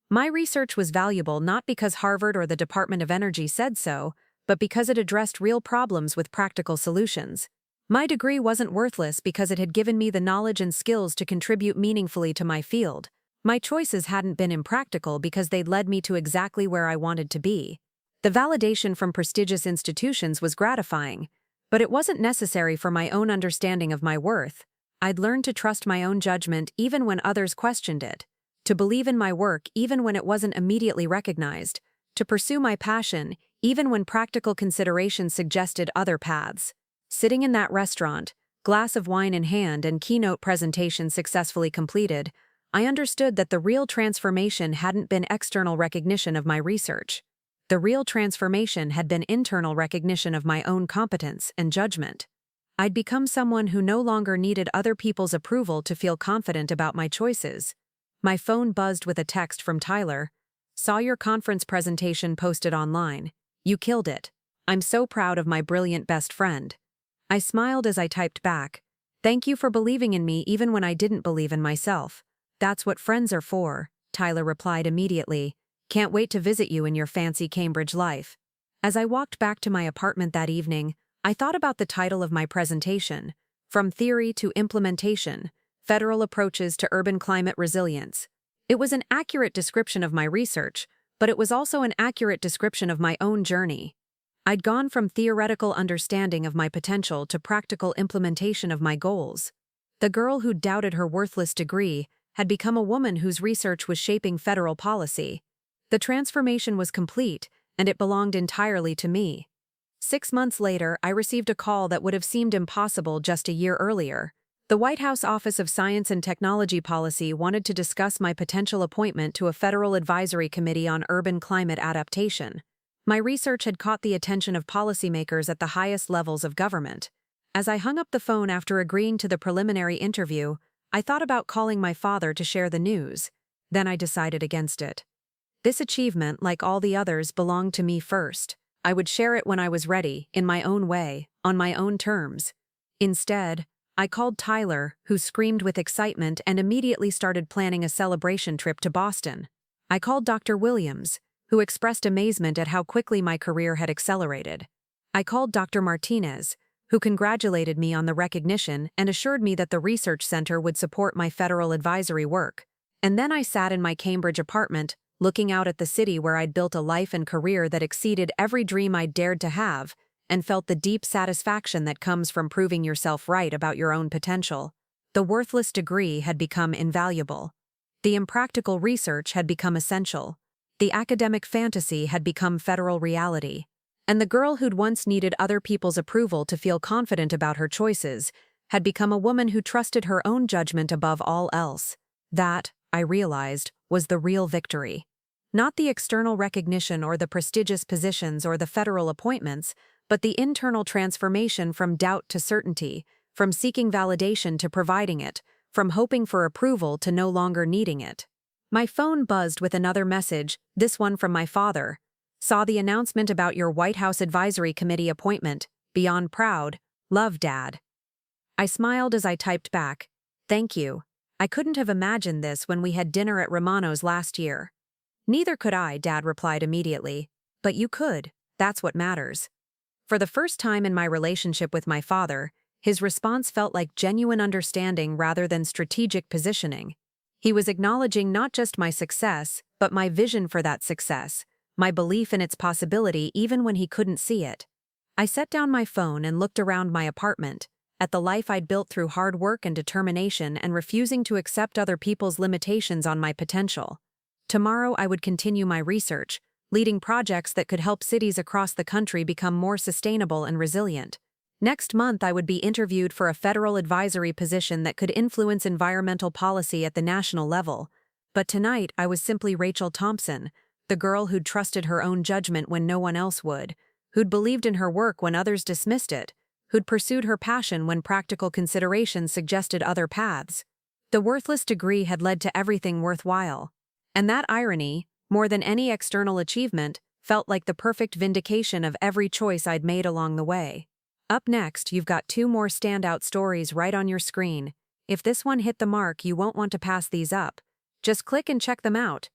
My research was valuable not because Harvard or the Department of Energy said so, but because it addressed real problems with practical solutions. My degree wasn't worthless because it had given me the knowledge and skills to contribute meaningfully to my field. My choices hadn't been impractical because they'd led me to exactly where I wanted to be. The validation from prestigious institutions was gratifying, but it wasn't necessary for my own understanding of my worth. I'd learned to trust my own judgment even when others questioned it, to believe in my work even when it wasn't immediately recognized, to pursue my passion even when practical considerations suggested other paths. Sitting in that restaurant, glass of wine in hand and keynote presentation successfully completed, I understood that the real transformation hadn't been external recognition of my research. The real transformation had been internal recognition of my own competence and judgment. I'd become someone who no longer needed other people's approval to feel confident about my choices. My phone buzzed with a text from Tyler. "Saw your conference presentation posted online. You killed it. I'm so proud of my brilliant best friend." I smiled as I typed back, "Thank you for believing in me even when I didn't believe in myself." "That's what friends are for," Tyler replied immediately. "Can't wait to visit you in your fancy Cambridge life." As I walked back to my apartment that evening, I thought about the title of my presentation, From Theory to Implementation, Federal Approaches to Urban Climate Resilience. It was an accurate description of my research, but it was also an accurate description of my own journey. I'd gone from theoretical understanding of my potential to practical implementation of my goals. The girl who doubted her worthless degree had become a woman whose research was shaping federal policy. The transformation was complete, and it belonged entirely to me. 6 months later, I received a call that would have seemed impossible just a year earlier. The White House Office of Science and Technology Policy wanted to discuss my potential appointment to a federal advisory committee on urban climate adaptation. My research had caught the attention of policymakers at the highest levels of government. As I hung up the phone after agreeing to the preliminary interview, I thought about calling my father to share the news. Then I decided against it. This achievement, like all the others, belonged to me first. I would share it when I was ready, in my own way, on my own terms. Instead, I called Tyler, who screamed with excitement and immediately started planning a celebration trip to Boston. I called Dr. Williams, who expressed amazement at how quickly my career had accelerated. I called Dr. Martinez, who congratulated me on the recognition and assured me that the research center would support my federal advisory work. And then I sat in my Cambridge apartment, looking out at the city where I'd built a life and career that exceeded every dream I'd dared to have, and felt the deep satisfaction that comes from proving yourself right about your own potential. The worthless degree had become invaluable. The impractical research had become essential. The academic fantasy had become federal reality. And the girl who'd once needed other people's approval to feel confident about her choices had become a woman who trusted her own judgment above all else. That, I realized, was the real victory. Not the external recognition or the prestigious positions or the federal appointments, but the internal transformation from doubt to certainty, from seeking validation to providing it, from hoping for approval to no longer needing it. My phone buzzed with another message, this one from my father. "Saw the announcement about your White House Advisory Committee appointment. Beyond proud. Love, Dad." I smiled as I typed back, "Thank you. I couldn't have imagined this when we had dinner at Romano's last year." "Neither could I," Dad replied immediately. "But you could. That's what matters." For the first time in my relationship with my father, his response felt like genuine understanding rather than strategic positioning. He was acknowledging not just my success, but my vision for that success, my belief in its possibility even when he couldn't see it. I set down my phone and looked around my apartment, at the life I'd built through hard work and determination and refusing to accept other people's limitations on my potential. Tomorrow I would continue my research, leading projects that could help cities across the country become more sustainable and resilient. Next month I would be interviewed for a federal advisory position that could influence environmental policy at the national level. But tonight I was simply Rachel Thompson, the girl who'd trusted her own judgment when no one else would, who'd believed in her work when others dismissed it, who'd pursued her passion when practical considerations suggested other paths. The worthless degree had led to everything worthwhile. And that irony, more than any external achievement, felt like the perfect vindication of every choice I'd made along the way. Up next, you've got 2 more standout stories right on your screen. If this one hit the mark, you won't want to pass these up. Just click and check them out.